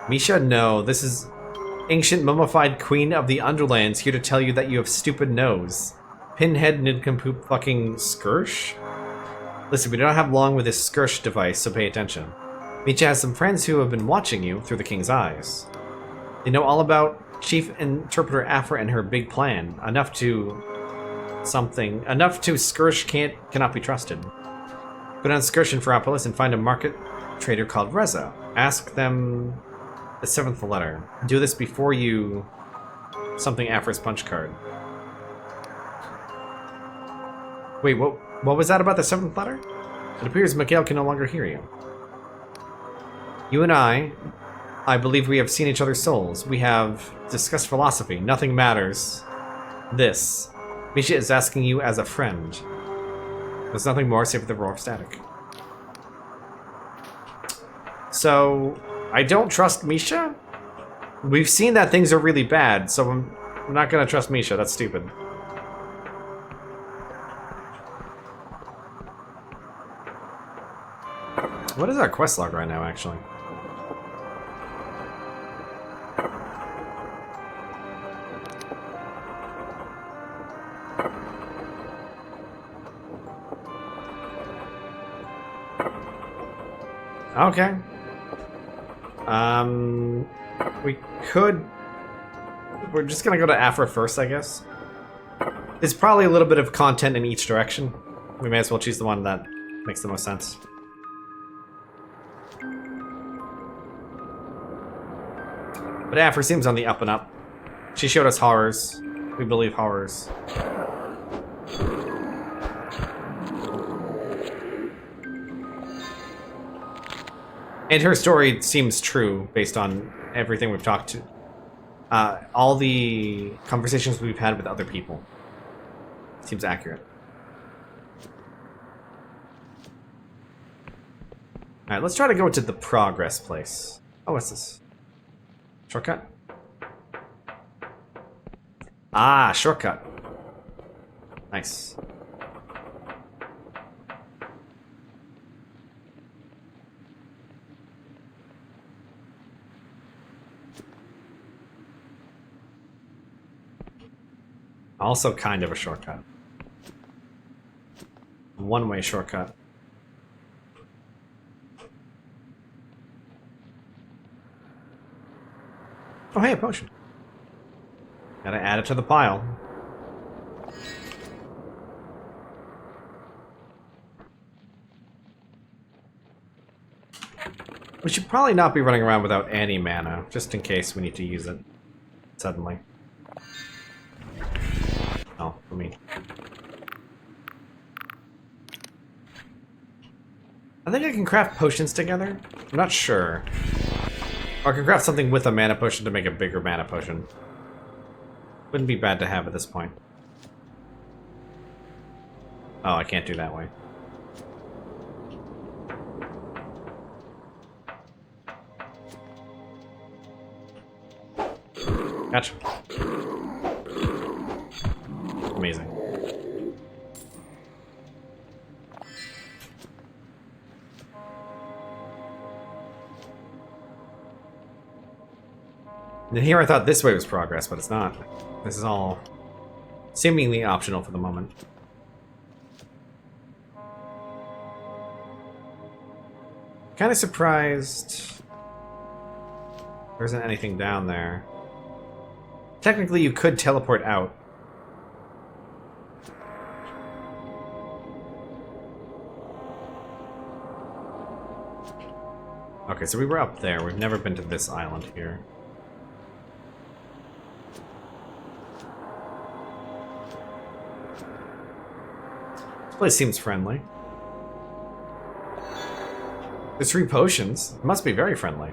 Misha, no, this is ancient mummified queen of the Underlands here to tell you that you have stupid nose. Pinhead nincompoop fucking Skirsh? Listen, we don't have long with this Skirsh device, so pay attention. Misha has some friends who have been watching you through the king's eyes. They know all about Chief Interpreter Afra and her big plan. Enough to Skirsh cannot be trusted. Go down Skirsh Infrapolis and find a market trader called Reza. Ask them the 7th letter. Do this before you something Afra's punch card. Wait, what was that about the 7th letter? It appears Mikhail can no longer hear you. You and I believe we have seen each other's souls. We have discussed philosophy. Nothing matters. This. Misha is asking you as a friend. There's nothing more save for the roar of static. So, I don't trust Misha? We've seen that things are really bad, so I'm not gonna trust Misha. That's stupid. What is our quest log right now, actually? Okay. We're just gonna go to Afra first, I guess. There's probably a little bit of content in each direction. We may as well choose the one that makes the most sense. But Afra seems on the up and up. She showed us horrors. We believe horrors. And her story seems true based on everything we've talked to. All the conversations we've had with other people. Seems accurate. Alright, let's try to go to the progress place. Oh, what's this? Shortcut? Ah, shortcut. Nice. Also kind of a shortcut. One-way shortcut. Oh, hey, a potion. Gotta add it to the pile. We should probably not be running around without any mana, just in case we need to use it suddenly. Oh, for me. I think I can craft potions together. I'm not sure. Or I can craft something with a mana potion to make a bigger mana potion. Wouldn't be bad to have at this point. Oh, I can't do that way. Gotcha. Amazing. And here I thought this way was progress, but it's not. This is all seemingly optional for the moment. Kind of surprised there isn't anything down there. Technically, you could teleport out. Okay, so we were up there. We've never been to this island here. This place seems friendly. There's 3 potions. It must be very friendly.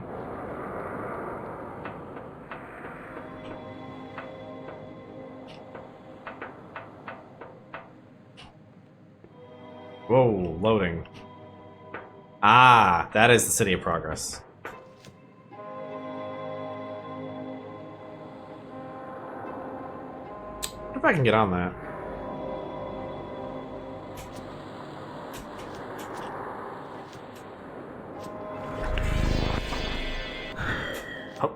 Whoa, loading. Ah, that is the City of Progress. I wonder if I can get on that. Oh,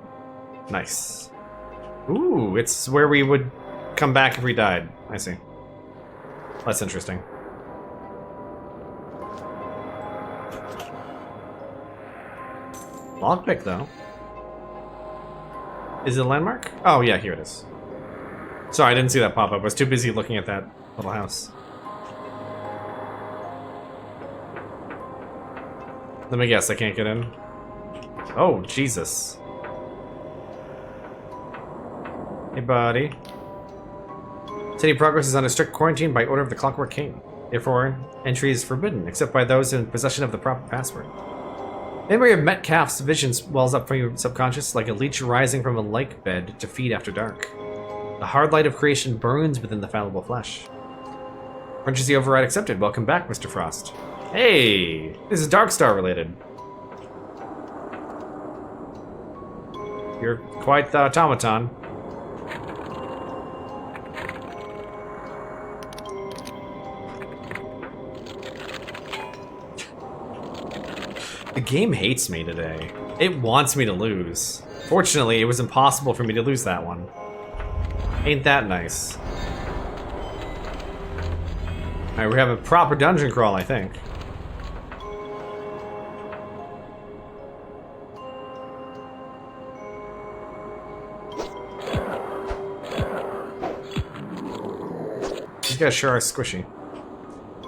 nice. Ooh, it's where we would come back if we died. I see. That's interesting. Lockpick, though. Is it a landmark? Oh, yeah, here it is. Sorry, I didn't see that pop up. I was too busy looking at that little house. Let me guess, I can't get in. Oh, Jesus. Hey, buddy. City Progress is under strict quarantine by order of the Clockwork King. Therefore, entry is forbidden, except by those in possession of the proper password. Memory of Metcalf's visions wells up from your subconscious like a leech rising from a lake bed to feed after dark. The hard light of creation burns within the fallible flesh. Emergency override accepted. Welcome back, Mr. Frost. Hey! This is Darkstar related. You're quite the automaton. The game hates me today. It wants me to lose. Fortunately, it was impossible for me to lose that one. Ain't that nice? Alright, we have a proper dungeon crawl, I think. These guys sure are squishy.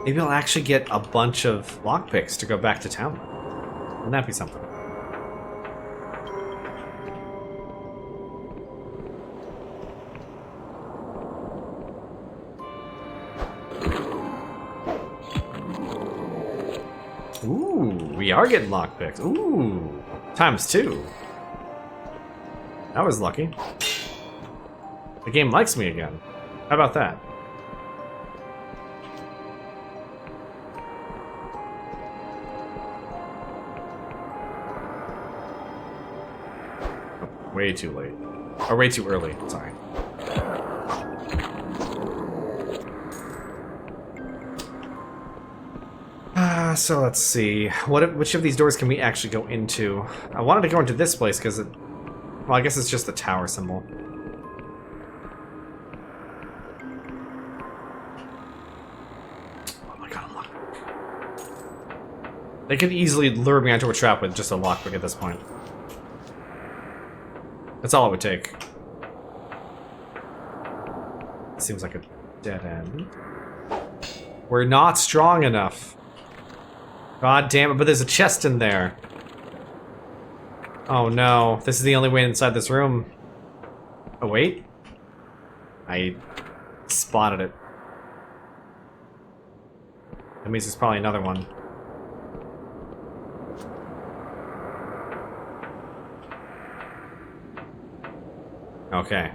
Maybe I'll actually get a bunch of lockpicks to go back to town. Wouldn't that be something? Ooh, we are getting lockpicks. Ooh, ×2. That was lucky. The game likes me again. How about that? Way too late. Or way too early, sorry. So let's see. Which of these doors can we actually go into? I wanted to go into this place because it... Well, I guess it's just the tower symbol. Oh my god, a lockpick. They could easily lure me into a trap with just a lockpick at this point. That's all it would take. Seems like a dead end. We're not strong enough. God damn it, but there's a chest in there. Oh no, this is the only way inside this room. Oh wait. I spotted it. That means there's probably another one. Okay.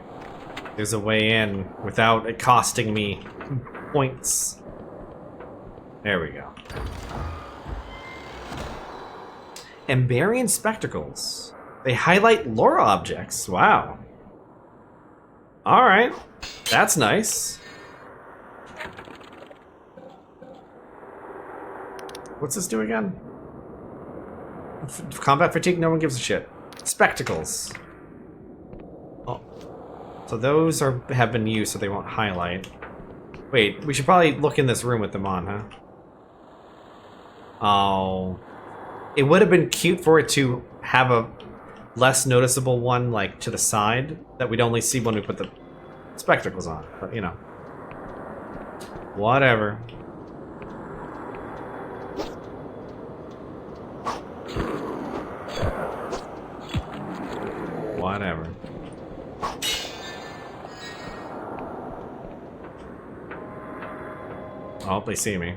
There's a way in without it costing me points. There we go. Ambarian spectacles. They highlight lore objects. Wow. Alright. That's nice. What's this do again? Combat fatigue? No one gives a shit. Spectacles. Oh. So those have been used, so they won't highlight. Wait, we should probably look in this room with them on, huh? Oh. It would have been cute for it to have a less noticeable one, like, to the side, that we'd only see when we put the spectacles on. But, you know. Whatever. Whatever. Oh, they see me.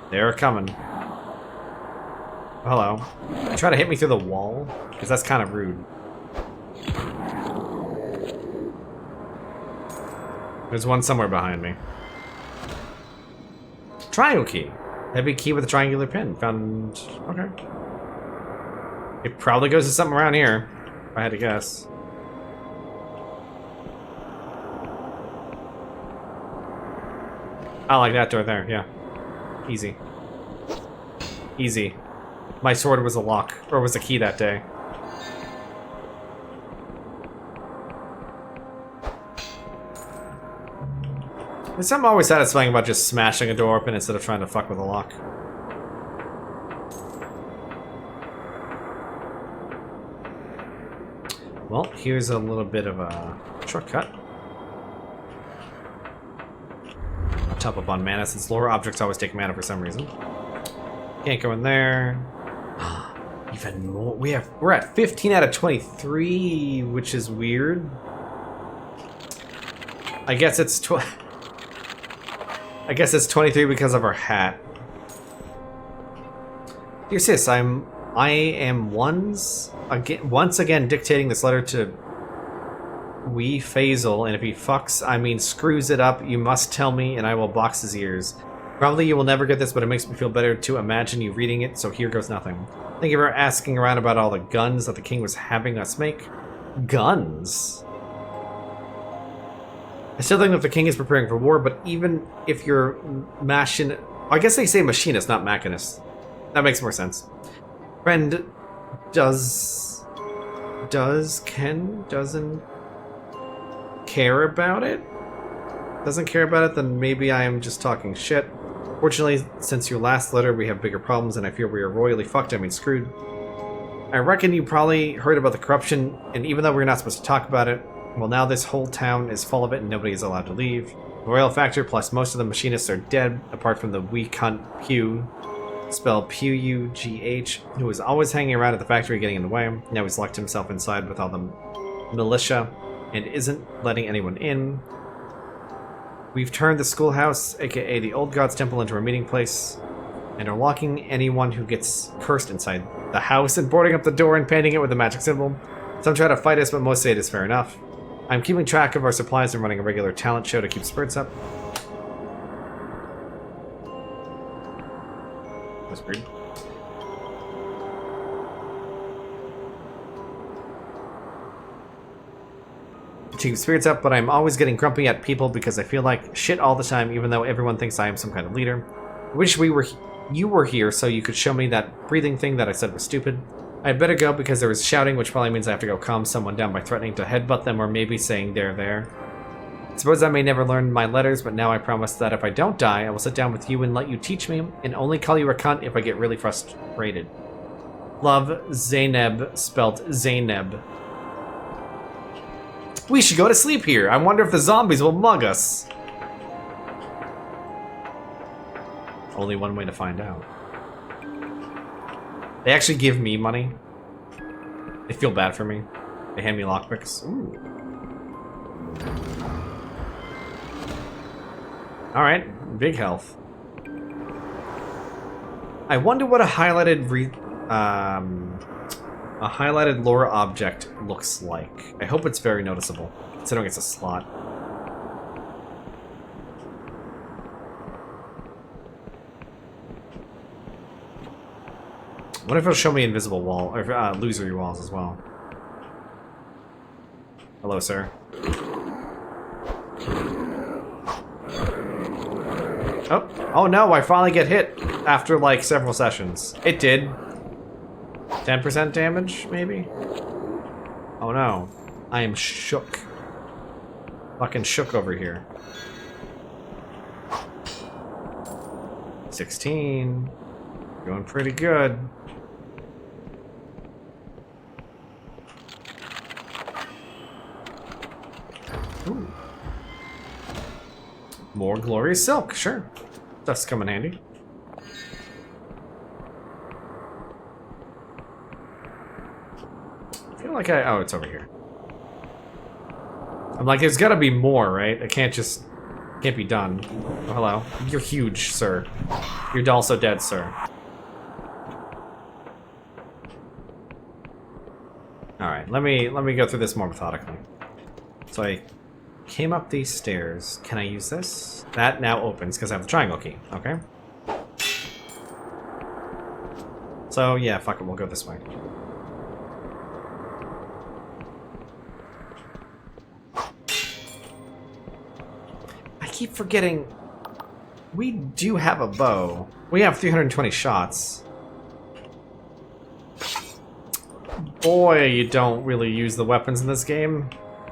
They're coming. Hello. You try to hit me through the wall? Because that's kind of rude. There's one somewhere behind me. Triangle key. Heavy key with a triangular pin. Found... Okay. It probably goes to something around here, if I had to guess. I like that door there, yeah. Easy. Easy. My sword was a lock, or was a key that day. There's something always satisfying about just smashing a door open instead of trying to fuck with a lock. Well, here's a little bit of a shortcut. I'll top up on mana since lower objects always take mana for some reason. Can't go in there. Even more. We're at 15 out of 23, which is weird. I guess it's 23 because of our hat. Dear sis, I am once again dictating this letter to wee Faisal, and if he fucks, I mean screws it up, you must tell me and I will box his ears. Probably you will never get this, but it makes me feel better to imagine you reading it, so here goes nothing. Thank you for asking around about all the guns that the king was having us make. Guns? I still think that the king is preparing for war, but even if you're I guess they say machinist, not machinist. That makes more sense. Friend, Ken doesn't care about it? Doesn't care about it, then maybe I am just talking shit. Fortunately, since your last letter, we have bigger problems, and I fear we are royally fucked, I mean screwed. I reckon you probably heard about the corruption, and even though we're not supposed to talk about it, well, now this whole town is full of it, and nobody is allowed to leave. The royal factor, plus most of the machinists are dead, apart from the wee cunt Pew, spelled P-U-G-H, who was always hanging around at the factory getting in the way. Now he's locked himself inside with all the militia, and isn't letting anyone in. We've turned the schoolhouse, aka the old god's temple, into a meeting place, and are locking anyone who gets cursed inside the house and boarding up the door and painting it with a magic symbol. Some try to fight us, but most say it is fair enough. I'm keeping track of our supplies and running a regular talent show to keep spirits up. That's weird. To keep spirits up, but I'm always getting grumpy at people because I feel like shit all the time, even though everyone thinks I am some kind of leader. I wish you were here so you could show me that breathing thing that I said was stupid. I'd better go because there was shouting, which probably means I have to go calm someone down by threatening to headbutt them or maybe saying they're there. I suppose I may never learn my letters, but now I promise that if I don't die, I will sit down with you and let you teach me, and only call you a cunt if I get really frustrated. Love, Zainab, spelled Zainab. We should go to sleep here. I wonder if the zombies will mug us. Only one way to find out. They actually give me money. They feel bad for me. They hand me lockpicks. Ooh. Alright, big health. I wonder what a highlighted lore object looks like. I hope it's very noticeable, considering it's a slot. What if it'll show me invisible wall, or illusory walls as well? Hello, sir. Oh no, I finally get hit after like several sessions. It did. 10% damage, maybe? Oh no. I am shook. Fucking shook over here. 16. Going pretty good. Ooh. More glorious silk, sure. Stuff's coming handy. I feel like oh, it's over here. I'm like, there's gotta be more, right? It can't be done. Oh, hello. You're huge, sir. You're also dead, sir. Alright, let me go through this more methodically. So I came up these stairs. Can I use this? That now opens because I have the triangle key. Okay. So yeah, fuck it, we'll go this way. I keep forgetting we do have a bow. We have 320 shots. Boy, you don't really use the weapons in this game.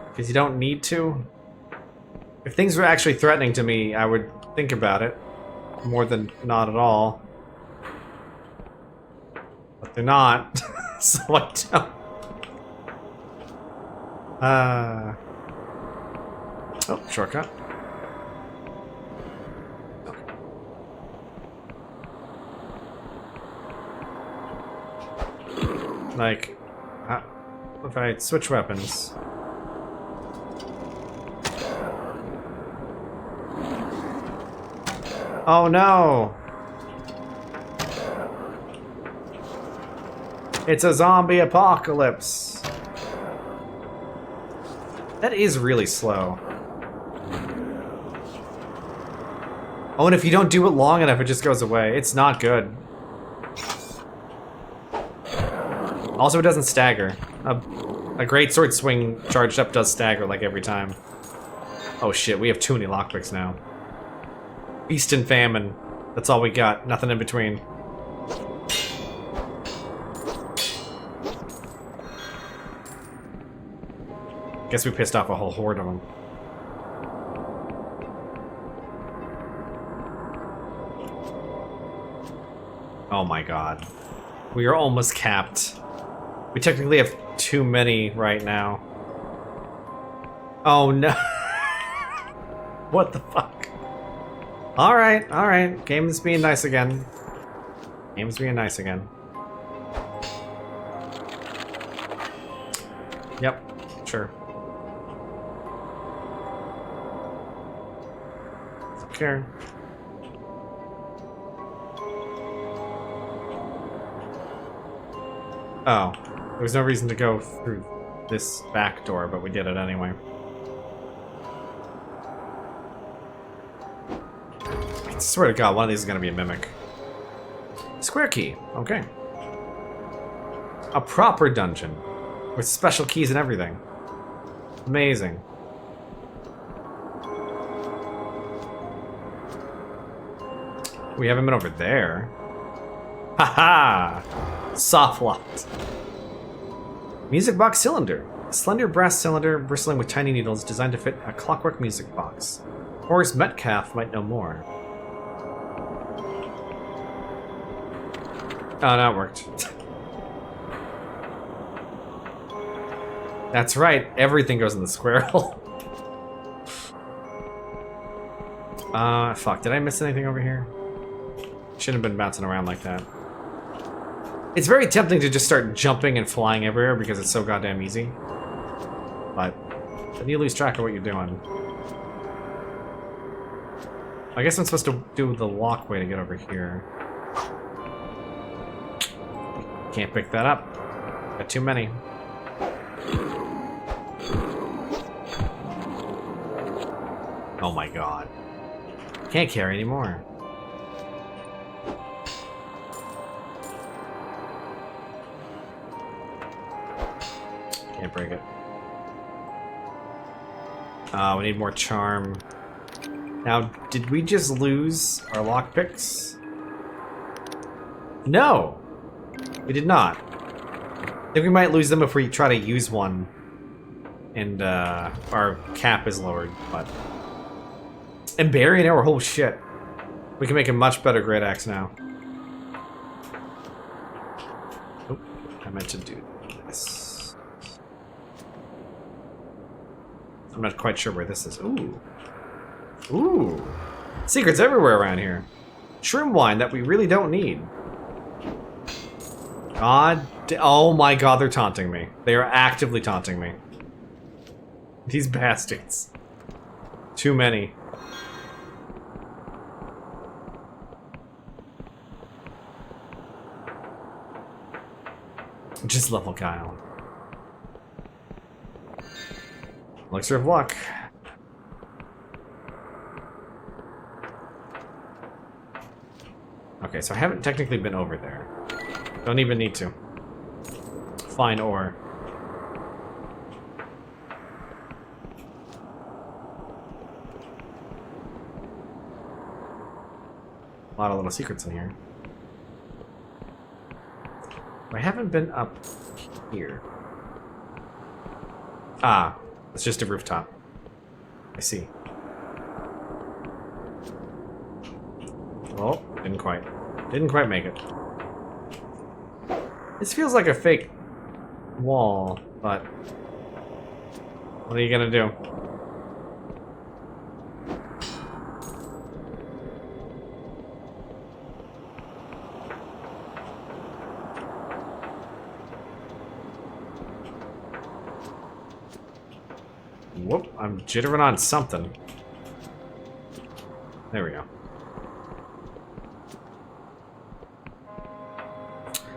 Because you don't need to. If things were actually threatening to me, I would think about it. More than not at all. But they're not. So I don't. Oh, shortcut. Okay. Like, if I switch weapons. Oh no! It's a zombie apocalypse! That is really slow. Oh, and if you don't do it long enough, it just goes away. It's not good. Also, it doesn't stagger. A great sword swing charged up does stagger like every time. Oh shit, we have too many lockpicks now. Feast and famine. That's all we got. Nothing in between. Guess we pissed off a whole horde of them. Oh my god. We are almost capped. We technically have too many right now. Oh no. What the fuck? Alright, alright. Game's being nice again. Game's being nice again. Yep, sure. Don't care. Oh, there was no reason to go through this back door, but we did it anyway. I swear to God, one of these is gonna be a mimic. Square key, okay. A proper dungeon with special keys and everything. Amazing. We haven't been over there. Haha! Soft locked. Music box cylinder. A slender brass cylinder bristling with tiny needles designed to fit a clockwork music box. Horace Metcalf might know more. Oh, that worked. That's right, everything goes in the square hole. Fuck, did I miss anything over here? Shouldn't have been bouncing around like that. It's very tempting to just start jumping and flying everywhere because it's so goddamn easy. But then you lose track of what you're doing. I guess I'm supposed to do the walkway to get over here. Can't pick that up. Got too many. Oh my god. Can't carry anymore. Can't break it. We need more charm. Now, did we just lose our lockpicks? No! We did not. I think we might lose them if we try to use one and our cap is lowered, but... And Barry and Arrow, oh shit. We can make a much better great axe now. Oh, I meant to do this. I'm not quite sure where this is. Ooh. Ooh. Secrets everywhere around here. Shroom wine that we really don't need. Oh my god, they're taunting me. They are actively taunting me. These bastards. Too many. Just level Kyle. Elixir of luck. Okay, so I haven't technically been over there. Don't even need to. Fine ore. A lot of little secrets in here. I haven't been up here. Ah, it's just a rooftop. I see. Oh, didn't quite make it. This feels like a fake wall, but what are you gonna do? Whoop, I'm jittering on something. There we go.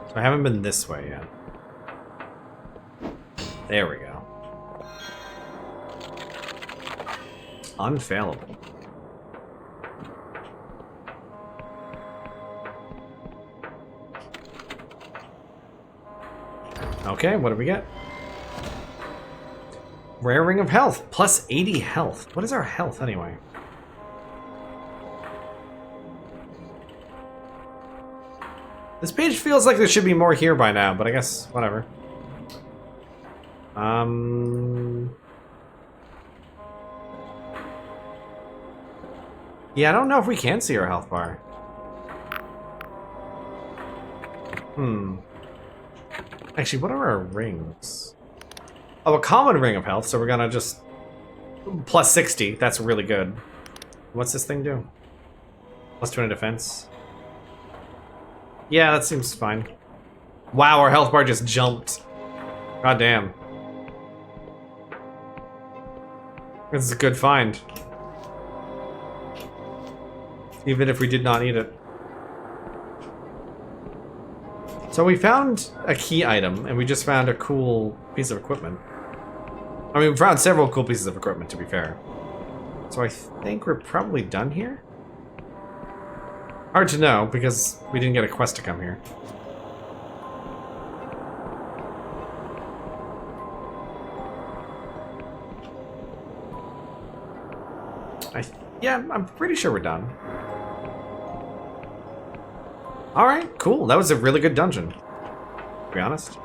So I haven't been this way yet. There we go. Unfailable. Okay, what do we get? Rare Ring of Health, plus 80 health. What is our health anyway? This page feels like there should be more here by now, but I guess whatever. Yeah, I don't know if we can see our health bar. Actually, what are our rings? Oh, a common ring of health, so we're gonna just... Plus 60, that's really good. What's this thing do? Plus 20 defense. Yeah, that seems fine. Wow, our health bar just jumped. God damn. This is a good find. Even if we did not need it. So we found a key item, and we just found a cool piece of equipment. I mean, we found several cool pieces of equipment, to be fair. So I think we're probably done here? Hard to know, because we didn't get a quest to come here. Yeah, I'm pretty sure we're done. Alright, cool. That was a really good dungeon. To be honest.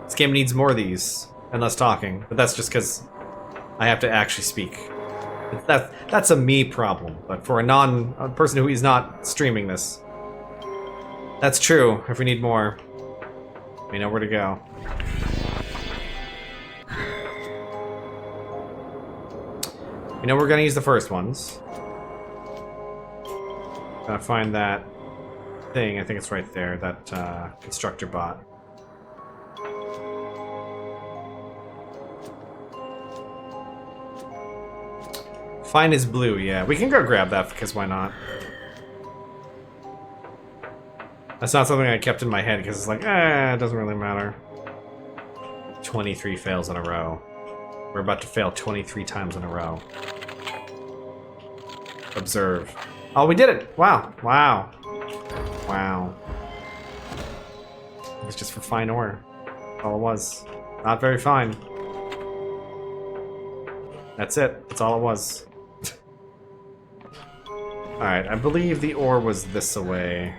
This game needs more of these, and less talking, but that's just because I have to actually speak. That's a me problem, but for a person who is not streaming this, that's true. If we need more, we know where to go. We know we're gonna use the first ones. Gotta find that thing. I think it's right there. That constructor bot. Fine is blue, yeah. We can go grab that because why not? That's not something I kept in my head because it's like, it doesn't really matter. 23 fails in a row. We're about to fail 23 times in a row. Observe. Oh, we did it! Wow. Wow. Wow. It was just for fine ore. That's all it was. Not very fine. That's it. That's all it was. Alright, I believe the ore was this away.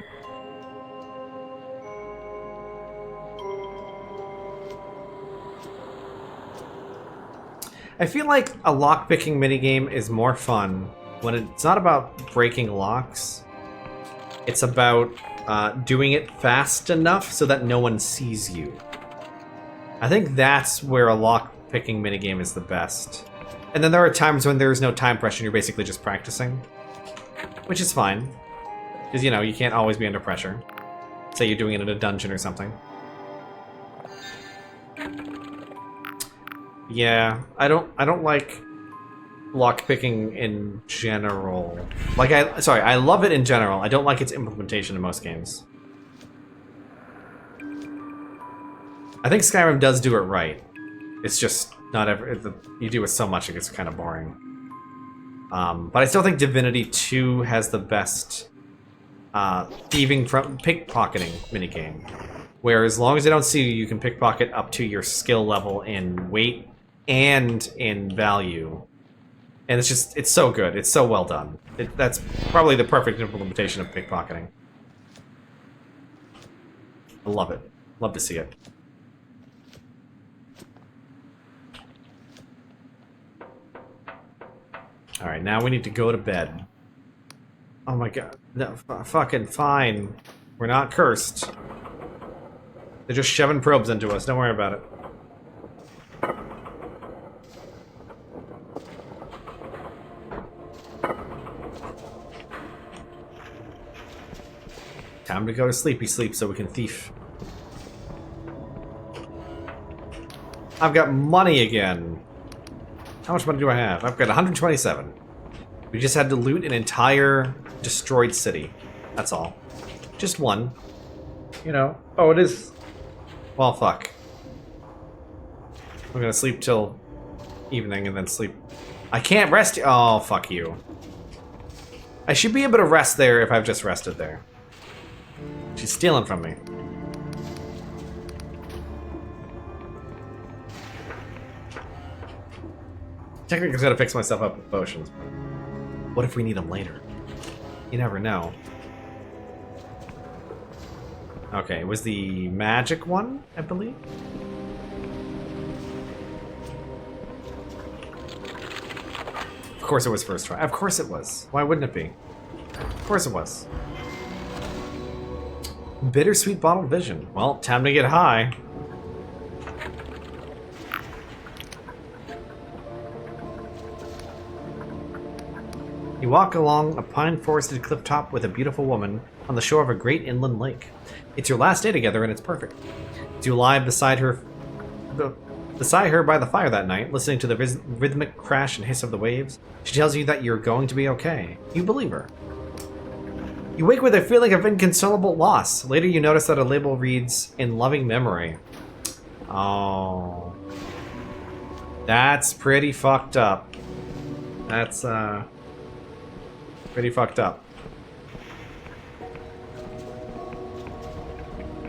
I feel like a lockpicking minigame is more fun when it's not about breaking locks. It's about doing it fast enough so that no one sees you. I think that's where a lockpicking minigame is the best. And then there are times when there's no time pressure and you're basically just practicing. Which is fine. Because, you know, you can't always be under pressure. Say you're doing it in a dungeon or something. Yeah, I don't like lockpicking in general. Like, I love it in general. I don't like its implementation in most games. I think Skyrim does do it right. It's just not ever. You do it so much it gets kind of boring. But I still think Divinity 2 has the best thieving from pickpocketing minigame. Where as long as they don't see you, you can pickpocket up to your skill level in weight and in value. And it's so good. It's so well done. That's probably the perfect implementation of pickpocketing. I love it. Love to see it. Alright, now we need to go to bed. Oh my god. No, fucking fine. We're not cursed. They're just shoving probes into us. Don't worry about it. Time to go to sleepy sleep so we can thief. I've got money again. How much money do I have? I've got 127. We just had to loot an entire destroyed city. That's all. Just one. You know. Oh, it is. Well, fuck. I'm gonna sleep till evening and then sleep. I can't rest. Oh, fuck you. I should be able to rest there if I've just rested there. She's stealing from me. Technically, I've got to fix myself up with potions. What if we need them later? You never know. Okay, it was the magic one, I believe? Of course it was first try. Of course it was. Why wouldn't it be? Of course it was. Bittersweet bottled vision. Well, time to get high. You walk along a pine-forested cliff top with a beautiful woman on the shore of a great inland lake. It's your last day together and it's perfect. As you lie beside her by the fire that night, listening to the rhythmic crash and hiss of the waves, she tells you that you're going to be okay. You believe her. You wake with a feeling of inconsolable loss. Later you notice that a label reads, "In loving memory." Oh. That's pretty fucked up. That's, pretty fucked up.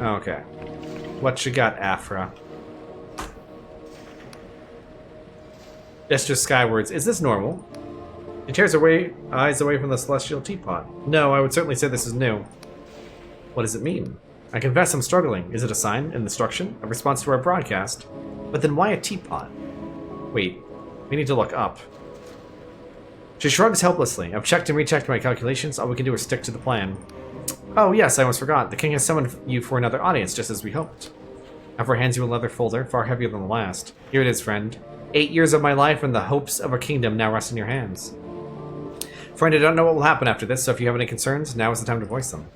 Okay. What you got, Afra? Gesture skywards. Is this normal? She tears her eyes away from the celestial teapot. No, I would certainly say this is new. What does it mean? I confess I'm struggling. Is it a sign? An instruction? A response to our broadcast? But then why a teapot? Wait. We need to look up. She shrugs helplessly. I've checked and rechecked my calculations. All we can do is stick to the plan. Oh, yes, I almost forgot. The king has summoned you for another audience, just as we hoped. Afra hands you a leather folder, far heavier than the last. Here it is, friend. 8 years of my life and the hopes of a kingdom now rest in your hands. Friend, I don't know what will happen after this, so if you have any concerns, now is the time to voice them.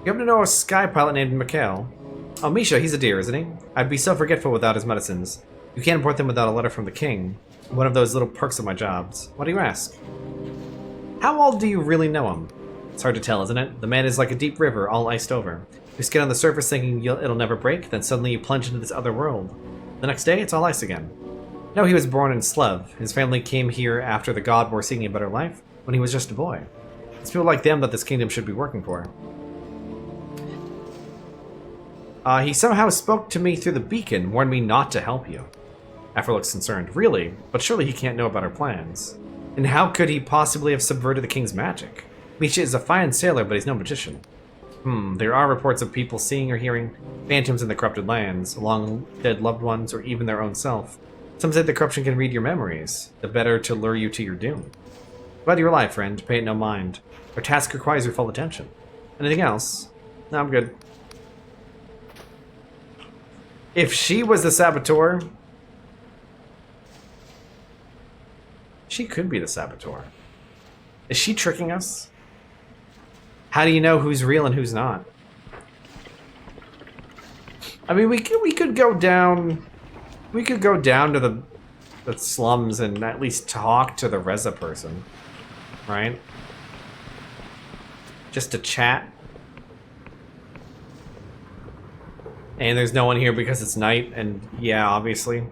You happen to know a sky pilot named Mikhail? Oh, Misha, he's a dear, isn't he? I'd be so forgetful without his medicines. You can't import them without a letter from the king. One of those little perks of my jobs. Why do you ask? How old do you really know him? It's hard to tell, isn't it? The man is like a deep river, all iced over. You skid on the surface thinking it'll never break, then suddenly you plunge into this other world. The next day, it's all ice again. No, he was born in Slev. His family came here after the god were seeking a better life, when he was just a boy. It's people like them that this kingdom should be working for. He somehow spoke to me through the beacon, warned me not to help you. Afra looks concerned. Really? But surely he can't know about our plans. And how could he possibly have subverted the king's magic? Misha is a fine sailor, but he's no magician. There are reports of people seeing or hearing phantoms in the corrupted lands, long dead loved ones, or even their own self. Some say the corruption can read your memories, the better to lure you to your doom. Glad you're alive, friend. Pay it no mind. Our task requires your full attention. Anything else? No, I'm good. If she was the saboteur, she could be the saboteur. Is she tricking us? How do you know who's real and who's not? I mean, we could go down. We could go down to the slums and at least talk to the Reza person, right? Just to chat. And there's no one here because it's night, and yeah, obviously.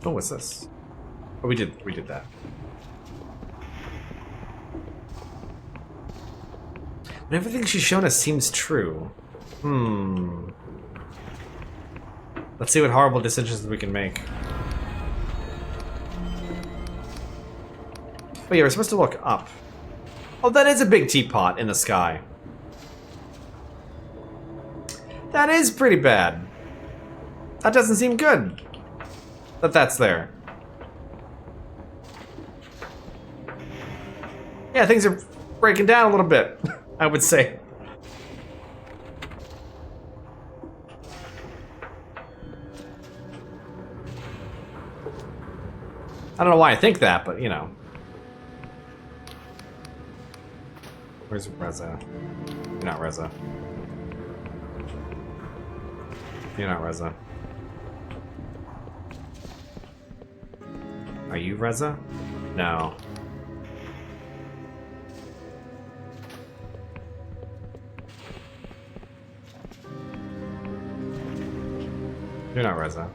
Oh, what's this? Oh, we did that. But everything she's shown us seems true. Let's see what horrible decisions we can make. Oh yeah, we're supposed to look up. Oh, that is a big teapot in the sky. That is pretty bad. That doesn't seem good. That's there. Yeah, things are breaking down a little bit, I would say. I don't know why I think that, but you know. Where's Reza? You're not Reza. You're not Reza. Are you Reza? No. You're not Reza.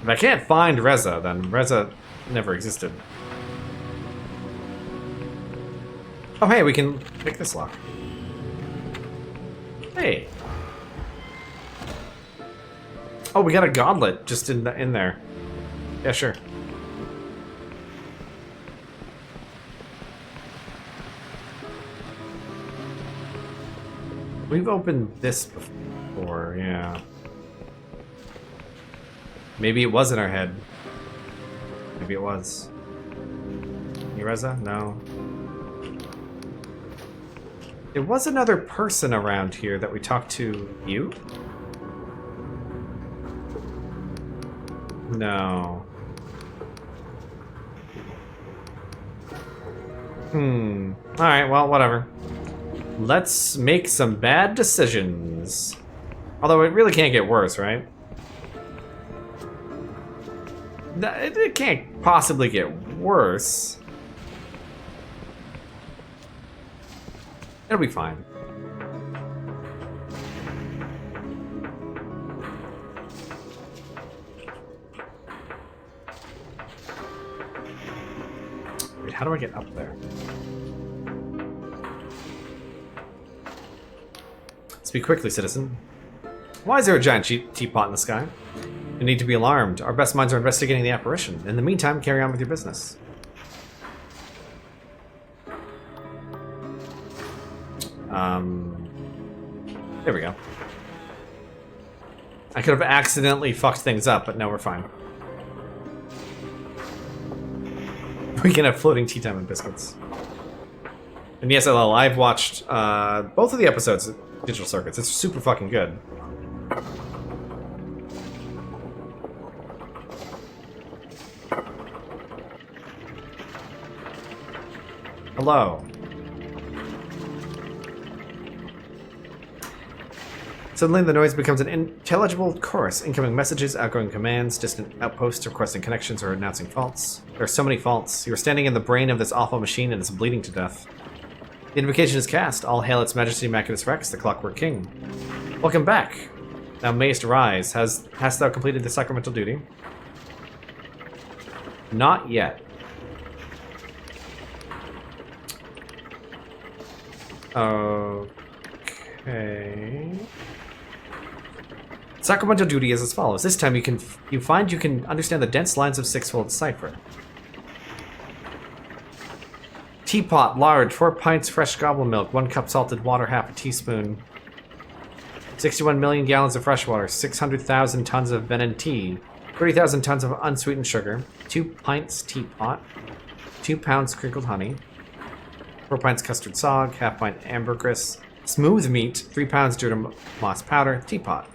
If I can't find Reza, then Reza never existed. Oh hey, we can pick this lock. Hey. Oh, we got a gauntlet just in there. Yeah, sure. We've opened this before, yeah. Maybe it was in our head. Maybe it was. You Reza? No. There was another person around here that we talked to. You? No. Alright, well, whatever. Let's make some bad decisions. Although it really can't get worse, right? It can't possibly get worse. It'll be fine. Wait, how do I get up there? Speak quickly, citizen. Why is there a giant teapot in the sky? You need to be alarmed. Our best minds are investigating the apparition. In the meantime, carry on with your business. There we go. I could have accidentally fucked things up, but no, we're fine. We can have floating tea time and biscuits. And yes, LL, I've watched both of the episodes of Digital Circuits. It's super fucking good. Hello. Suddenly, the noise becomes an intelligible chorus. Incoming messages, outgoing commands, distant outposts requesting connections or announcing faults. There are so many faults. You are standing in the brain of this awful machine and it's bleeding to death. The invocation is cast. All hail its majesty Macinus Rex, the Clockwork King. Welcome back. Thou mayest rise. Hast thou completed the sacramental duty? Not yet. Okay. Sacramental duty is as follows. This time you find you can understand the dense lines of sixfold cipher. Teapot, large, 4 pints fresh goblin milk, 1 cup salted water, half a teaspoon. 61 million gallons of fresh water, 600,000 tons of venin tea, 30,000 tons of unsweetened sugar, 2 pints teapot, 2 pounds crinkled honey, 4 pints custard sog, half pint ambergris, smooth meat, 3 pounds Durham moss powder, teapot.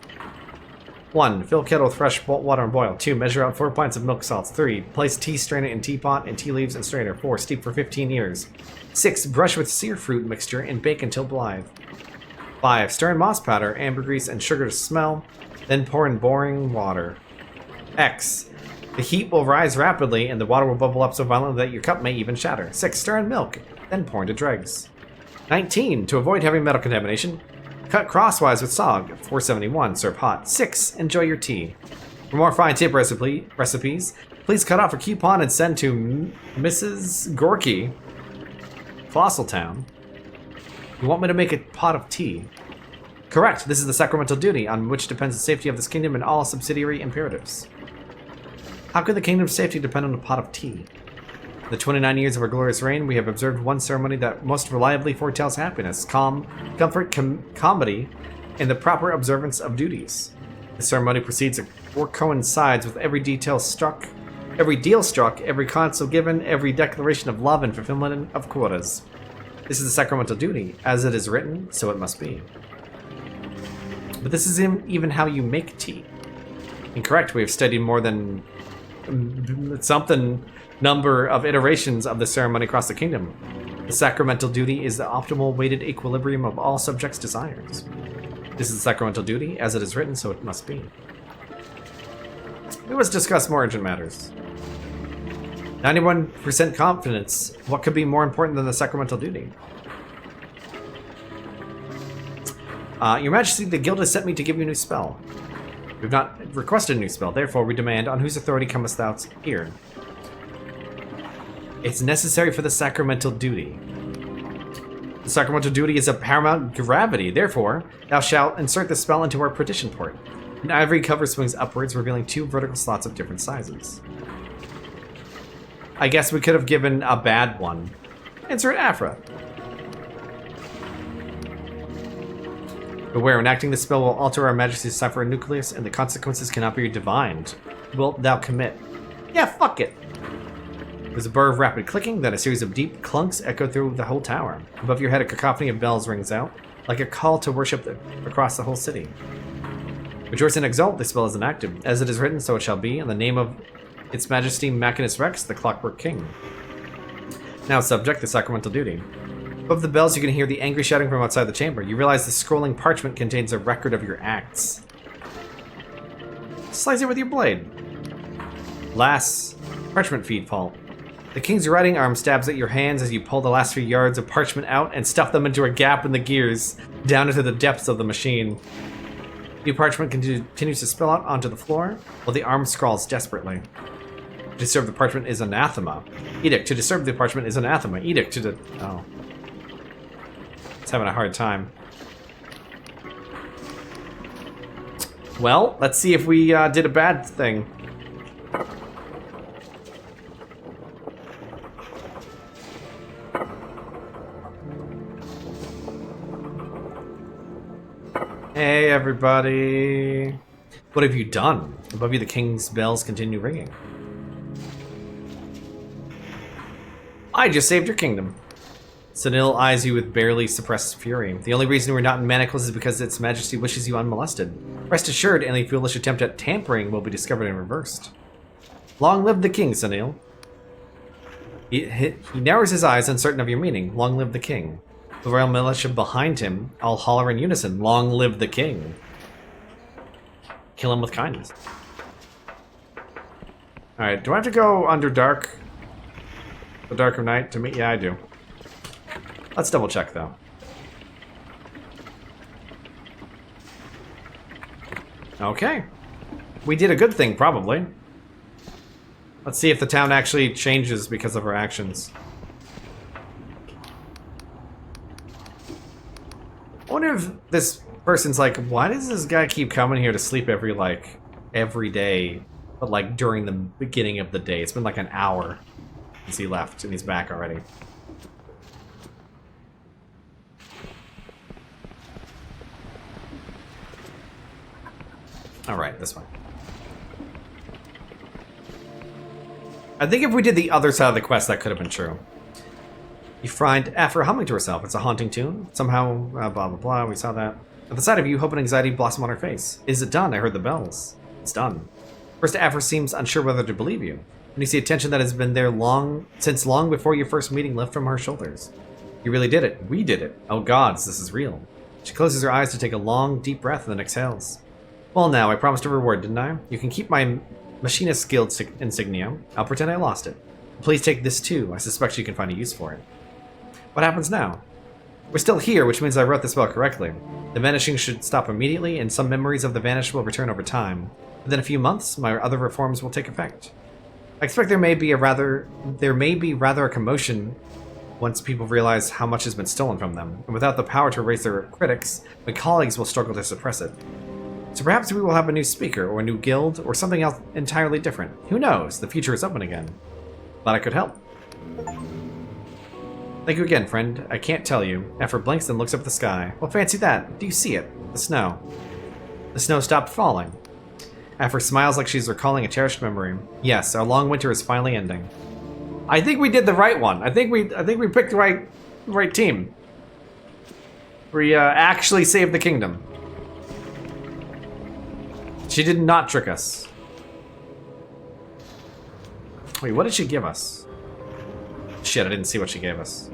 1. Fill kettle with fresh water and boil. 2. Measure out 4 pints of milk salts. 3. Place tea strainer in teapot and tea leaves and strainer. 4. Steep for 15 years. 6. Brush with sear fruit mixture and bake until blithe. 5. Stir in moss powder, ambergris, and sugar to smell. Then pour in boiling water. X. The heat will rise rapidly and the water will bubble up so violently that your cup may even shatter. 6. Stir in milk. Then pour into dregs. 19. To avoid heavy metal contamination, cut crosswise with sog. 471. Serve hot. 6. Enjoy your tea. For more fine tip recipes, please cut off a coupon and send to Mrs. Gorky, Fossiltown. You want me to make a pot of tea? Correct. This is the sacramental duty on which depends the safety of this kingdom and all subsidiary imperatives. How could the kingdom's safety depend on a pot of tea? In the 29 years of our glorious reign, we have observed one ceremony that most reliably foretells happiness, calm, comfort, comedy, and the proper observance of duties. The ceremony proceeds or coincides with every deal struck, every counsel given, every declaration of love and fulfillment of quotas. This is the sacramental duty. As it is written, so it must be. But this isn't even how you make tea. Incorrect. We have studied more than something number of iterations of the ceremony across the kingdom. The sacramental duty is the optimal weighted equilibrium of all subjects' desires. This is the sacramental duty. As it is written, so it must be. We must discuss more urgent matters. 91% confidence. What could be more important than the sacramental duty? Your Majesty, the guild has sent me to give you a new spell. We've not requested a new spell, therefore we demand, on whose authority comest thou here? It's necessary for the sacramental duty. The sacramental duty is of paramount gravity, therefore, thou shalt insert the spell into our partition port. An ivory cover swings upwards, revealing 2 vertical slots of different sizes. I guess we could have given a bad one. Insert Afra. Beware, enacting this spell will alter our Majesty's cipher nucleus, and the consequences cannot be divined. Wilt thou commit? Yeah, fuck it. There's a burr of rapid clicking, then a series of deep clunks echo through the whole tower. Above your head, a cacophony of bells rings out, like a call to worship across the whole city. Rejoice and exult, this spell is enacted. As it is written, so it shall be, in the name of Its Majesty Macinus Rex, the Clockwork King. Now subject, the sacramental duty. Above the bells, you can hear the angry shouting from outside the chamber. You realize the scrolling parchment contains a record of your acts. Slice it with your blade. Last parchment feed fault. The king's writing arm stabs at your hands as you pull the last few yards of parchment out and stuff them into a gap in the gears, down into the depths of the machine. New parchment continues to spill out onto the floor, while the arm scrawls desperately. To disturb the parchment is anathema. Edict. To disturb the parchment is anathema. Edict to oh. It's having a hard time. Well, let's see if we did a bad thing. Hey everybody! What have you done? Above you the king's bells continue ringing. I just saved your kingdom. Sunil eyes you with barely suppressed fury. The only reason we're not in manacles is because Its Majesty wishes you unmolested. Rest assured, any foolish attempt at tampering will be discovered and reversed. Long live the king, Sunil. He narrows his eyes, uncertain of your meaning. Long live the king. The royal militia behind him all holler in unison. Long live the king. Kill him with kindness. Alright, do I have to go under dark? The dark of night to meet? Yeah, I do. Let's double check, though. Okay. We did a good thing, probably. Let's see if the town actually changes because of our actions. I wonder if this person's like, why does this guy keep coming here to sleep every day, but like during the beginning of the day? It's been like an hour since he left, and he's back already. Alright, this one. I think if we did the other side of the quest, that could have been true. You find Afra humming to herself. It's a haunting tune. Somehow, blah, blah, blah. We saw that. At the sight of you, hope and anxiety blossom on her face. Is it done? I heard the bells. It's done. First, Afra seems unsure whether to believe you. And you see a tension that has been there since long before your first meeting lift from her shoulders. You really did it. We did it. Oh gods, this is real. She closes her eyes to take a long, deep breath and then exhales. Well now, I promised a reward, didn't I? You can keep my Machinist Guild insignia. I'll pretend I lost it. Please take this too. I suspect you can find a use for it. What happens now? We're still here, which means I wrote the spell correctly. The vanishing should stop immediately, and some memories of the vanished will return over time. Within a few months, my other reforms will take effect. I expect there may be rather a commotion once people realize how much has been stolen from them, and without the power to raise their critics, my colleagues will struggle to suppress it. So perhaps we will have a new speaker, or a new guild, or something else entirely different. Who knows? The future is open again. Thought I could help. Thank you again, friend. I can't tell you. Afra blinks and looks up at the sky. Well, fancy that. Do you see it? The snow. The snow stopped falling. Afra smiles like she's recalling a cherished memory. Yes, our long winter is finally ending. I think we did the right one. I think we picked the right team. We actually saved the kingdom. She did not trick us. Wait, what did she give us? Shit, I didn't see what she gave us.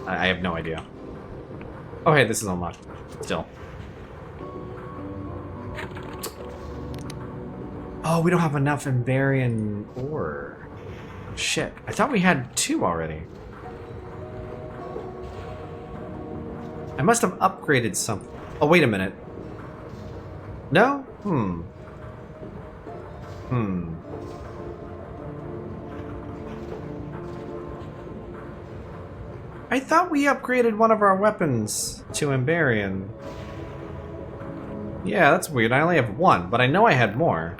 I have no idea. Oh, hey, this is unlocked. Still. Oh, we don't have enough Emberian ore. Shit, I thought we had 2 already. I must have upgraded something. Oh, wait a minute. No? I thought we upgraded one of our weapons to Emberian. Yeah, that's weird. I only have 1, but I know I had more.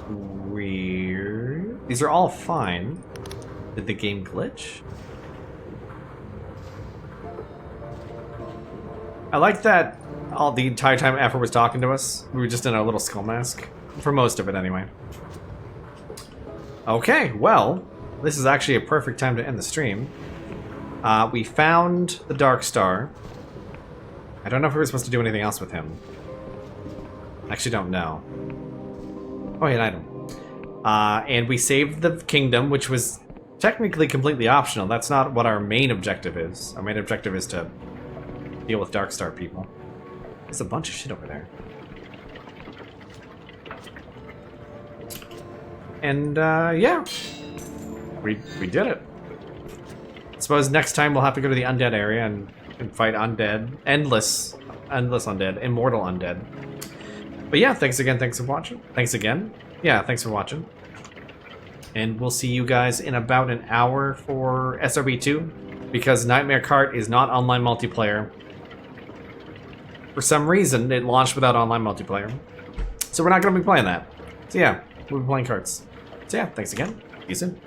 Weird. These are all fine. Did the game glitch? I like that the entire time Afra was talking to us, we were just in our little skull mask. For most of it, anyway. Okay, well, this is actually a perfect time to end the stream. We found the Dark Star. I don't know if we were supposed to do anything else with him. I actually don't know. Oh, yeah, an item. And we saved the kingdom, which was technically completely optional. That's not what our main objective is. Our main objective is to deal with Darkstar people. There's a bunch of shit over there. And, yeah. We did it. I suppose next time we'll have to go to the undead area and fight undead. Endless undead. Immortal undead. But yeah, thanks again. Thanks for watching. Thanks again. Yeah, thanks for watching. And we'll see you guys in about an hour for SRB2. Because Nightmare Cart is not online multiplayer. For some reason, it launched without online multiplayer. So we're not going to be playing that. So yeah, we'll be playing carts. So yeah, thanks again. See you soon.